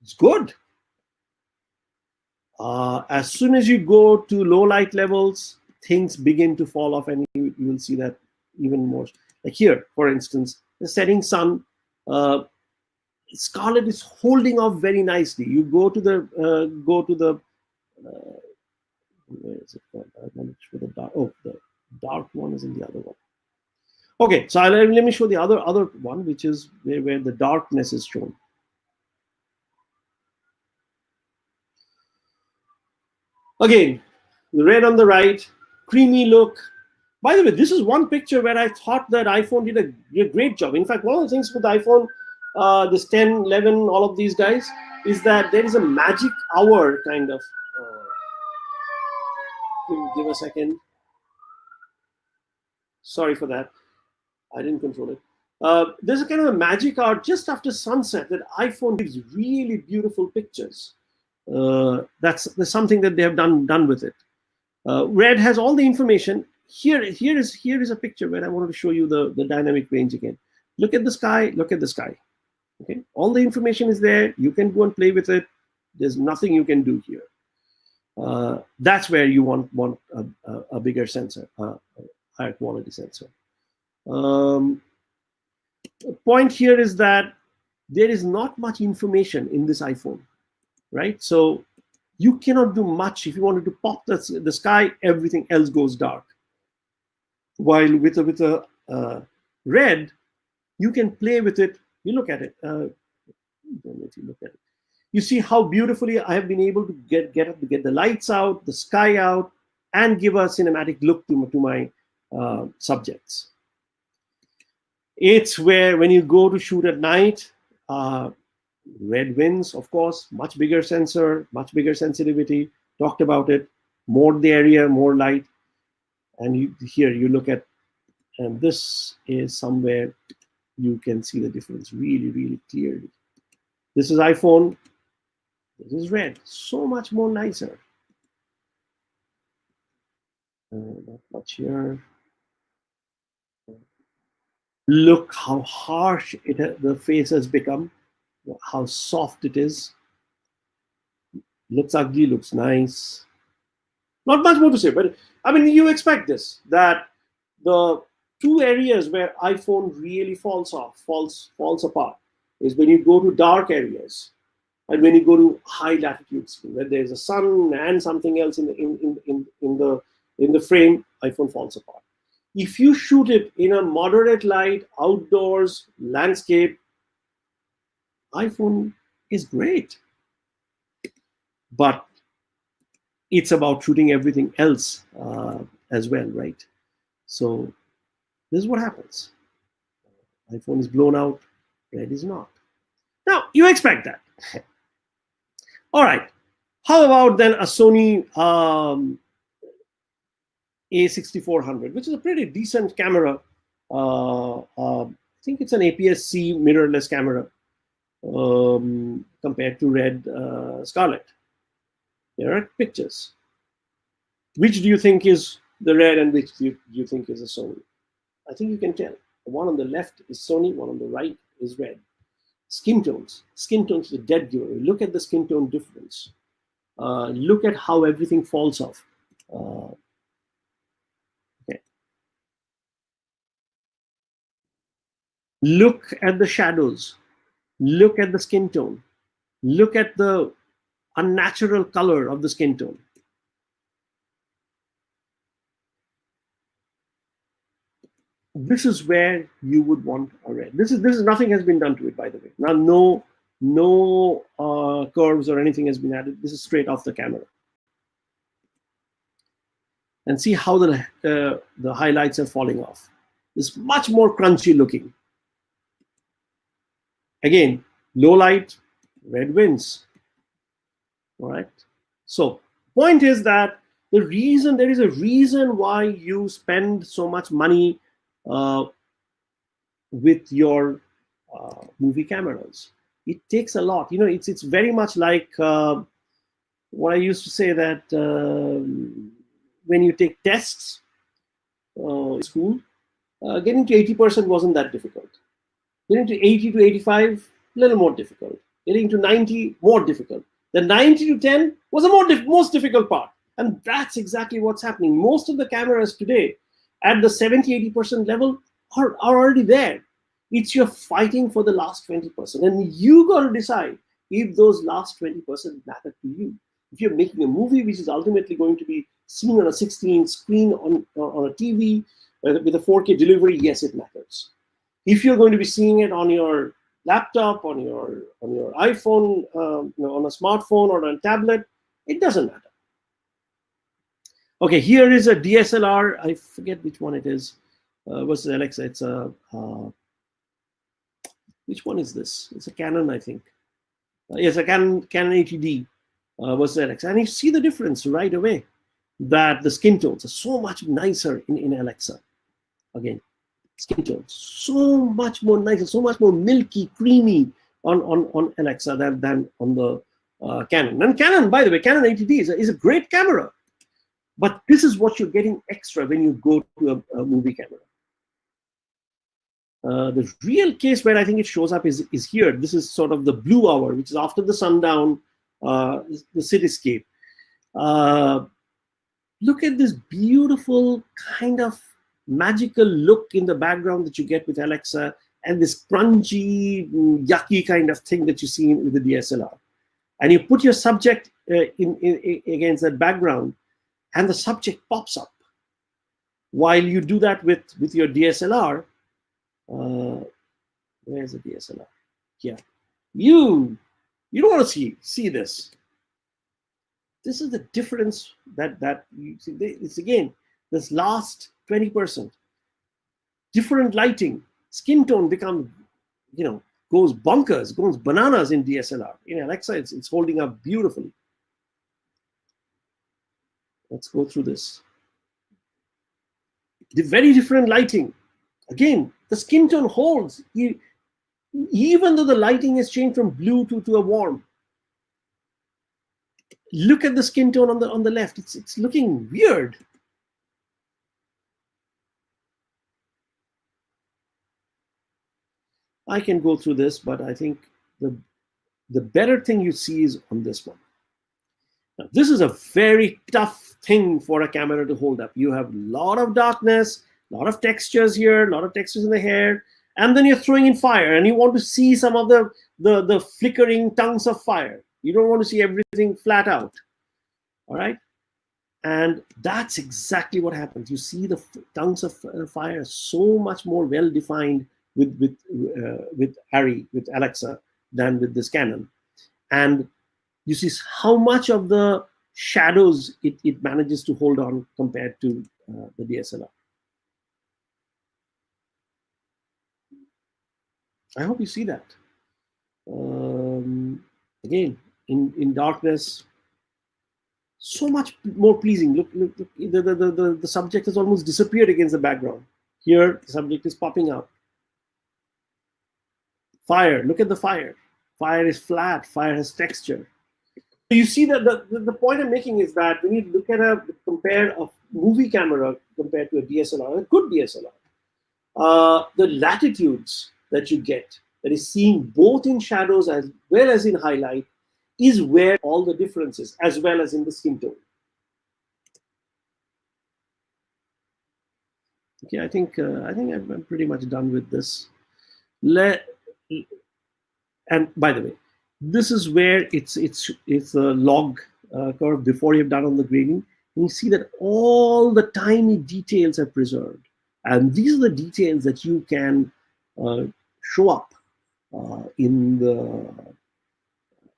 it's good. As soon as you go to low light levels, things begin to fall off, and you will see that even more. Like here, for instance, the setting sun, scarlet is holding off very nicely. You go to the where is it called? I want to show the dark. Oh, the dark one is in the other one. Okay, so let me show the other one, which is where the darkness is shown. Again, the red on the right, creamy look. By the way, this is one picture where I thought that iPhone did a great job. In fact, one of the things with iPhone, this 10, 11, all of these guys, is that there is a magic hour kind of. Give a second. Sorry for that. I didn't control it. There's a kind of a magic hour just after sunset that iPhone gives really beautiful pictures. There's something that they have done with it. Red has all the information. Here is a picture where I wanted to show you the dynamic range again. Look at the sky. Look at the sky. Okay, all the information is there. You can go and play with it. There's nothing you can do here. That's where you want a bigger sensor, a higher quality sensor. Point here is that there is not much information in this iPhone, right? So you cannot do much. If you wanted to pop the sky, everything else goes dark. While with a red, you can play with it. You look at it. Don't know if you look at it. You see how beautifully I have been able to get the lights out, the sky out, and give a cinematic look to my subjects. It's where when you go to shoot at night, red wins, of course, much bigger sensor, much bigger sensitivity. Talked about it. More the area, more light. And here you look at, and this is somewhere you can see the difference really, really clearly. This is iPhone. This is red. So much more nicer. Not much here. Look how harsh the face has become. How soft it is. Looks ugly, looks nice. Not much more to say, but I mean, you expect this, that the two areas where iPhone really falls apart is when you go to dark areas and when you go to high latitudes, where there's a sun and something else in the frame, iPhone falls apart. If you shoot it in a moderate light, outdoors, landscape, iPhone is great. But it's about shooting everything else as well, right? So this is what happens. iPhone is blown out, red is not. Now, you expect that. All right. How about then a Sony A6400, which is a pretty decent camera. I think it's an APS-C mirrorless camera compared to red Scarlett. Here are pictures. Which do you think is the red and which do you think is a Sony? I think you can tell. The one on the left is Sony, one on the right is red. Skin tones. Skin tones is a dead giveaway. Look at the skin tone difference. Look at how everything falls off. Okay. Look at the shadows. Look at the skin tone. Look at the unnatural color of the skin tone. This is where you would want a red. This is nothing has been done to it, by the way. Now no curves or anything has been added. This is straight off the camera. And see how the highlights are falling off. It's much more crunchy looking. Again, low light, red wins. All right. So point is that there is a reason why you spend so much money with your movie cameras. It takes a lot. It's very much like what I used to say, that when you take tests in school, getting to 80% wasn't that difficult. Getting to 80 to 85, a little more difficult. Getting to 90, more difficult. The 90 to 10 was the most difficult part. And that's exactly what's happening. Most of the cameras today at the 70-80% level are already there. It's you're fighting for the last 20%. And you got to decide if those last 20% matter to you. If you're making a movie which is ultimately going to be seen on a 16 screen on a TV with a 4K delivery, yes, it matters. If you're going to be seeing it on your laptop, on your iPhone, on a smartphone or on a tablet, it doesn't matter. Okay, here is a DSLR. I forget which one it is. Versus Alexa. It's a which one is this? It's a Canon, I think. Yes, a Canon 80D versus Alexa, and you see the difference right away. That the skin tones are so much nicer in Alexa. Again, skin tones so much more nicer, so much more milky, creamy on Alexa than on the Canon. And Canon, by the way, Canon 80D is a great camera. But this is what you're getting extra when you go to a movie camera. The real case where I think it shows up is here. This is sort of the blue hour, which is after the sundown, the cityscape. Look at this beautiful kind of magical look in the background that you get with Alexa, and this crunchy, yucky kind of thing that you see with the DSLR. And you put your subject in against that background, and the subject pops up. While you do that with your DSLR, where's the DSLR? Yeah, you don't want to see this. This is the difference that you see. It's again this last 20%. Different lighting, skin tone becomes, goes bonkers, goes bananas in DSLR. In Alexa, it's holding up beautifully. Let's go through this. The very different lighting. Again, the skin tone holds, even though the lighting has changed from blue to a warm. Look at the skin tone on the left. It's looking weird. I can go through this, but I think the better thing you see is on this one. Now, this is a very tough thing for a camera to hold up. You have a lot of darkness, a lot of textures here, a lot of textures in the hair, and then you're throwing in fire, and you want to see some of the flickering tongues of fire. You don't want to see everything flat out. All right? And that's exactly what happens. You see the tongues of fire so much more well defined with Harry, with Alexa, than with this Canon. And you see how much of the shadows it manages to hold on compared to the DSLR. I hope you see that. Again, in darkness, so much more pleasing. Look, the subject has almost disappeared against the background. Here, the subject is popping out. Fire, look at the fire. Fire is flat, fire has texture. So you see that the point I'm making is that when you look at compare a movie camera compared to a DSLR, a good DSLR, the latitudes that you get, that is seeing both in shadows as well as in highlight, is where all the differences, as well as in the skin tone. Okay, I think I'm pretty much done with this. And by the way, this is where it's a log curve before you've done on the grading. And you see that all the tiny details are preserved, and these are the details that you can show up in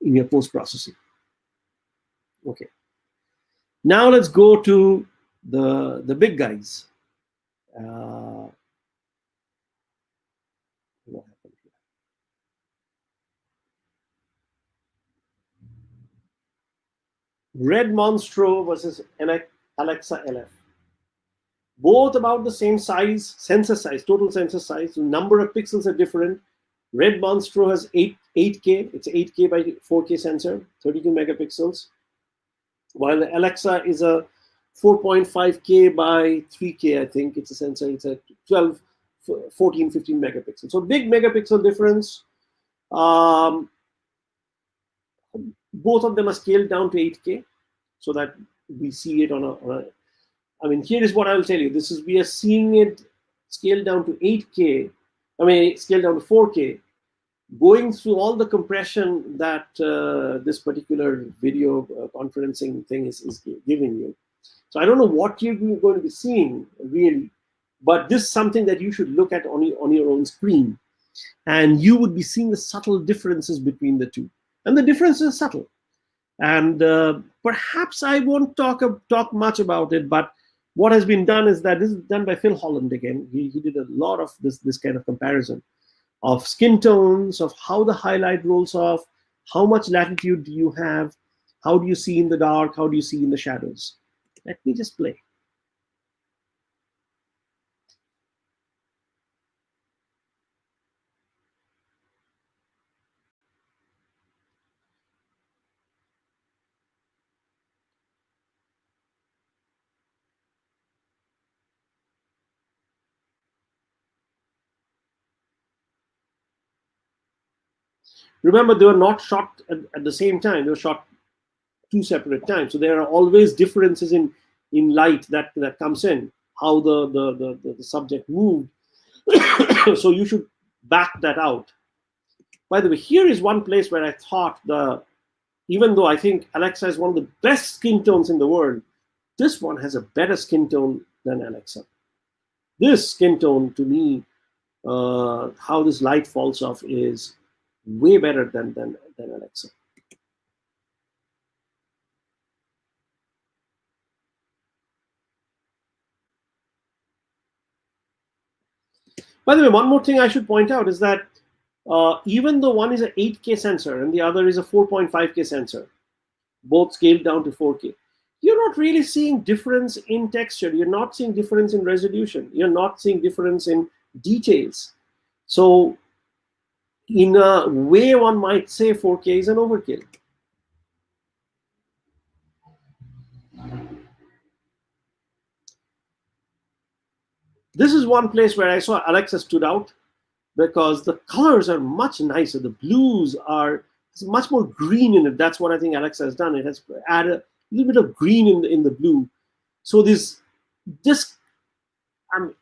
your post processing. Okay. Now let's go to the big guys. What happened here? Red Monstro versus Alexa LF. Both about the same size, sensor size, total sensor size. The number of pixels are different. Red Monstro has 8K. It's 8K by 4K sensor, 32 megapixels. While the Alexa is a 4.5K by 3K, I think it's a sensor. It's a 12, 14, 15 megapixels. So big megapixel difference. Both of them are scaled down to 8K, so that we see it on a. I mean, here is what I will tell you. We are seeing it scaled down to 8K. I mean, scaled down to 4K, going through all the compression that this particular video conferencing thing is giving you. So I don't know what you're going to be seeing really, but this is something that you should look at on your own screen, and you would be seeing the subtle differences between the two. And the difference is subtle. And perhaps I won't talk much about it, but what has been done is that this is done by Phil Holland again. He did a lot of this kind of comparison of skin tones, of how the highlight rolls off, how much latitude do you have, how do you see in the dark, how do you see in the shadows. Let me just play. Remember, they were not shot at the same time. They were shot two separate times. So there are always differences in light that comes in. how the subject moved. So you should back that out. By the way, here is one place where I thought even though I think Alexa is one of the best skin tones in the world, this one has a better skin tone than Alexa. This skin tone, to me, how this light falls off is way better than Alexa. By the way, one more thing I should point out is that even though one is an 8K sensor and the other is a 4.5K sensor, both scaled down to 4K, you're not really seeing difference in texture. You're not seeing difference in resolution. You're not seeing difference in details. So in a way, one might say 4K is an overkill. This is one place where I saw Alexa stood out, because the colors are much nicer. The blues are much more green in it. That's what I think Alexa has done. It has added a little bit of green in the blue. So this,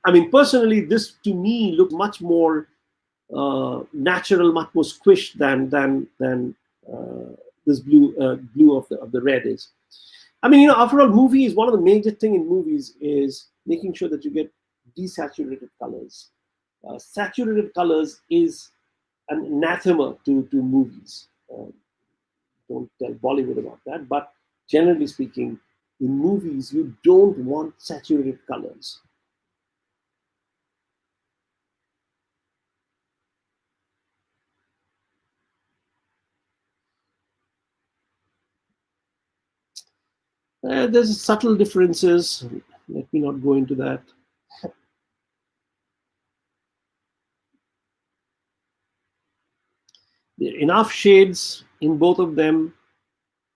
I mean, personally, this to me looked much more natural, much more squished than this blue of the red is. I mean, after all, movies, one of the major thing in movies is making sure that you get desaturated colors. Saturated colors is an anathema to movies. Don't tell Bollywood about that, but generally speaking, in movies, you don't want saturated colors. There's subtle differences. Let me not go into that. There are enough shades in both of them.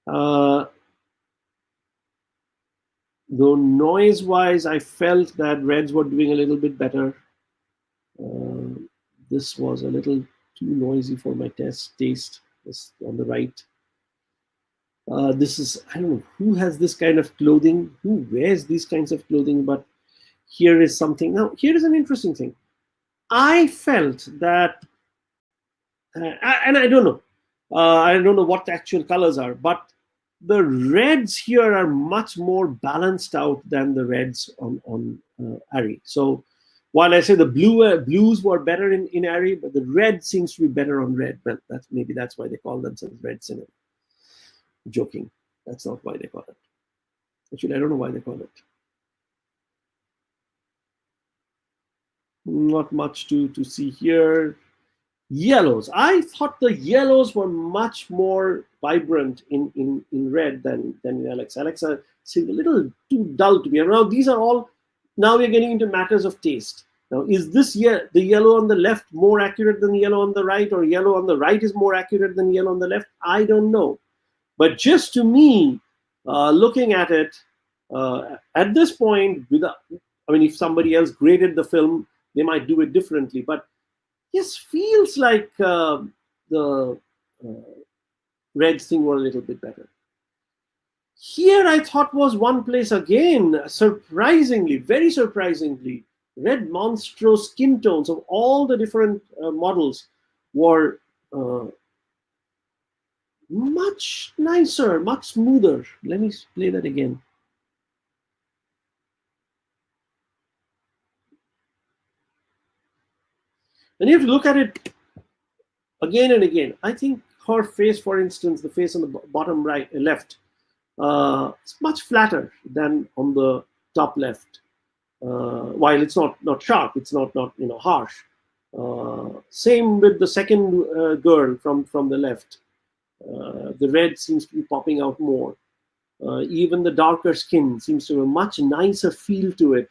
Though noise-wise, I felt that reds were doing a little bit better. This was a little too noisy for my taste. This on the right. This is, I don't know who has this kind of clothing, who wears these kinds of clothing, but here is something. Now, here is an interesting thing. I felt that, and I don't know what the actual colors are, but the reds here are much more balanced out than the reds on Ari. So while I say the blues were better in Ari, but the red seems to be better on red. But maybe that's why they call themselves red cinema. Joking. That's not why they call it. Actually, I don't know why they call it. Not much to see here. Yellows. I thought the yellows were much more vibrant in red than in Alexa. Alexa seemed a little too dull to me. Now these are all, now we're getting into matters of taste. Now, is this the yellow on the left more accurate than the yellow on the right, or yellow on the right is more accurate than yellow on the left? I don't know. But just to me, looking at it, at this point, if somebody else graded the film, they might do it differently. But yes, feels like the reds thing were a little bit better. Here, I thought was one place again, surprisingly, very surprisingly, red monstro skin tones of all the different models were much nicer, much smoother. Let me play that again. And you have to look at it again and again. I think her face, for instance, the face on the bottom right, left, it's much flatter than on the top left. While it's not sharp, it's not harsh. Same with the second girl from the left. The red seems to be popping out more. Even the darker skin seems to have a much nicer feel to it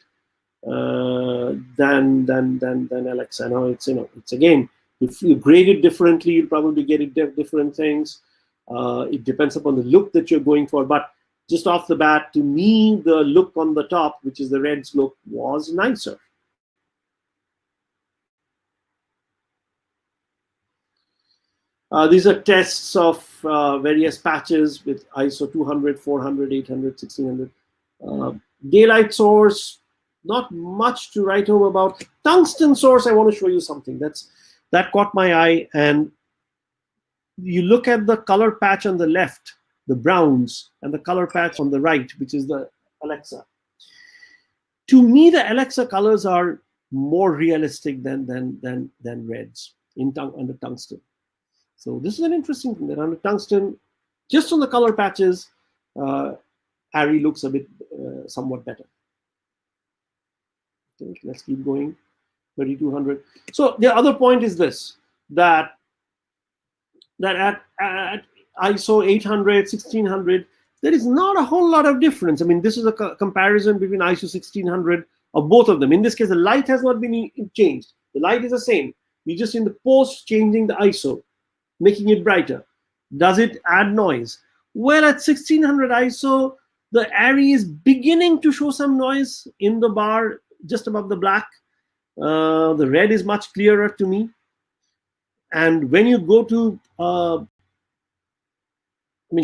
than Alexa. Now it's again, if you grade it differently, you'll probably get it different things. It depends upon the look that you're going for. But just off the bat, to me, the look on the top, which is the red's look, was nicer. These are tests of various patches with ISO 200, 400, 800, 1600. Daylight source, not much to write home about. Tungsten source, I want to show you something that caught my eye. And you look at the color patch on the left, the browns, and the color patch on the right, which is the Alexa. To me, the Alexa colors are more realistic than reds under tungsten. So this is an interesting thing, that under tungsten, just on the color patches, Harry looks a bit somewhat better. Okay, let's keep going. 3200. So the other point is this, that at ISO 800, 1600, there is not a whole lot of difference. I mean, this is a comparison between ISO 1600 of both of them. In this case, the light has not been changed. The light is the same. We're just in the post changing the ISO, making it brighter. Does it add noise? Well, at 1600 ISO, the ARRI is beginning to show some noise in the bar just above the black. The red is much clearer to me. And when you go to,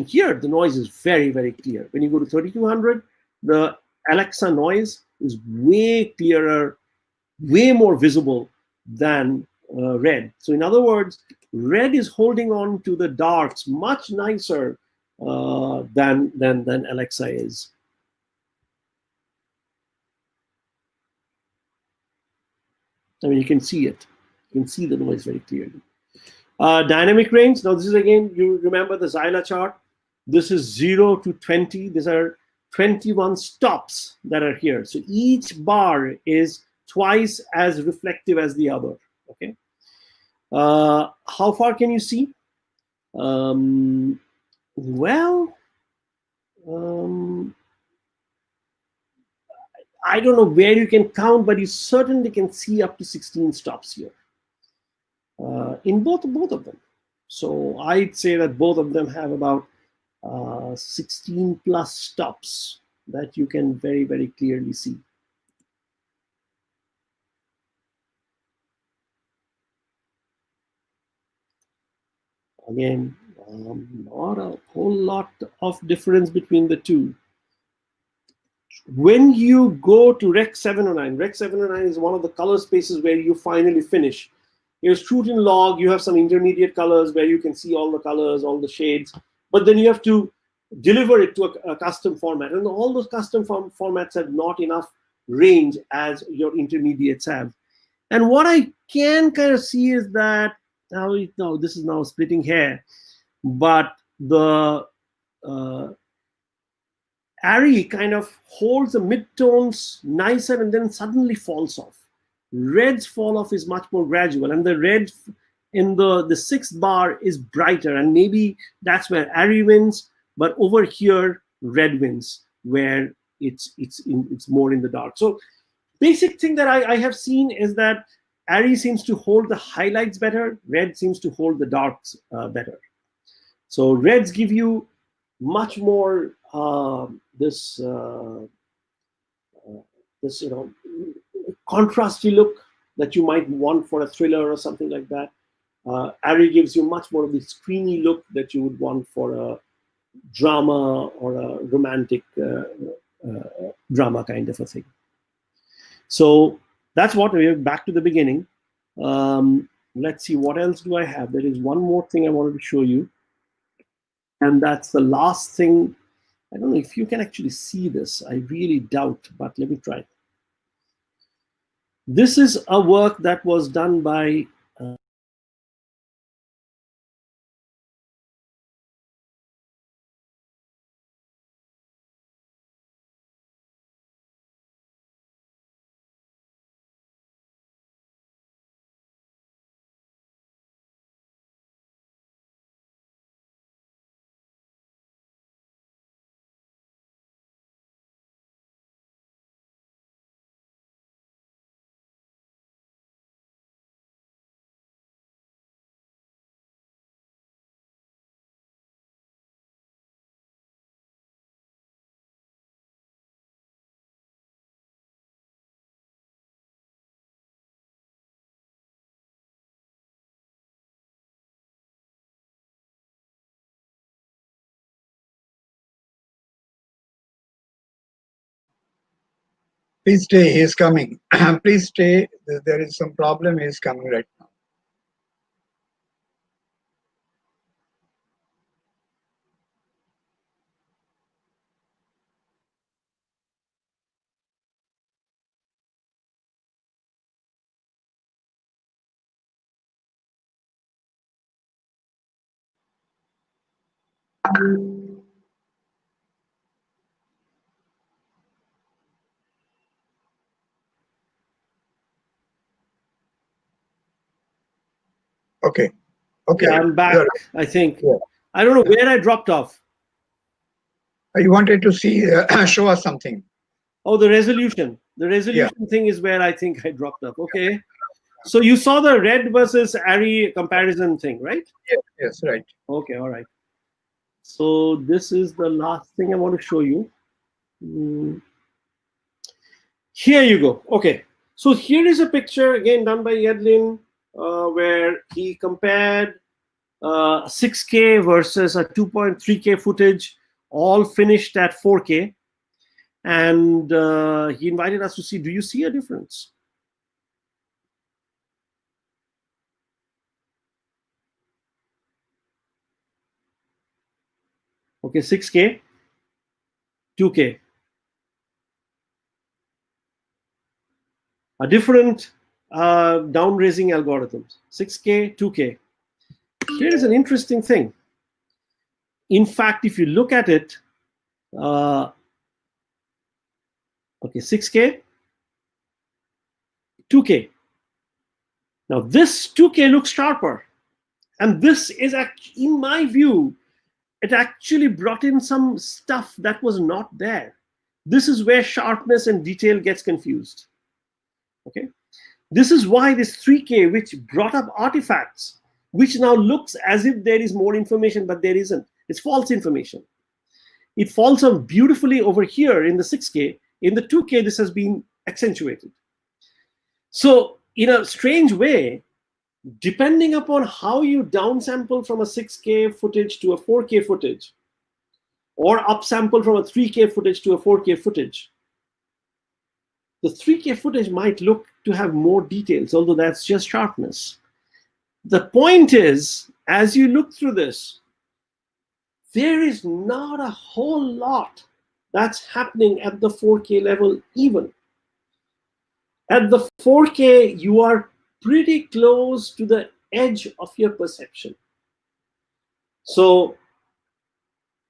here the noise is very, very clear. When you go to 3200, the Alexa noise is way clearer, way more visible than red. So in other words, red is holding on to the darks much nicer than Alexa is. I mean, you can see it. You can see the noise very clearly. Dynamic range. Now, this is again, you remember the Xyla chart. This is 0 to 20. These are 21 stops that are here. So each bar is twice as reflective as the other. Okay. How far can you see? I don't know where you can count, but you certainly can see up to 16 stops here in both of them. So I'd say that both of them have about 16 plus stops that you can very, very clearly see. Again, not a whole lot of difference between the two. When you go to Rec 709, Rec 709 is one of the color spaces where you finally finish. You shoot in log, you have some intermediate colors where you can see all the colors, all the shades, but then you have to deliver it to a custom format. And all those custom formats have not enough range as your intermediates have. And what I can kind of see is that, now this is now splitting hair, but the ARRI kind of holds the midtones nicer and then suddenly falls off. Red's fall off is much more gradual, and the red in the sixth bar is brighter, and maybe that's where ARRI wins, but over here red wins, where it's more in the dark. So basic thing that I have seen is that ARRI seems to hold the highlights better, red seems to hold the darks better. So reds give you much more this contrasty look that you might want for a thriller or something like that. ARRI gives you much more of the screeny look that you would want for a drama or a romantic drama kind of a thing. So that's what we're back to the beginning. Let's see, what else do I have? There is one more thing I wanted to show you. And that's the last thing. I don't know if you can actually see this. I really doubt, but let me try. This is a work that was done by Please stay. He is coming. Please stay. There is some problem. He is coming right now. Okay. Okay. Yeah, I'm back, You're, I think. yeah. I don't know where I dropped off. You wanted to see, show us something. Oh, the resolution. The Yeah. resolution thing is where I think I dropped off. Okay. So you saw the red versus Arri comparison thing, right? Yes. Yes. Right. Okay, all right. So this is the last thing I want to show you. Here you go. Okay. So here is a picture again done by Yedlin where he compared 6K versus a 2.3K footage, all finished at 4K. And he invited us to see, do you see a difference? Okay, 6K, 2K. A different down raising algorithms, 6K, 2K. Here is an interesting thing. In fact, if you look at it, okay, 6K, 2K. Now this 2K looks sharper. And this is, in my view, it actually brought in some stuff that was not there. This is where sharpness and detail gets confused. Okay, this is why this 3K, which brought up artifacts, which now looks as if there is more information, but there isn't. It's false information. It falls out beautifully over here in the 6K. In the 2K, this has been accentuated. So in a strange way, depending upon how you downsample from a 6K footage to a 4K footage, or upsample from a 3K footage to a 4K footage, the 3K footage might look to have more details, although that's just sharpness. The point is, as you look through this, there is not a whole lot that's happening at the 4K level even. At the 4K, you are pretty close to the edge of your perception. So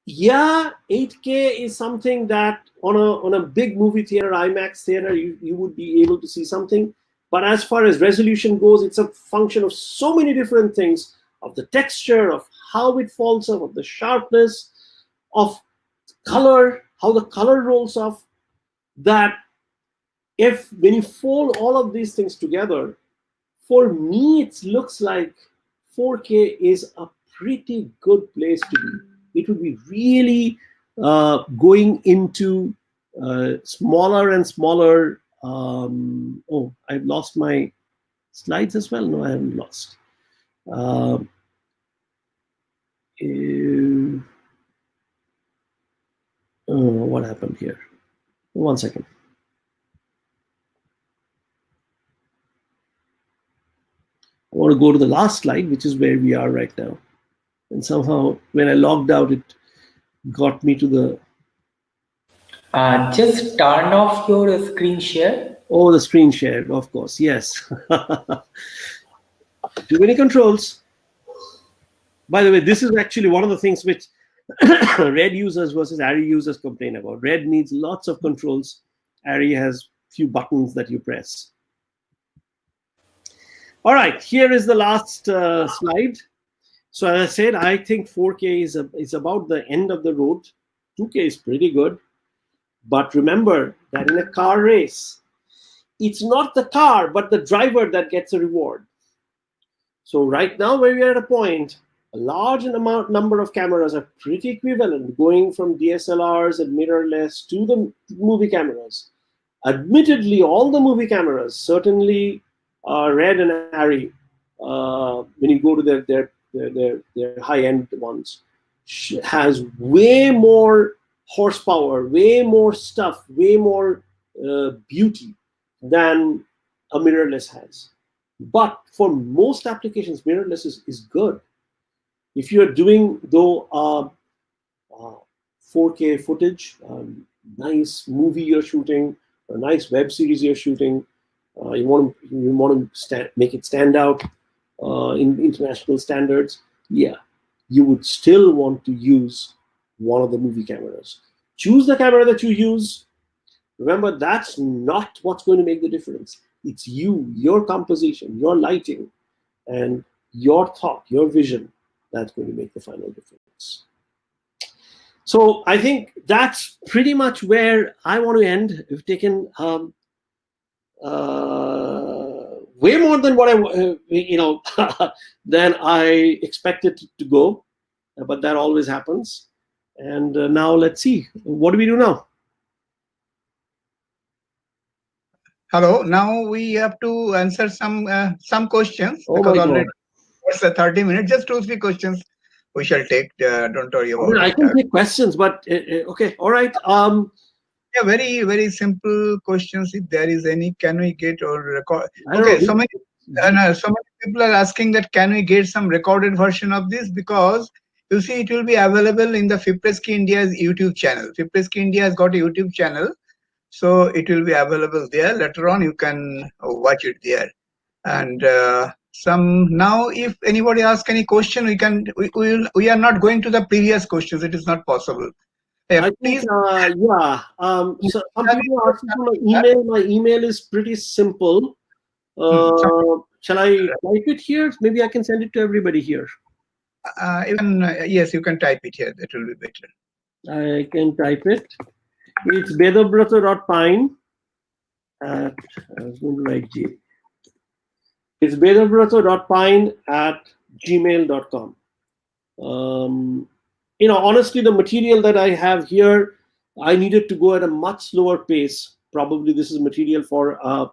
yeah, 8K is something that on a big movie theater, IMAX theater, you would be able to see something. But as far as resolution goes, it's a function of so many different things, of the texture, of how it falls off, of the sharpness, of color, how the color rolls off, that if when you fold all of these things together, for me, it looks like 4K is a pretty good place to be. It would be really going into smaller and smaller. Oh, I've lost my slides as well. No, I haven't lost. What happened here? 1 second. I want to go to the last slide, which is where we are right now. And somehow, when I logged out, it got me to the. Just turn off your screen share. Oh, the screen share, of course, yes. Too many controls. By the way, this is actually one of the things which Red users versus Arri users complain about. Red needs lots of controls. Arri has few buttons that you press. All right, here is the last slide. So as I said, I think 4K is about the end of the road. 2K is pretty good. But remember that in a car race, it's not the car, but the driver that gets a reward. So right now, where we are at a point, a large number of cameras are pretty equivalent, going from DSLRs and mirrorless to the movie cameras. Admittedly, all the movie cameras, certainly Red and Arri, when you go to their high-end ones, has way more horsepower, way more stuff, way more beauty than a mirrorless has. But for most applications, mirrorless is good. If you are doing though 4K footage, nice movie you're shooting, a nice web series you're shooting, you want to make it stand out in international standards. Yeah, you would still want to use one of the movie cameras. Choose the camera that you use. Remember, that's not what's going to make the difference. It's you, your composition, your lighting, and your thought, your vision that's going to make the final difference. So I think that's pretty much where I want to end. We've taken way more than what than I expected to go, but that always happens. And now let's see, what do we do now? Hello. Now we have to answer some questions because already it's 30 minutes. Just 2-3 questions we shall take. Don't worry about it. I can take questions, but okay, all right. Yeah, very, very simple questions. If there is any, can we get or record? Okay, so many people are asking that can we get some recorded version of this, because you see it will be available in the Fipreski India's YouTube channel. Fipreski India has got a YouTube channel, so it will be available there. Later on, you can watch it there. And now, if anybody asks any question, we are not going to the previous questions. It is not possible. I think, so some people are asking for my email. My email is pretty simple. Shall I type it here? Maybe I can send it to everybody here. Yes, you can type it here. That will be better. I can type it. It's bedabrata.pine at, I was going to write J. It's bedabrata.pine@gmail.com. Honestly, the material that I have here, I needed to go at a much slower pace. Probably this is material for 4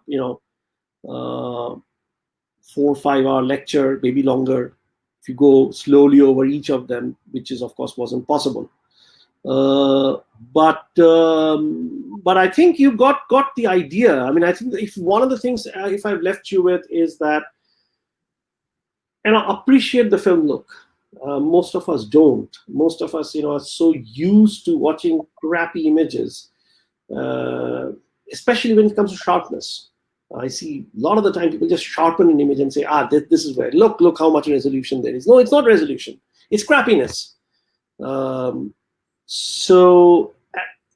or 5 hour lecture, maybe longer, if you go slowly over each of them, which is of course wasn't possible. But I think you got the idea. I mean, I think if one of the things if I've left you with is that, appreciate the film look. Most of us don't. Most of us, are so used to watching crappy images, especially when it comes to sharpness. I see a lot of the time people just sharpen an image and say, this is where, look how much resolution there is. No, it's not resolution. It's crappiness. So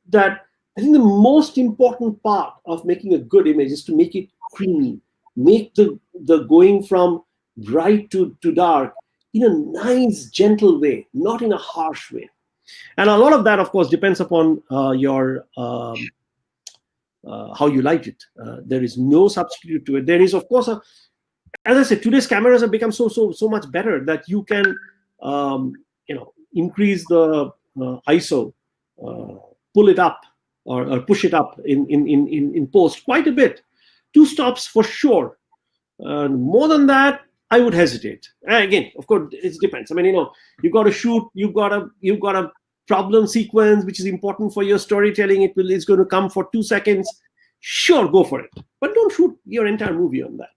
that I think the most important part of making a good image is to make it creamy, make the going from bright to dark in a nice, gentle way, not in a harsh way. And a lot of that, of course, depends upon your how you light it. There is no substitute to it. There is, of course, as I said, today's cameras have become so much better that you can, increase the ISO, pull it up or push it up in post quite a bit. 2 stops for sure. More than that, I would hesitate. Again, of course, it depends. I mean, you've got to shoot. You've got a problem sequence which is important for your storytelling. It's going to come for 2 seconds. Sure, go for it. But don't shoot your entire movie on that.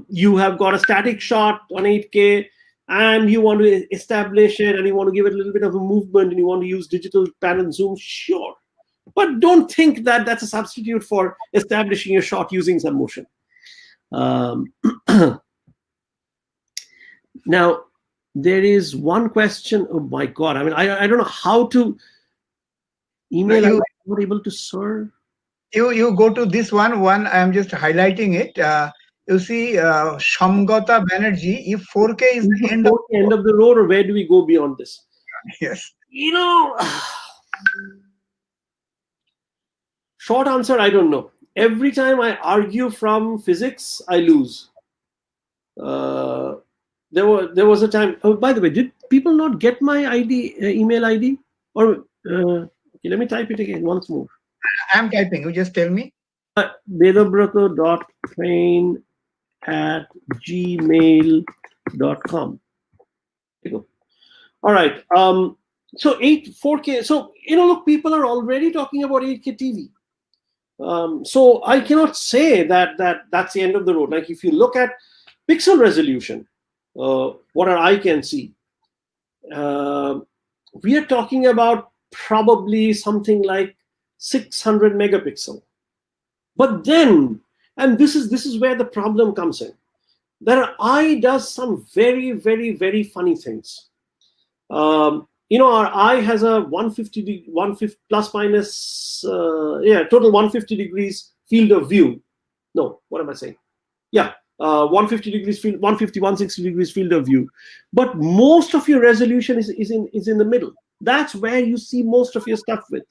You have got a static shot on 8K, and you want to establish it, and you want to give it a little bit of a movement, and you want to use digital pan and zoom. Sure, but don't think that that's a substitute for establishing your shot using some motion. Now, there is one question. Oh my God! I mean, I don't know how to email. I'm not able to serve. You go to this one. I am just highlighting it. You see, Shamgata Banerjee. If 4K is the end of the road, or where do we go beyond this? Yes. Short answer, I don't know. Every time I argue from physics, I lose. There was a time. Oh, by the way, did people not get my email ID? Or okay, let me type it again once more. I'm typing. You just tell me. bedabrata.train@gmail.com. There you go. All right. So 4K. So look, people are already talking about 8K TV. So I cannot say that that's the end of the road. Like if you look at pixel resolution, what our eye can see, uh, we are talking about probably something like 600 megapixel. But then, and this is where the problem comes in. Their eye does some very, very, very funny things. Our eye has a 150 plus minus, total 150 degrees field of view. No, what am I saying? Yeah, 150 degrees field, 150, 160 degrees field of view. But most of your resolution is in the middle. That's where you see most of your stuff with.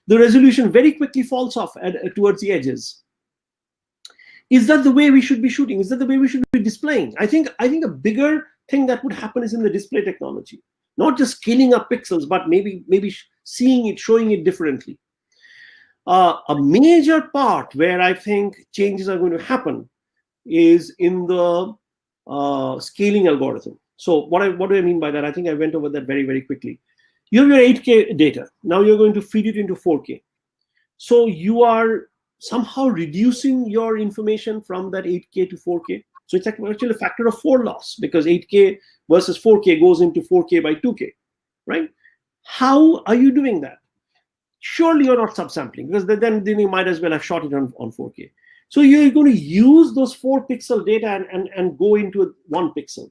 The resolution very quickly falls off towards the edges. Is that the way we should be shooting? Is that the way we should be displaying? I think a bigger thing that would happen is in the display technology, not just scaling up pixels, but maybe seeing it, showing it differently. A major part where I think changes are going to happen is in the scaling algorithm. So what do I mean by that? I think I went over that very, very quickly. You have your 8K data. Now you're going to feed it into 4K. So you are somehow reducing your information from that 8K to 4K. So it's actually a factor of 4 loss, because 8K versus 4K goes into 4K by 2K, right? How are you doing that? Surely you're not subsampling, because then you might as well have shot it on 4K. So you're going to use those 4 pixel data and go into 1 pixel.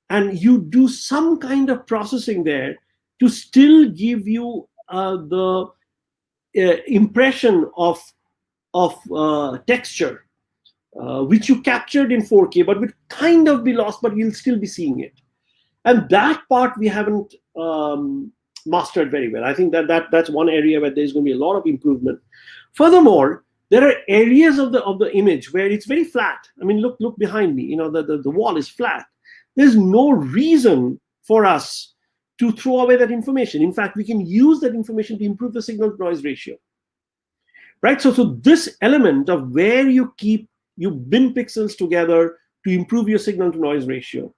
And you do some kind of processing there to still give you the impression of texture, which you captured in 4K, but would kind of be lost, but you'll still be seeing it. And that part we haven't mastered very well. I think that's one area where there's going to be a lot of improvement. Furthermore, there are areas of the image where it's very flat. I mean, look behind me. The wall is flat. There's no reason for us to throw away that information. In fact, we can use that information to improve the signal to noise ratio. Right? So this element of where you bin pixels together to improve your signal to noise ratio,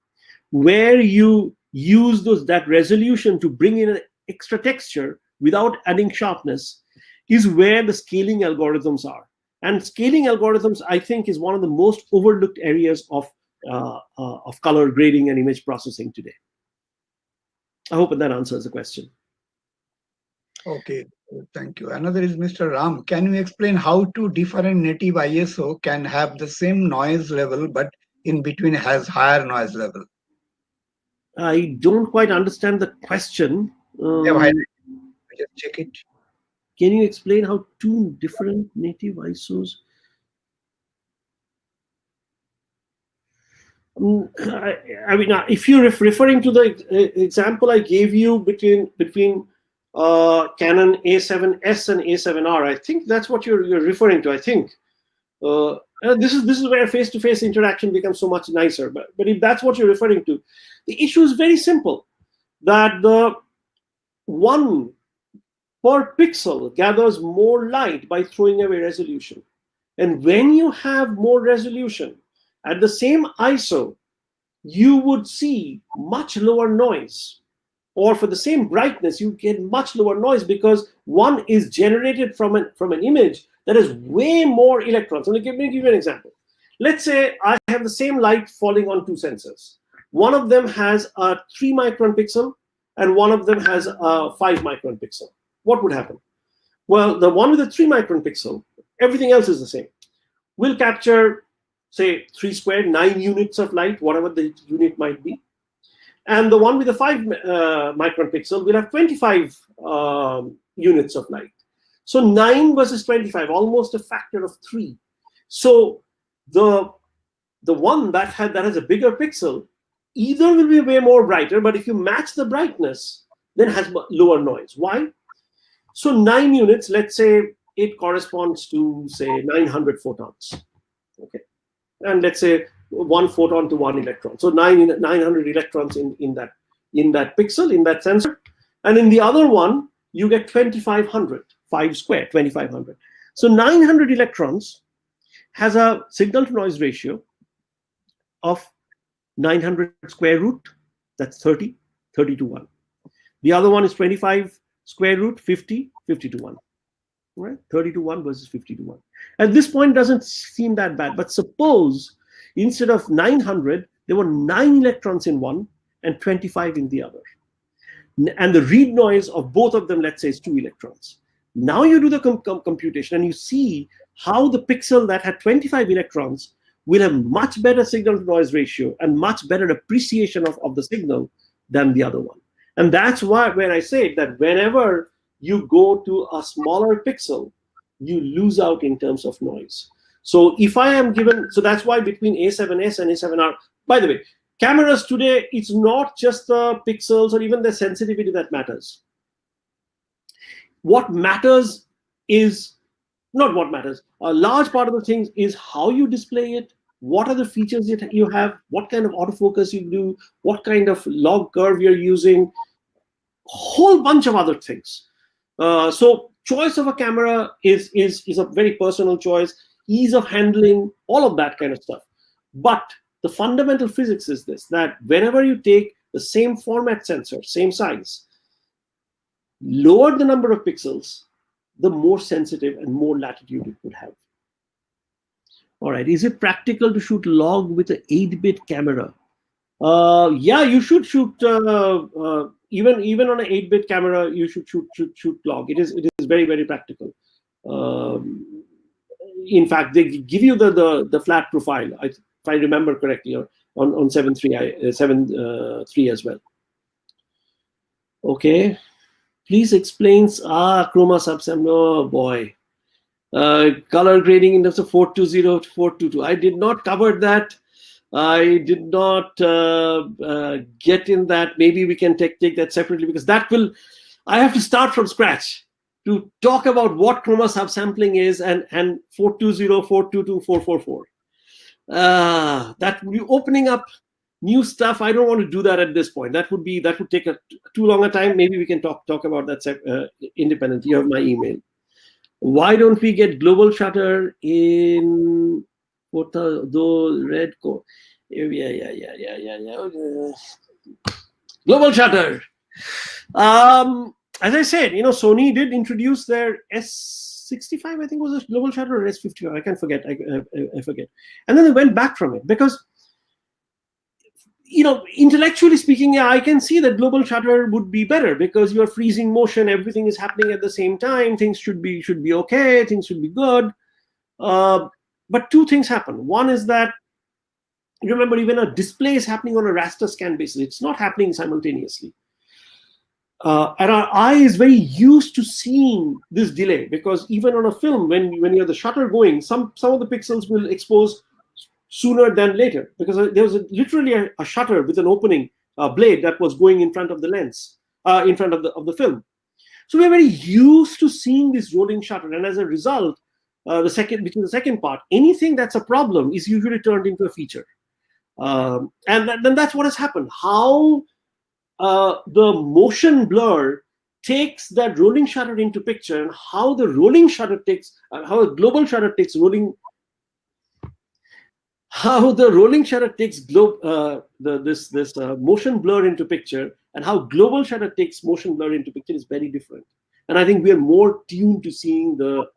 where you use that resolution to bring in an extra texture without adding sharpness, is where the scaling algorithms are. And scaling algorithms, I think, is one of the most overlooked areas of color grading and image processing today. I hope that answers the question. Okay, thank you. Another is Mr. Ram. Can you explain how two different native ISO can have the same noise level, but in between has higher noise level? I don't quite understand the question. Just check it. Can you explain how two different native ISOs? I mean, if you're referring to the example I gave you between Canon A7S and A7R, I think that's what you're referring to. I think this is where face-to-face interaction becomes so much nicer. But if that's what you're referring to, the issue is very simple. That the 1 per pixel gathers more light by throwing away resolution, and when you have more resolution at the same ISO, you would see much lower noise. Or for the same brightness, you get much lower noise, because one is generated from an image that has way more electrons. Let me give you an example. Let's say I have the same light falling on 2 sensors. One of them has a 3 micron pixel, and one of them has a 5 micron pixel. What would happen? Well, the one with the 3 micron pixel, everything else is the same, will capture, say, 3 squared, 9 units of light, whatever the unit might be. And the one with the 5 micron pixel will have 25 units of light. So 9 versus 25, almost a factor of 3. So the one that has a bigger pixel either will be way more brighter, but if you match the brightness, then has lower noise. Why? So 9 units, let's say it corresponds to, say, 900 photons. Okay, and let's say 1 photon to 1 electron. So 900 electrons in that pixel, in that sensor. And in the other one, you get 2500, 5 squared, 2500. So 900 electrons has a signal to noise ratio of 900 square root, that's 30 to 1. The other one is 25 square root, 50 to 1. right? 30-1 versus 50-1. At this point, doesn't seem that bad. But suppose instead of 900, there were 9 electrons in one and 25 in the other. And the read noise of both of them, let's say, is 2 electrons. Now you do the computation and you see how the pixel that had 25 electrons will have much better signal to noise ratio and much better appreciation of the signal than the other one. And that's why when I say that whenever you go to a smaller pixel, you lose out in terms of noise. So if I am given, so that's why between A7S and A7R, by the way, cameras today, it's not just the pixels or even the sensitivity that matters. What matters is, not what matters, a large part of the things is how you display it, what are the features that you have, what kind of autofocus you do, what kind of log curve you're using, whole bunch of other things. So choice of a camera is a very personal choice, ease of handling, all of that kind of stuff. But the fundamental physics is this, that whenever you take the same format sensor, same size, lower the number of pixels, the more sensitive and more latitude it would have. All right, is it practical to shoot log with an 8-bit camera? Yeah, you should shoot even on an 8-bit camera. You should shoot log. It is very, very practical. In fact, they give you the flat profile, if I remember correctly, on 7.3 as well. Okay, please explain chroma subsampling. Oh boy, color grading in terms of 420 to 422. I did not cover that. I did not get in that. Maybe we can take that separately, because that will, I have to start from scratch to talk about what chroma subsampling is and 420, 422, 444. That would be opening up new stuff. I don't want to do that at this point. That would take too long a time. Maybe we can talk about that independently. You have my email. Why don't we get global shutter in the red code? Yeah. Global shutter. As I said, Sony did introduce their S65, I think was a global shutter, or S55. I can forget. I forget. And then they went back from it because, intellectually speaking, yeah, I can see that global shutter would be better because you are freezing motion. Everything is happening at the same time. Things should be okay. Things should be good. But two things happen. One is that, remember, even a display is happening on a raster scan basis. It's not happening simultaneously. And our eye is very used to seeing this delay, because even on a film, when you have the shutter going, some of the pixels will expose sooner than later, because there was literally a shutter with an opening blade that was going in front of the lens, in front of the film. So we're very used to seeing this rolling shutter, and as a result, the second part, anything that's a problem is usually turned into a feature. And then that's what has happened. How the motion blur takes that rolling shutter into picture, and how the rolling shutter takes, how a global shutter takes rolling, how the rolling shutter takes this motion blur into picture, and how global shutter takes motion blur into picture is very different. And I think we are more tuned to seeing the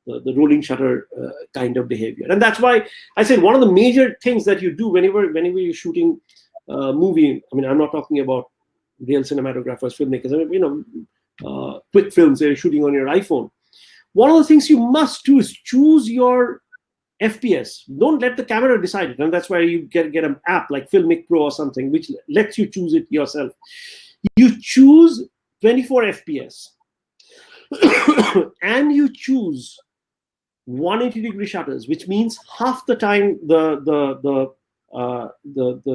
rolling shutter kind of behavior. And that's why I said one of the major things that you do whenever you're shooting movie, I mean, I'm not talking about real cinematographers, filmmakers, quick films that you're shooting on your iPhone. One of the things you must do is choose your FPS. Don't let the camera decide it. And that's why you get an app like Filmic Pro or something, which lets you choose it yourself. You choose 24 FPS. And you choose 180-degree shutters, which means half the time the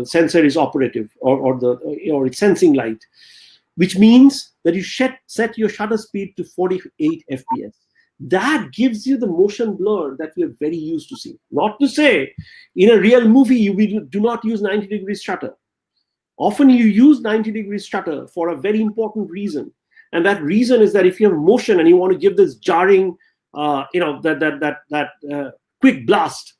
sensor is operative, or it's sensing light, which means that you set your shutter speed to 48 FPS. That gives you the motion blur that we are very used to seeing. Not to say in a real movie we do not use 90 degrees shutter. Often you use 90 degrees shutter for a very important reason. And that reason is that if you have motion and you want to give this jarring, quick blast,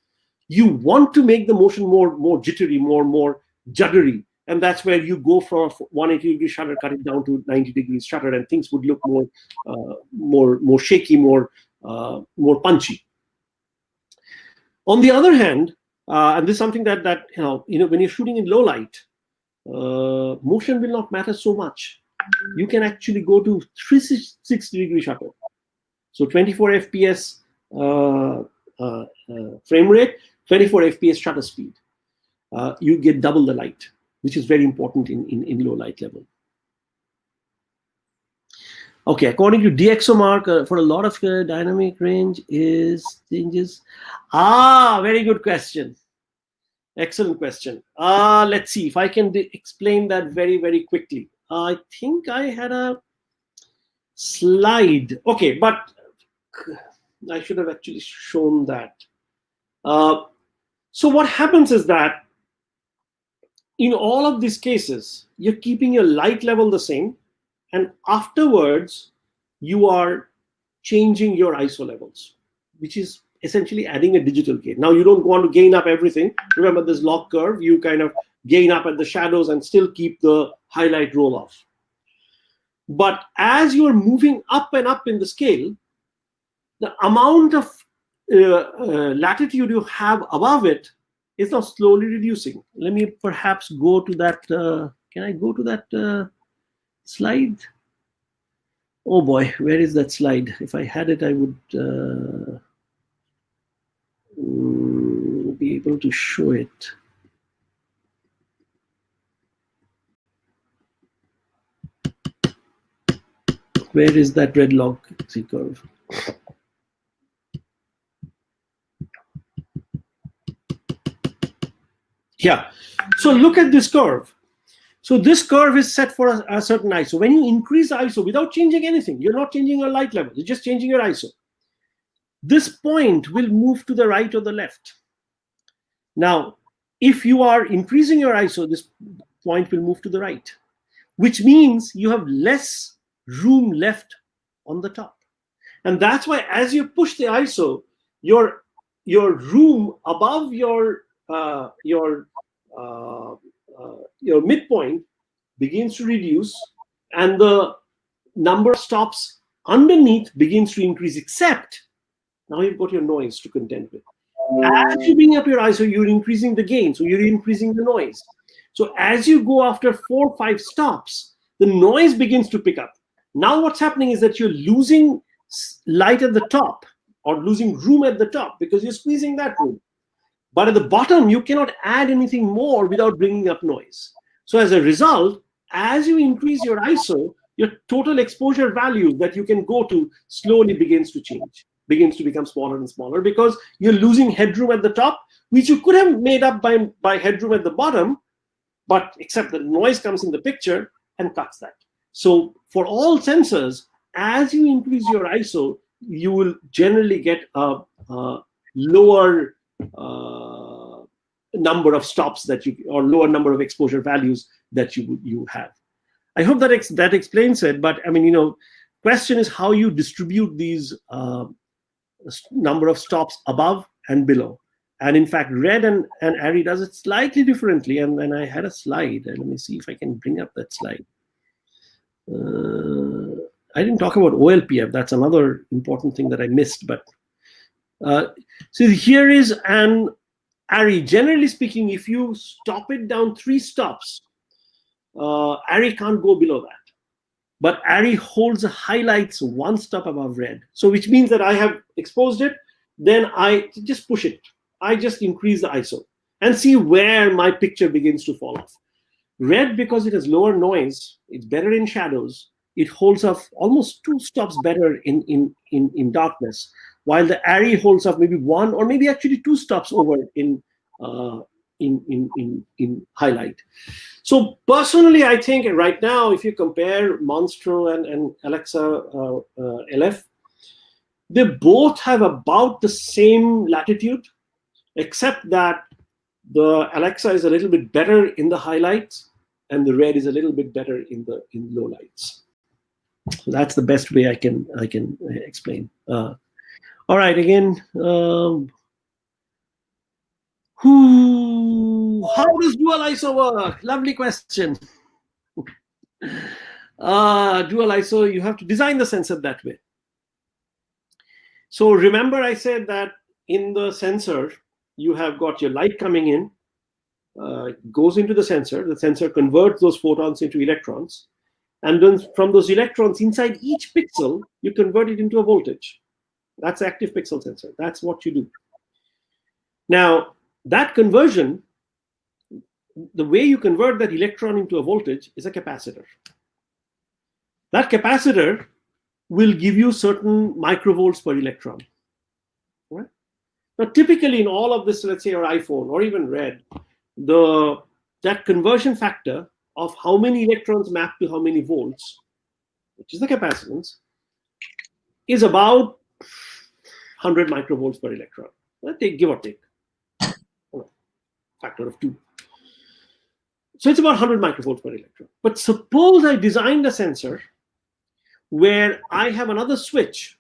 you want to make the motion more jittery, more juddery. And that's where you go from 180 degree shutter, cut it down to 90 degrees shutter, and things would look more shaky, more punchy. On the other hand, and this is something that when you're shooting in low light, motion will not matter so much. You can actually go to 360 degree shutter, so 24 FPS frame rate, 24 FPS shutter speed. You get double the light, which is very important in low light level. Okay, according to DxOMark, for a lot of dynamic range is changes. Very good question. Excellent question. Let's see if I can explain that very, very quickly. I think I had a slide. Okay, but I should have actually shown that. So what happens is that in all of these cases, you're keeping your light level the same, and afterwards, you are changing your ISO levels, which is essentially adding a digital gain. Now, you don't want to gain up everything. Remember this log curve, you kind of gain up at the shadows and still keep the highlight roll off. But as you're moving up and up in the scale, the amount of latitude you have above it is now slowly reducing. Let me perhaps go to that. Can I go to that slide? Oh boy, where is that slide? If I had it, I would be able to show it. Where is that red log curve? Yeah, so look at this curve. So this curve is set for a certain ISO. When you increase the ISO without changing anything, you're not changing your light level, you're just changing your ISO. This point will move to the right or the left. Now, if you are increasing your ISO, this point will move to the right, which means you have less room left on the top. And that's why as you push the ISO, your room above your midpoint begins to reduce, and the number of stops underneath begins to increase, except now you've got your noise to contend with. As you bring up your ISO, you're increasing the gain, so you're increasing the noise. So as you go after 4 or 5 stops, the noise begins to pick up. Now what's happening is that you're losing light at the top, or losing room at the top, because you're squeezing that room. But at the bottom, you cannot add anything more without bringing up noise. So as a result, as you increase your ISO, your total exposure value that you can go to slowly begins to change, begins to become smaller and smaller, because you're losing headroom at the top, which you could have made up by headroom at the bottom, but except the noise comes in the picture and cuts that. So for all sensors, as you increase your ISO, you will generally get a lower number of stops that you, or lower number of exposure values that you have. I hope that explains it. But I mean, question is how you distribute these number of stops above and below. And in fact, Red and ARRI does it slightly differently. And I had a slide. Let me see if I can bring up that slide. I didn't talk about OLPF. That's another important thing that I missed. But so here is an ARRI. Generally speaking, if you stop it down 3 stops, ARRI can't go below that. But ARRI holds the highlights 1 stop above Red. So which means that I have exposed it, then I just push it. I just increase the ISO and see where my picture begins to fall off. Red, because it has lower noise, it's better in shadows. It holds off almost 2 stops better in darkness, while the ARRI holds off maybe 1 or maybe actually 2 stops over in highlight. So personally, I think right now, if you compare Monstro and Alexa LF, they both have about the same latitude, except that the Alexa is a little bit better in the highlights, and the Red is a little bit better in low lights. So that's the best way I can explain. All right, again, How does dual ISO work? Lovely question. Dual ISO, you have to design the sensor that way. So remember I said that in the sensor, you have got your light coming in, goes into the sensor converts those photons into electrons, and then from those electrons inside each pixel, you convert it into a voltage. That's active pixel sensor. That's what you do. Now, that conversion, the way you convert that electron into a voltage is a capacitor. That capacitor will give you certain microvolts per electron. Right? Now, typically in all of this, let's say your iPhone or even Red, that conversion factor of how many electrons map to how many volts, which is the capacitance, is about 100 microvolts per electron. Give or take. Factor of 2. So it's about 100 microvolts per electron. But suppose I designed a sensor where I have another switch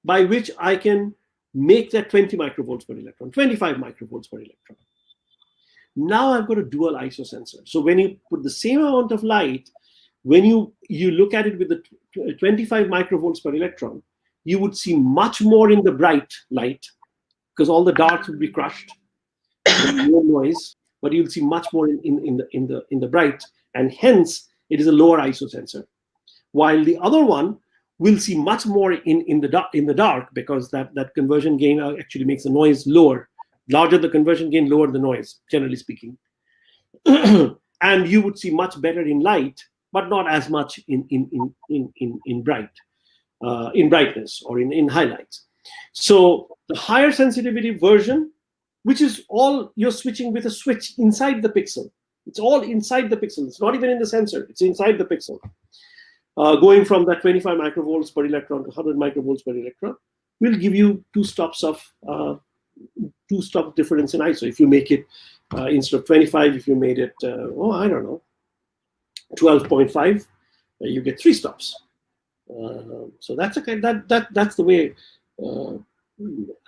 by which I can make that 20 microvolts per electron, 25 microvolts per electron. Now I've got a dual ISO sensor. So when you put the same amount of light, when you look at it with the 25 microvolts per electron, you would see much more in the bright light because all the darks would be crushed. No noise, but you'll see much more in the bright, and hence it is a lower ISO sensor. While the other one will see much more in the dark because that conversion gain actually makes the noise lower. Larger the conversion gain, lower the noise, generally speaking. And you would see much better in light, but not as much in brightness or in highlights. So the higher sensitivity version, which is all you're switching with a switch inside the pixel. It's all inside the pixel. It's not even in the sensor. It's inside the pixel. Going from that 25 microvolts per electron to 100 microvolts per electron will give you two stops difference in ISO. If you make it instead of 25, if you made it, I don't know, 12.5, you get 3 stops. So that's that's the way.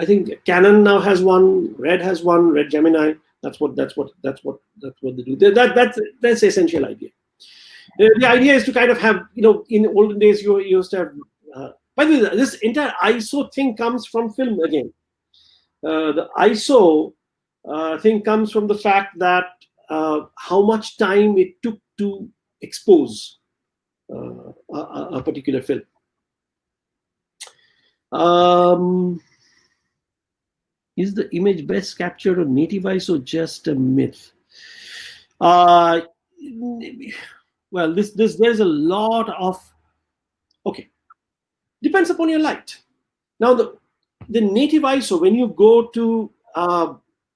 I think Canon now has one, Red has one, Red Gemini. That's what they do. That's the essential idea. The idea is to kind of have, in olden days you used to have. By the way, this entire ISO thing comes from film again. The ISO thing comes from the fact that how much time it took to expose a particular film. Is the image best captured on native ISO just a myth? Well, there's a lot of, depends upon your light. Now the native ISO, when you go to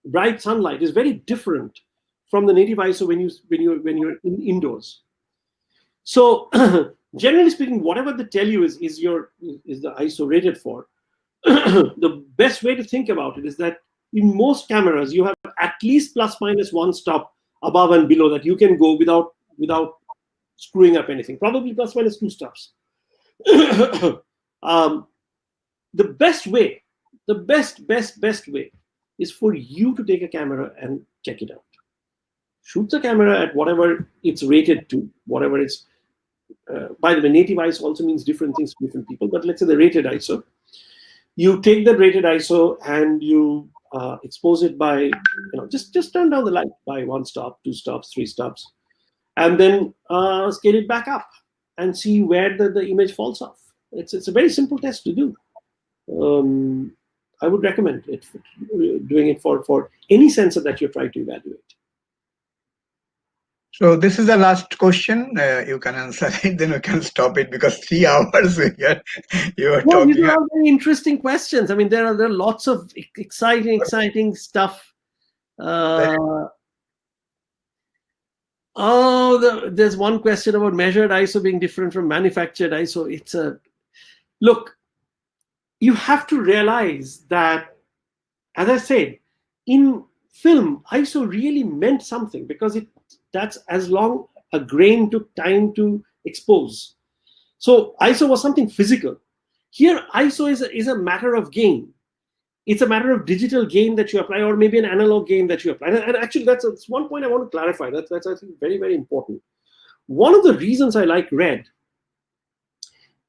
bright sunlight, is very different from the native ISO when you're indoors. So generally speaking, whatever they tell you is the ISO rated for. The best way to think about it is that in most cameras you have at least plus minus 1 stop above and below that you can go without screwing up anything. Probably plus minus 2 stops. The best way, the best way is for you to take a camera and check it out. Shoot the camera at whatever it's rated to, whatever it's. By the way, native ISO also means different things to different people. But let's say the rated ISO. You take the rated ISO and you expose it by, just turn down the light by 1 stop, 2 stops, 3 stops, and then scale it back up and see where the image falls off. It's a very simple test to do. I would recommend doing it for any sensor that you're trying to evaluate. So this is the last question. You can answer it, then we can stop it because 3 hours you are talking. These are very interesting questions. I mean, there are lots of exciting stuff. There's one question about measured ISO being different from manufactured ISO. Look, you have to realize that, as I said, in film, ISO really meant something because that's as long a grain took time to expose. So ISO was something physical. Here, ISO is a matter of gain. It's a matter of digital gain that you apply, or maybe an analog gain that you apply. And actually, that's one point I want to clarify. That's I think very, very important. One of the reasons I like red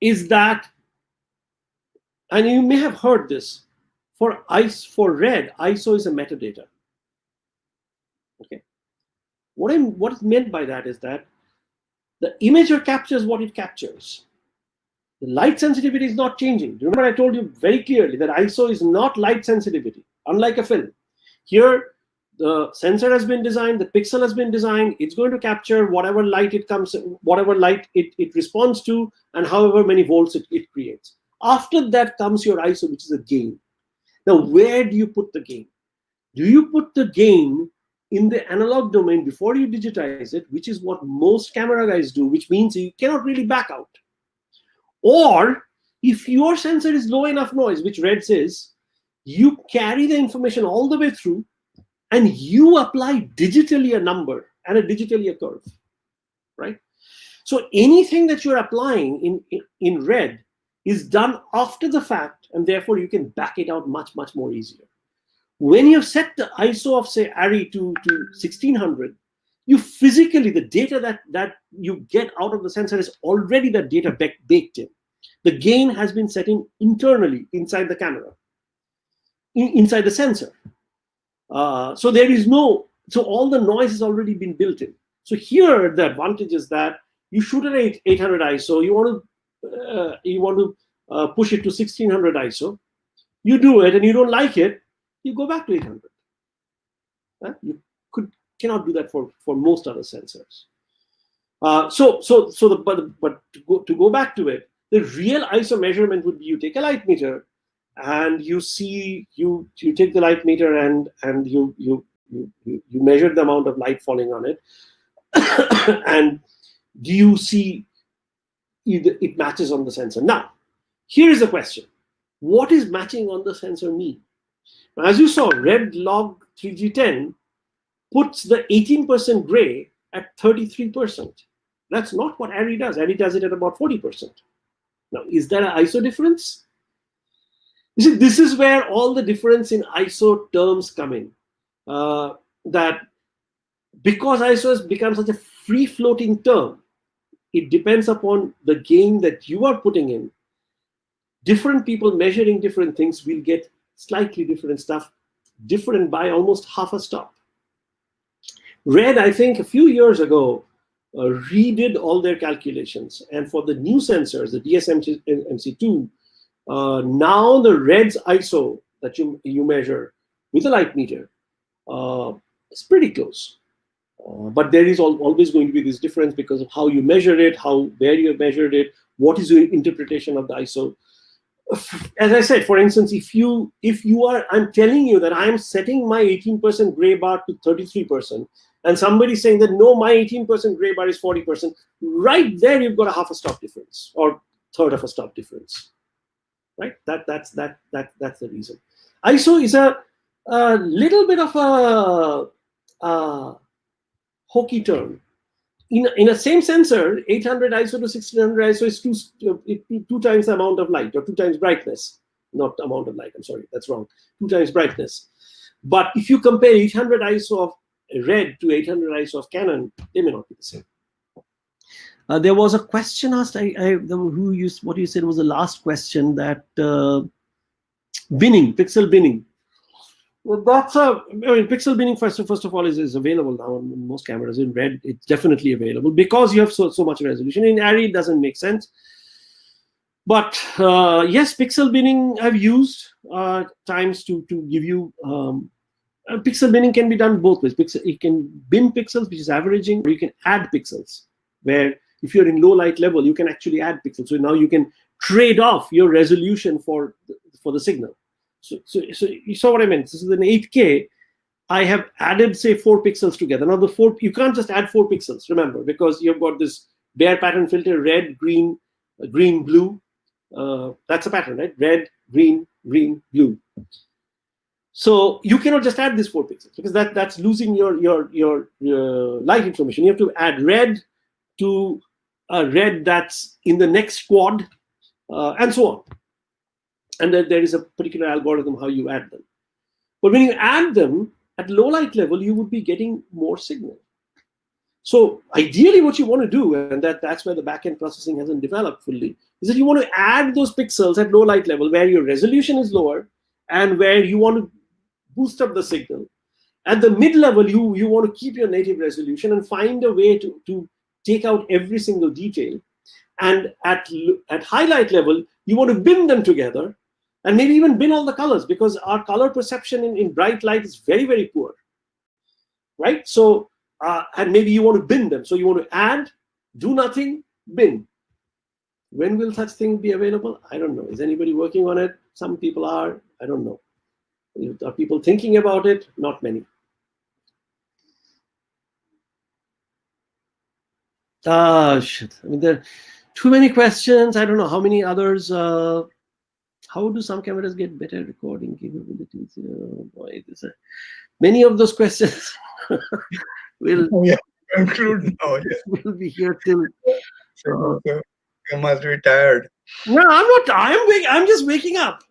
is that, and you may have heard this, for red, ISO is a metadata. Okay. What is meant by that is that the imager captures what it captures. The light sensitivity is not changing. Remember, I told you very clearly that ISO is not light sensitivity, unlike a film. Here, the sensor has been designed, the pixel has been designed, it's going to capture whatever light it responds to, and however many volts it creates. After that comes your ISO, which is a gain. Now, where do you put the gain? Do you put the gain in the analog domain before you digitize it, which is what most camera guys do, which means you cannot really back out? Or if your sensor is low enough noise, which red says, you carry the information all the way through and you apply digitally a number and digitally a curve, right? So anything that you're applying in red is done after the fact, and therefore you can back it out much, much more easier. When you set the ISO of, say, ARRI to 1600, you physically, the data that you get out of the sensor is already the data baked in. The gain has been set in internally inside the camera, inside the sensor. So there is so all the noise has already been built in. So here the advantage is that you shoot at 800 ISO, you want to push it to 1600 ISO, you do it and you don't like it, you go back to 800. You cannot do that for most other sensors. But to go back to it, the real ISO measurement would be you take a light meter and you take the light meter and you measure the amount of light falling on it, and do you see it matches on the sensor? Now, here is the question: what is matching on the sensor mean? As you saw, red log 3G10 puts the 18% gray at 33%. That's not what ARRI does. ARRI does it at about 40%. Now, is there an ISO difference? You see, this is where all the difference in ISO terms come in. That because ISO has become such a free-floating term, it depends upon the gain that you are putting in. Different people measuring different things will get slightly different stuff, different by almost half a stop. Red, I think a few years ago, redid all their calculations. And for the new sensors, the DSMC2, now the red's ISO that you measure with a light meter is pretty close. But there is always going to be this difference because of how you measure it, where you have measured it, what is your interpretation of the ISO. As I said, for instance, I'm telling you that I'm setting my 18% gray bar to 33%, and somebody's saying that no, my 18% gray bar is 40%. Right there, you've got a half a stop difference or third of a stop difference. Right? That's the reason. ISO is a little bit of a hokey term. In a same sensor, 800 ISO to 1600 ISO is two times the amount of light, or 2 times brightness. Not amount of light, I'm sorry, that's wrong. 2 times brightness. But if you compare 800 ISO of red to 800 ISO of Canon, they may not be the same. There was a question asked, what you said was the last question, that binning, pixel binning. Well, pixel binning, first of all, is available now on most cameras. In red, it's definitely available because you have so much resolution. In ARRI, it doesn't make sense. But yes, pixel binning I've used times to give you. Pixel binning can be done both ways. You can bin pixels, which is averaging, or you can add pixels, where if you're in low light level, you can actually add pixels. So now you can trade off your resolution for the signal. So you saw what I meant. This is an 8K. I have added, say, 4 pixels together. Now you can't just add 4 pixels, remember, because you've got this bare pattern filter, red, green, blue. That's a pattern, right? Red, green, blue. So you cannot just add these 4 pixels because that's losing your light information. You have to add red to a red that's in the next quad, and so on. and then there is a particular algorithm how you add them. But when you add them at low light level, you would be getting more signal. So ideally what you want to do, and that's where the backend processing hasn't developed fully, is that you want to add those pixels at low light level where your resolution is lower and where you want to boost up the signal. At the mid level, you want to keep your native resolution and find a way to take out every single detail. And at highlight level, you want to bin them together and maybe even bin all the colors, because our color perception in bright light is very, very poor, right? So, and maybe you want to bin them. So you want to add, do nothing, bin. When will such thing be available? I don't know. Is anybody working on it? Some people are. I don't know. Are people thinking about it? Not many. Shit. I mean, there are too many questions. I don't know how many others. How do some cameras get better recording capabilities? Boy, many of those questions will conclude now. Yes. will be here till. So you must be tired. No, I'm not. I'm just waking up.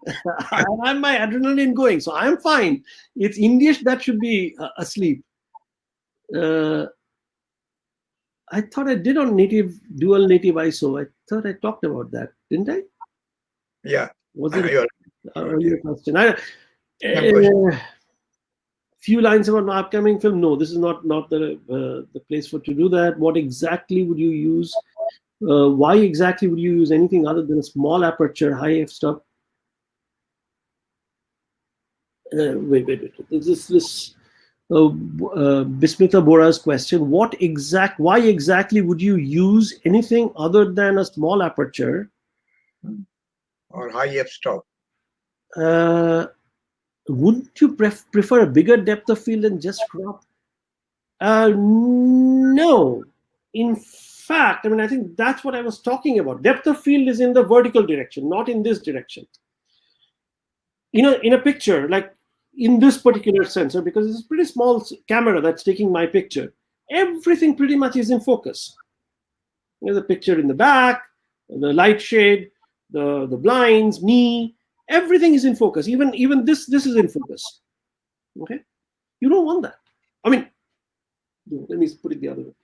I have my adrenaline going, so I'm fine. It's Indian that should be asleep. I thought I did on dual native ISO. I thought I talked about that, didn't I? Yeah. Was it Your earlier question? Few lines about my upcoming film. No, this is not the place to do that. What exactly would you use? Why exactly would you use anything other than a small aperture, high f-stop? Wait. This Bismita Bora's question: why exactly would you use anything other than a small aperture or high f-stop? Wouldn't you prefer a bigger depth of field than just crop? No. In fact, I mean, I think that's what I was talking about. Depth of field is in the vertical direction, not in this direction. In a picture, like in this particular sensor, because it's a pretty small camera that's taking my picture, everything pretty much is in focus. The picture in the back, the light shade, the blinds, me, everything is in focus. Even this is in focus. Okay, you don't want that. I mean, let me put it the other way.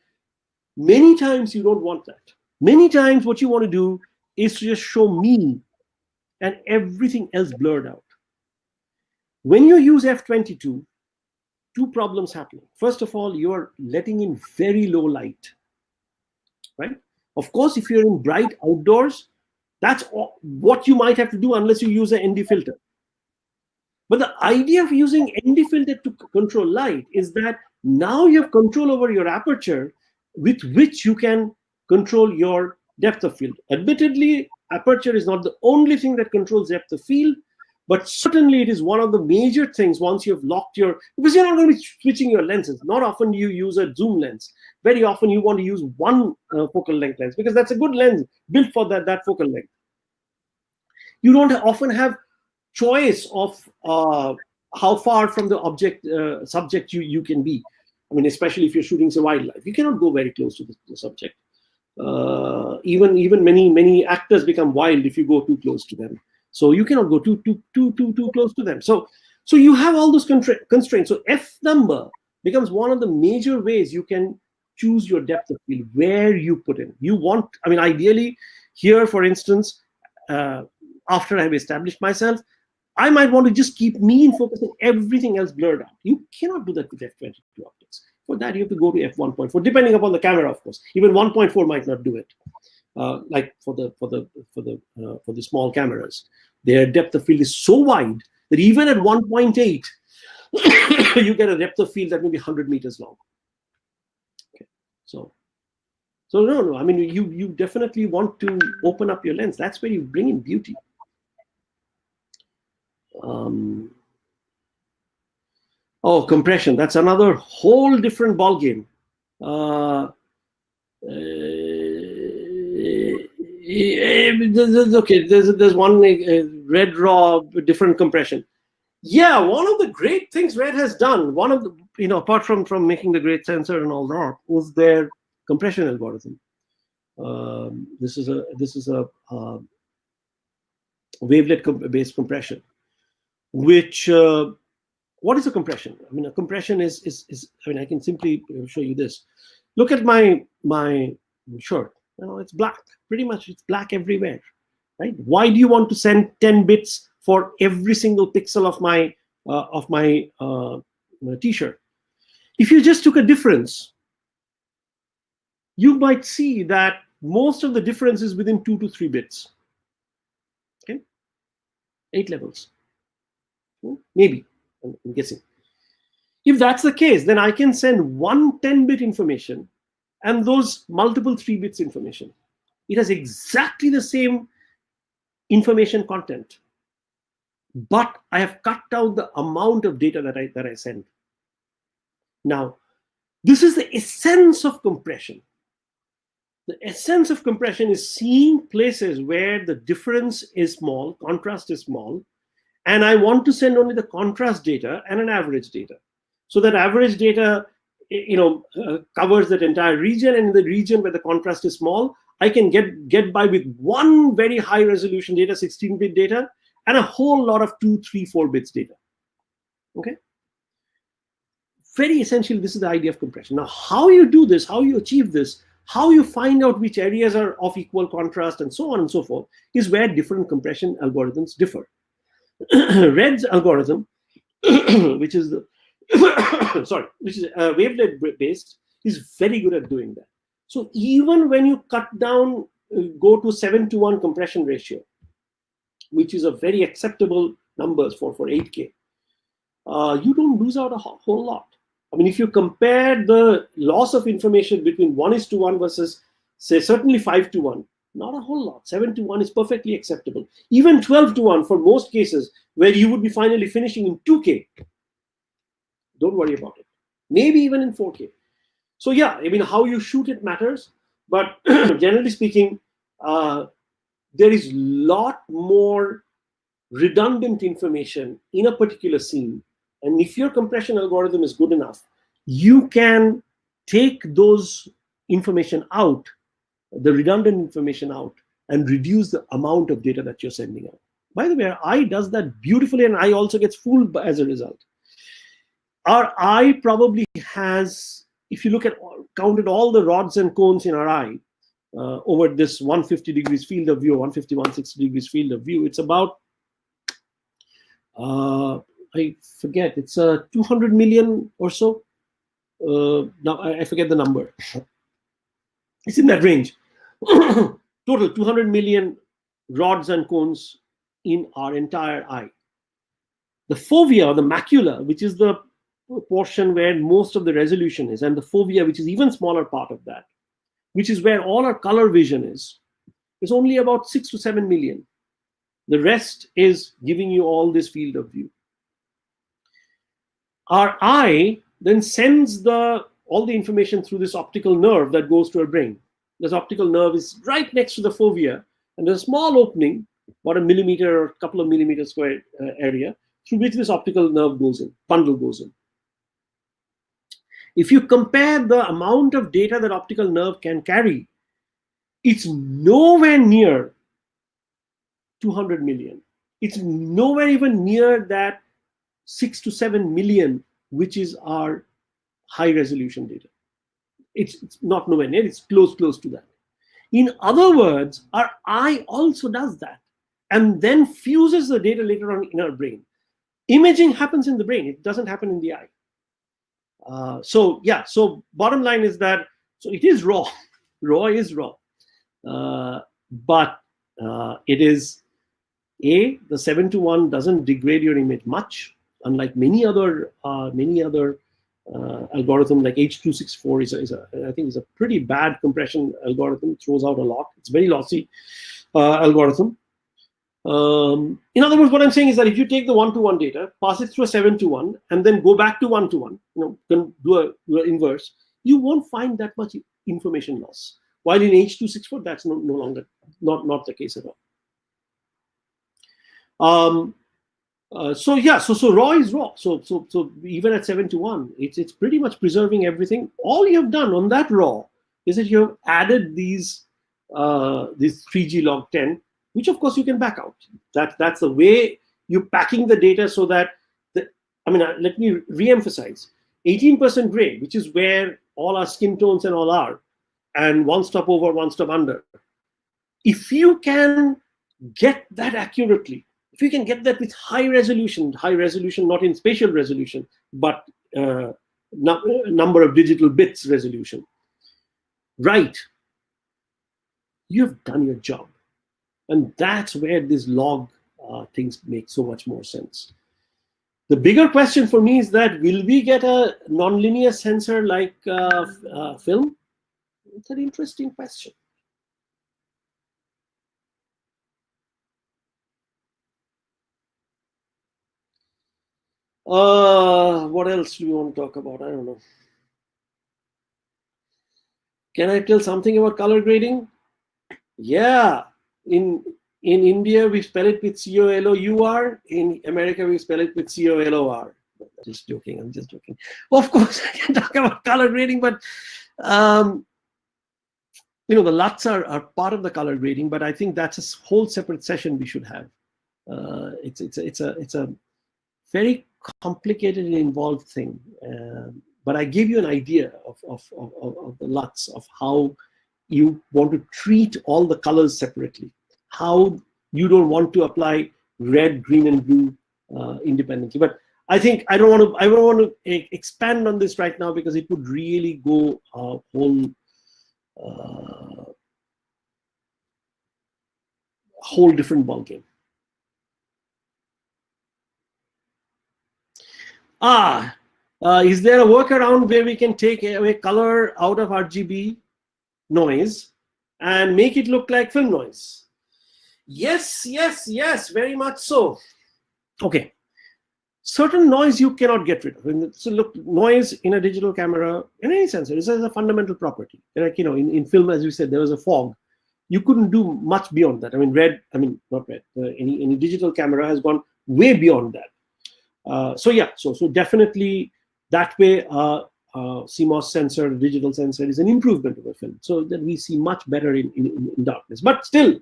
Many times you don't want that. Many times what you want to do is to just show me and everything else blurred out. When you use f22, two problems happening. First of all, you're letting in very low light, right? Of course, if you're in bright outdoors, that's what you might have to do unless you use an ND filter. But the idea of using ND filter to control light is that now you have control over your aperture with which you can control your depth of field. Admittedly, aperture is not the only thing that controls depth of field, but certainly it is one of the major things once you have locked because you're not going to be switching your lenses. Not often do you use a zoom lens. Very often you want to use one focal length lens because that's a good lens built for that focal length. You don't often have choice of how far from the subject you can be. I mean, especially if you're shooting some wildlife, you cannot go very close to the subject. Even many actors become wild if you go too close to them. So you cannot go too close to them. So you have all those constraints. So F number becomes one of the major ways you can choose your depth of field, where you put in. Ideally here, for instance, after I've established myself, I might want to just keep me in focus and everything else blurred out. You cannot do that with f22 optics. For that, you have to go to f1.4, depending upon the camera, of course. Even 1.4 might not do it. Like for the small cameras, their depth of field is so wide that even at 1.8, you get a depth of field that may be 100 meters long. Okay, so no. I mean, you definitely want to open up your lens. That's where you bring in beauty. Compression. That's another whole different ball game. Okay, there's one Red Raw different compression. Yeah, one of the great things Red has done, one of the apart from making the great sensor and all that, was their compression algorithm. This is a wavelet-based compression, which what is a compression? I mean, a compression is I mean, I can simply show you this. Look at my shirt. It's black. Pretty much, it's black everywhere, right? Why do you want to send 10 bits for every single pixel of my t-shirt? If you just took a difference, you might see that most of the difference is within 2 to 3 bits. Okay, 8 levels, maybe. I'm guessing. If that's the case, then I can send one 10-bit information and those multiple 3 bits information. It has exactly the same information content, but I have cut down the amount of data that I send. Now, this is the essence of compression. The essence of compression is seeing places where the difference is small, contrast is small, and I want to send only the contrast data and an average data. So that average data, covers that entire region, and in the region where the contrast is small, I can get by with one very high resolution data, 16-bit data, and a whole lot of 2, 3, 4 bits data. Okay. Very essentially, this is the idea of compression. Now, how you do this, how you achieve this, how you find out which areas are of equal contrast, and so on and so forth, is where different compression algorithms differ. Red's algorithm, which is wavelet based, is very good at doing that. So even when you cut down, go to 7:1 compression ratio, which is a very acceptable numbers for 8K, you don't lose out a whole lot. I mean, if you compare the loss of information between 1:1 versus, say, certainly 5:1, not a whole lot. 7:1 is perfectly acceptable. Even 12:1 for most cases where you would be finally finishing in 2K. Don't worry about it. Maybe even in 4K. So yeah, I mean, how you shoot it matters. But generally speaking, there is a lot more redundant information in a particular scene. And if your compression algorithm is good enough, you can take those information out, the redundant information out, and reduce the amount of data that you're sending out. By the way, our eye does that beautifully, and eye also gets fooled as a result. Our eye probably has, if you look at, counted all the rods and cones in our eye over this 150 degrees field of view, 150, 160 degrees field of view, it's about, I forget, it's 200 million or so. Now I forget the number. It's in that range. Total 200 million rods and cones in our entire eye. The fovea, the macula, which is the portion where most of the resolution is, and the fovea, which is even smaller part of that, which is where all our color vision is only about 6 to 7 million. The rest is giving you all this field of view. Our eye then sends all the information through this optical nerve that goes to our brain. This optical nerve is right next to the fovea, and there's a small opening, about a millimeter or a couple of millimeter square area, through which this optical nerve goes in, bundle goes in. If you compare the amount of data that optical nerve can carry, it's nowhere near 200 million. It's nowhere even near that 6 to 7 million, which is our high resolution data. It's not nowhere near, it's close to that. In other words, our eye also does that and then fuses the data later on in our brain. Imaging happens in the brain, it doesn't happen in the eye. So bottom line is that, so it is raw. Raw is raw. But it is, the 7:1 doesn't degrade your image much, unlike many other algorithm like H.264 I think is a pretty bad compression algorithm, throws out a lot. It's very lossy algorithm. In other words, what I'm saying is that if you take the 1:1 data, pass it through a 7:1, and then go back to 1:1, then do an inverse, you won't find that much information loss. While in H.264, that's no longer not the case at all. So raw is raw. So even at 7:1, it's pretty much preserving everything. All you have done on that raw is that you have added these 3G log 10 which of course you can back out. That's the way you're packing the data so that let me re-emphasize 18% gray, which is where all our skin tones and all are, and one stop over, one stop under. If you can get that accurately, if you can get that with high resolution not in spatial resolution, but number of digital bits resolution, right, you have done your job. And that's where this log things make so much more sense. The bigger question for me is that will we get a nonlinear sensor like film? It's an interesting question. What else do we want to talk about? I don't know. Can I tell something about color grading? Yeah. In India, we spell it with COLOUR. In America, we spell it with COLOR. Just joking. I'm just joking. Well, of course, I can talk about color grading, but the LUTs are part of the color grading. But I think that's a whole separate session we should have. It's a very complicated and involved thing. But I gave you an idea of the LUTs, of how you want to treat all the colors separately, how you don't want to apply red, green, and blue independently. But I think I don't want to expand on this right now, because it would really go a whole different ballgame. Is there a workaround where we can take away color out of RGB noise and make it look like film noise? Yes, very much so. Okay. Certain noise you cannot get rid of. So look, noise in a digital camera, in any sensor, this is a fundamental property. Like, in film, as we said, there was a fog. You couldn't do much beyond that. Not red. Any digital camera has gone way beyond that. So definitely that way, CMOS sensor, digital sensor, is an improvement of the film, so that we see much better in darkness. But still,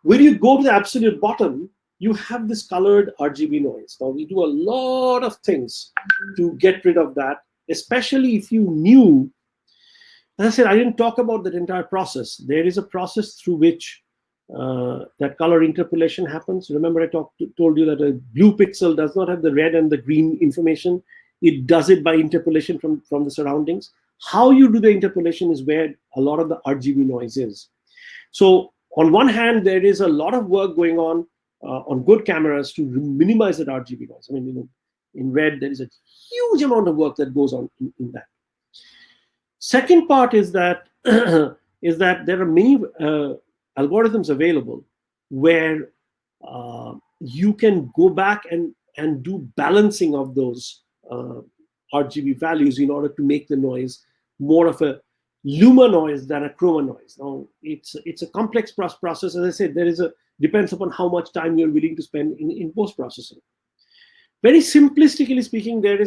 when you go to the absolute bottom, you have this colored RGB noise. Now, we do a lot of things to get rid of that, especially if you knew. As I said, I didn't talk about that entire process. There is a process through which that color interpolation happens. Remember, I told you that a blue pixel does not have the red and the green information. It does it by interpolation from the surroundings. How you do the interpolation is where a lot of the RGB noise is. So on one hand, there is a lot of work going on good cameras to minimize that RGB noise. In red, there is a huge amount of work that goes on in that. Second part is that there are many algorithms available where you can go back and do balancing of those RGB values in order to make the noise more of a luma noise than a chroma noise. Now, it's a complex process. As I said, depends upon how much time you're willing to spend in post-processing. Very simplistically speaking, there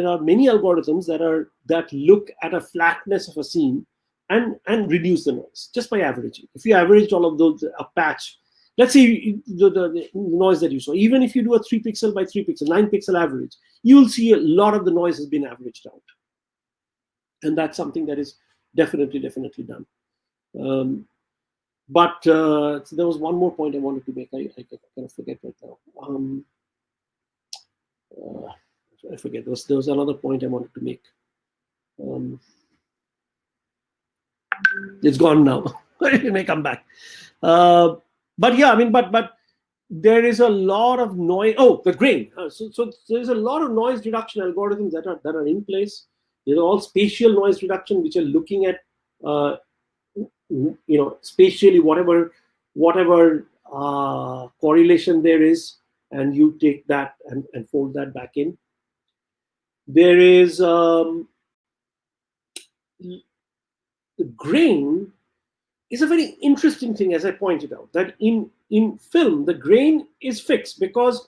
are many algorithms that look at a flatness of a scene and reduce the noise just by averaging. If you average all of those, a patch, let's say the noise that you saw, even if you do a 3 pixel by 3 pixel, 9 pixel average, you will see a lot of the noise has been averaged out. And that's something that is definitely done. But there was one more point I wanted to make. I kind of forget right now. I forget. There was another point I wanted to make. It's gone now. It may come back. But yeah, but there is a lot of noise. Oh, the grain. So there's a lot of noise reduction algorithms that are in place. They're all spatial noise reduction, which are looking at spatially whatever correlation there is, and you take that and fold that back in. There is the grain is a very interesting thing, as I pointed out, that in film the grain is fixed, because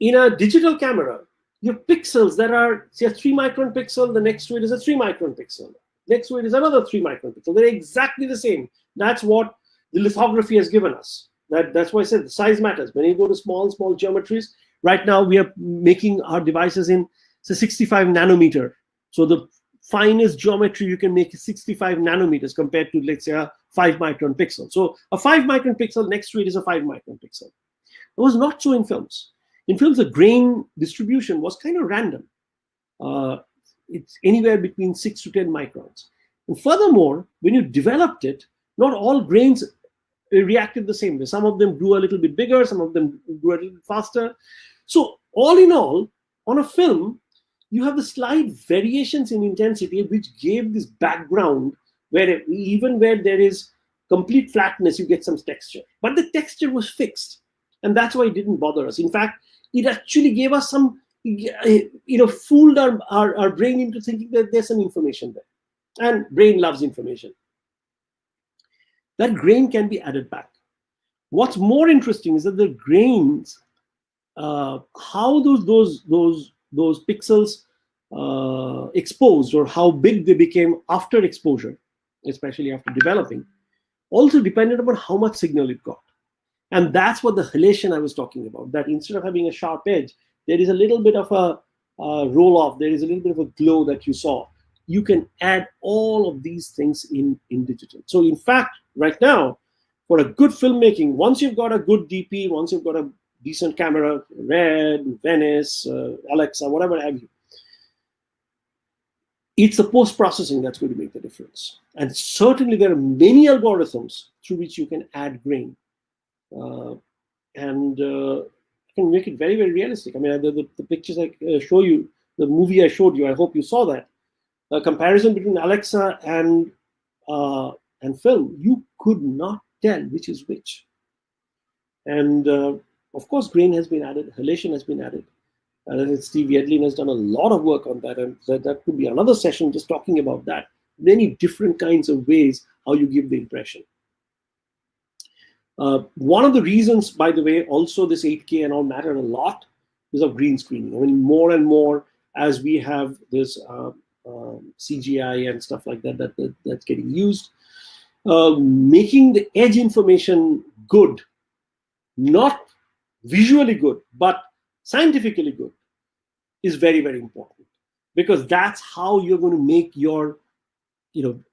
in a digital camera you have pixels that are, say, a 3 micron pixel, the next to it is a 3 micron pixel, next to it is another 3 micron pixel. They're exactly the same. That's what the lithography has given us. That's why I said the size matters. When you go to small geometries, right now we are making our devices in, say, 65 nanometer. So the finest geometry you can make is 65 nanometers compared to, let's say, a 5-micron pixel. So a 5-micron pixel, next to it is a 5-micron pixel. It was not so in films. In films, the grain distribution was kind of random. It's anywhere between 6 to 10 microns. And furthermore, when you developed it, not all grains reacted the same way. Some of them grew a little bit bigger, some of them grew a little bit faster. So all in all, on a film, you have the slight variations in intensity, which gave this background where even where there is complete flatness, you get some texture. But the texture was fixed, and that's why it didn't bother us. In fact, it actually gave us some, fooled our brain into thinking that there's some information there. And brain loves information. That grain can be added back. What's more interesting is that the grains, how those pixels exposed, or how big they became after exposure, especially after developing, also depended upon how much signal it got. And that's what the halation I was talking about, that instead of having a sharp edge, there is a little bit of a roll off, there is a little bit of a glow that you saw. You can add all of these things in digital. So in fact, right now, for a good filmmaking, once you've got a good DP, once you've got a decent camera, Red, Venice, Alexa, whatever have you, it's the post-processing that's going to make the difference. And certainly there are many algorithms through which you can add grain. And can make it very, very realistic. I mean, the pictures I show you, the movie I showed you, I hope you saw that. A comparison between Alexa and film, you could not tell which is which. And of course, grain has been added, halation has been added. Steve Yedlin has done a lot of work on that, and that could be another session just talking about that. Many different kinds of ways how you give the impression. One of the reasons, by the way, also this 8K and all matter a lot is of green screening. I mean, more and more as we have this CGI and stuff like that's getting used, making the edge information good, not visually good, but scientifically good, is very, very important, because that's how you're going to make your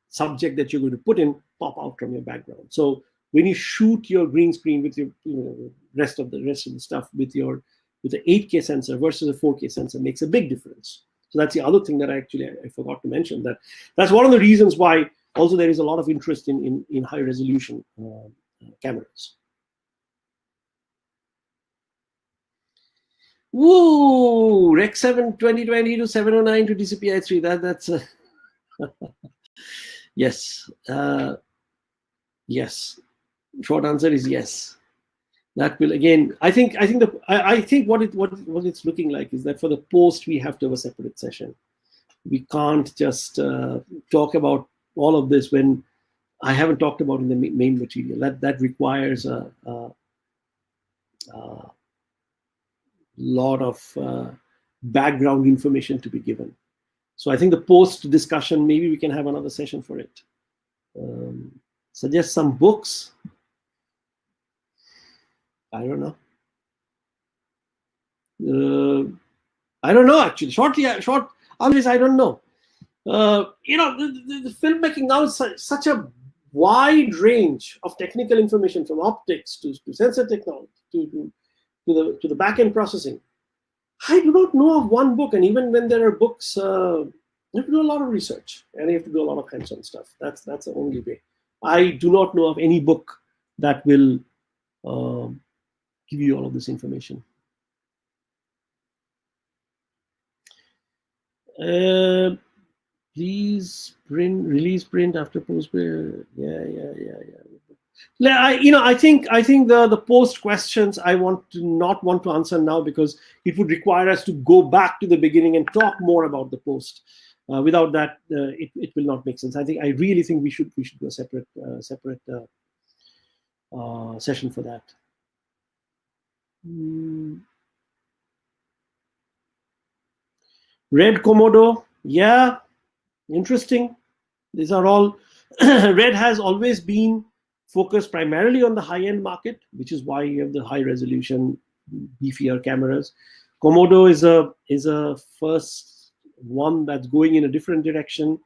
subject that you're going to put in pop out from your background. So when you shoot your green screen with your rest of the stuff with the 8K sensor versus a 4K sensor makes a big difference. So that's the other thing that I forgot to mention. That's one of the reasons why also there is a lot of interest in high resolution cameras. Woo! Rec 7 2020 to 709 to DCPI3. That's yes. Yes. Short answer is yes. That will, again, I think what it's looking like is that for the post we have to have a separate session. We can't just talk about all of this when I haven't talked about in the main material. That requires a lot of background information to be given. So I think the post discussion, maybe we can have another session for it. Suggest some books. I don't know. I don't know, actually. Short answer is I don't know. The filmmaking now is such a wide range of technical information, from optics to sensor technology to the back-end processing. I do not know of one book, and even when there are books, you have to do a lot of research and you have to do a lot of hands-on stuff. That's the only way. I do not know of any book that will give you all of this information. Please release print after post. Yeah. I think the post questions I not want to answer now, because it would require us to go back to the beginning and talk more about the post. Without that, it will not make sense. I really think we should do a separate session for that. Red Komodo, yeah, interesting. These are all Red has always been focus primarily on the high-end market, which is why you have the high-resolution, beefier cameras. Komodo is a first one that's going in a different direction,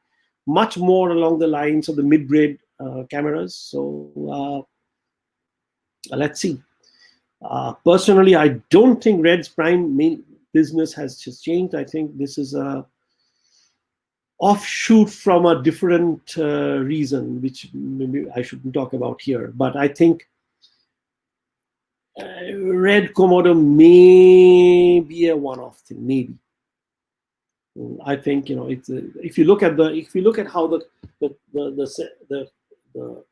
much more along the lines of the mid-grade cameras. So let's see. Personally, I don't think Red's prime main business has just changed. I think this is a offshoot from a different reason, which maybe I shouldn't talk about here. But I think Red Komodo may be a one-off thing, maybe. I think it's if you look at how the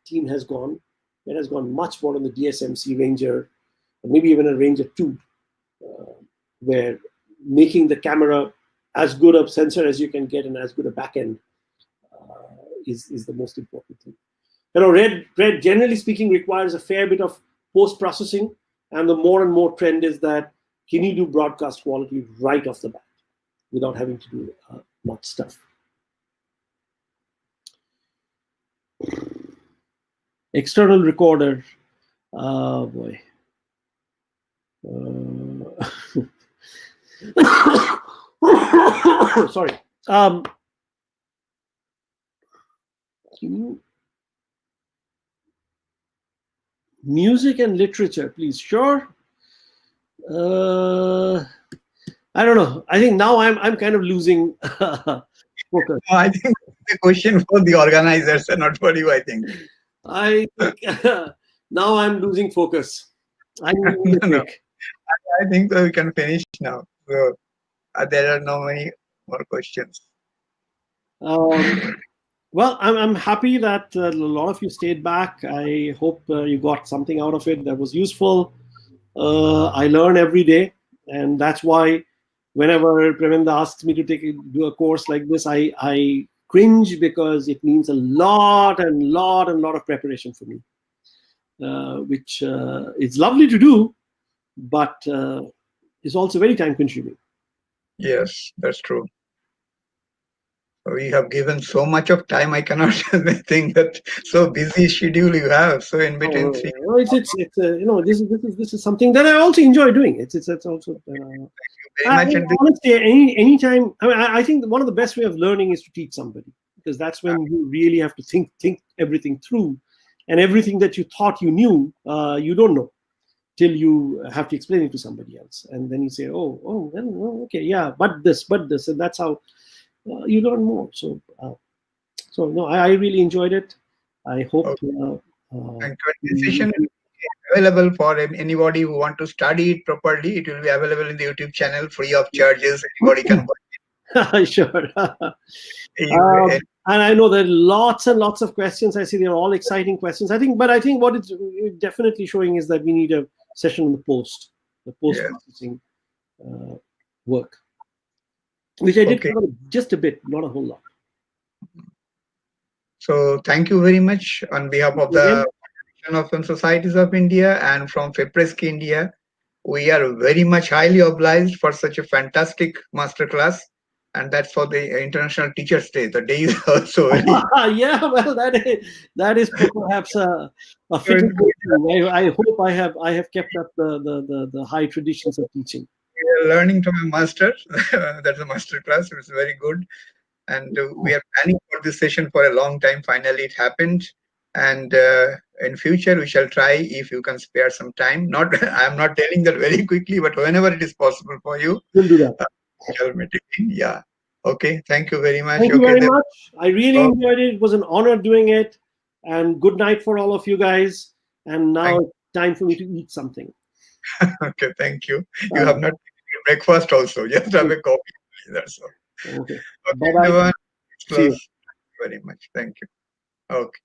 team has gone, it has gone much more on the DSMC Ranger, maybe even a Ranger 2, where making the camera as good a sensor as you can get and as good a back end is the most important thing. Red, generally speaking, requires a fair bit of post-processing, and the more and more trend is that can you do broadcast quality right off the bat without having to do much stuff. External recorder, boy. Sorry. Music and literature, please. Sure. I don't know. I think now I'm kind of losing focus. No, I think the question for the organizers and not for you. I think. I think now I'm losing focus. I need a break. I think we can finish now. So there are no many more questions. Well, I'm happy that a lot of you stayed back. I hope you got something out of it that was useful. I learn every day, and that's why whenever Premenda asks me to do a course like this, I cringe, because it means a lot of preparation for me, which is lovely to do, but is also very time consuming. Yes, that's true. We have given so much of time. I cannot think that so busy schedule you have. So in between three. This is something that I also enjoy doing. It's also. Very much. Honestly, anytime. I think one of the best way of learning is to teach somebody, because that's when you really have to think everything through, and everything that you thought you knew, you don't know till you have to explain it to somebody else, and then you say, well, okay, yeah, but this, and that's how you learn more. So no, I really enjoyed it. I hope. And this session will be available for anybody who want to study it properly. It will be available in the YouTube channel, free of charges. Anybody can watch it. Sure. And I know there are lots and lots of questions. I see they're all exciting questions. I think what it's definitely showing is that we need a session on the post-processing work, which I did cover just a bit, not a whole lot. So thank you very much on behalf of the Federation of Film Societies of India and from FIPRESC India. We are very much highly obliged for such a fantastic masterclass. And that's for the International Teachers' Day. The day is also very. Yeah, well, that is perhaps a fitting. I hope I have kept up the high traditions of teaching. We are learning from a master. That's a master class. It's very good, and we are planning for this session for a long time. Finally, it happened, and in future we shall try if you can spare some time. I'm not telling that very quickly, but whenever it is possible for you, we'll do that. Yeah. Okay. Thank you very much. Thank you very much. I really enjoyed it. It was an honor doing it. And good night for all of you guys. And now it's time for me to eat something. Okay. Thank you. You have not taken breakfast also. Just have a coffee. That's all. Okay. Bye-bye. Thank you very much. Thank you. Okay.